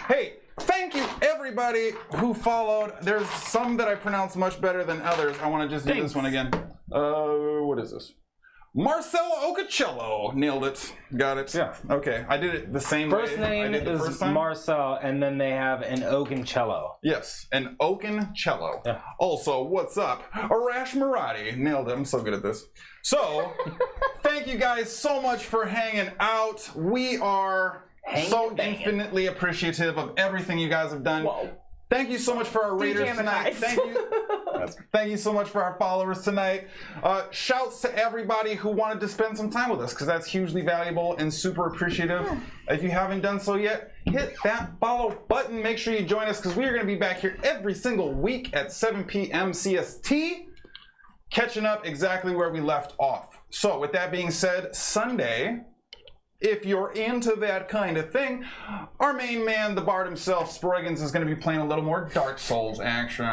Hey, thank you everybody who followed. There's some that I pronounce much better than others. I want to just do this one again. What is this? Marcelo Ocacello. Nailed it. Got it. Yeah. Okay, I did it the same First way I name did the is first time. Marcel, and then they have an Oakencello. Yes, an Oakencello. Yeah. Also, what's up? Arash Murati. Nailed it. I'm so good at this. So, thank you guys so much for hanging out. We are infinitely appreciative of everything you guys have done. Whoa. Thank you so much for our raiders tonight. Thank you. Thank you so much for our followers tonight. Shouts to everybody who wanted to spend some time with us, because that's hugely valuable and super appreciative. If you haven't done so yet, hit that follow button. Make sure you join us, because we are going to be back here every single week at 7 p.m. CST, catching up exactly where we left off. So with that being said, Sunday, if you're into that kind of thing, our main man, the bard himself, Sproigins, is going to be playing a little more Dark Souls action.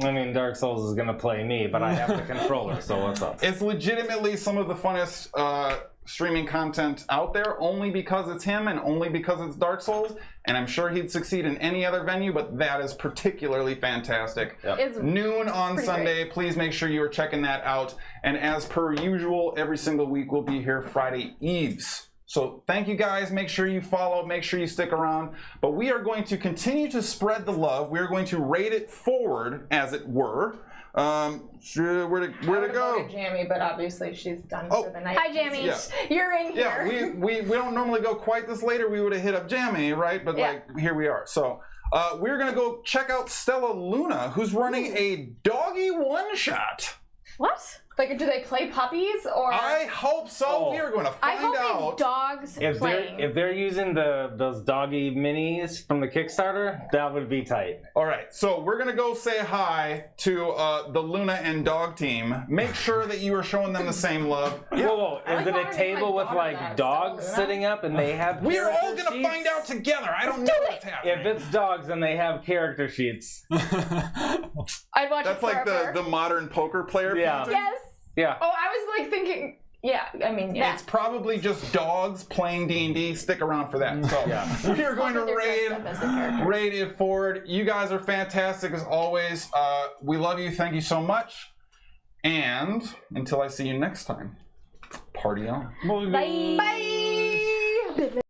I mean, Dark Souls is going to play me, but I have the controller, so what's up? It's legitimately some of the funnest streaming content out there, only because it's him and only because it's Dark Souls, and I'm sure he'd succeed in any other venue, but that is particularly fantastic. Yep. Noon on Sunday. Great. Please make sure you are checking that out. And as per usual, every single week we'll be here Friday eves. So thank you guys. Make sure you follow. Make sure you stick around. But we are going to continue to spread the love. We are going to raid it forward, as it were. Where to go? Jamie, but obviously she's done for the night. Hi, Jamie. Yeah. You're in here. Yeah, we don't normally go quite this later. We would have hit up Jamie, right? But like here we are. So we're gonna go check out Stella Luna, who's running a doggy one-shot. What? Like, do they play puppies or? I hope so. Oh. We are going to I find hope out. it's dogs playing. If they're using those doggy minis from the Kickstarter, that would be tight. All right, so we're gonna go say hi to the Luna and Dog team. Make sure that you are showing them the same love. Whoa, I is like it a wanting table my with daughter like that, dogs so, sitting up and they have We are all character gonna sheets? find out together. I don't know what's happening. If it's dogs, then they have character sheets. I'd watch That's it like forever. the modern poker player Yeah. painting. Yes. Yeah. Oh, I was like thinking. Yeah, I mean, yeah. It's probably just dogs playing D&D. Stick around for that. So we are going to They're dressed up as the characters. raid it forward. You guys are fantastic as always. We love you. Thank you so much. And until I see you next time, party on. Bye. Bye.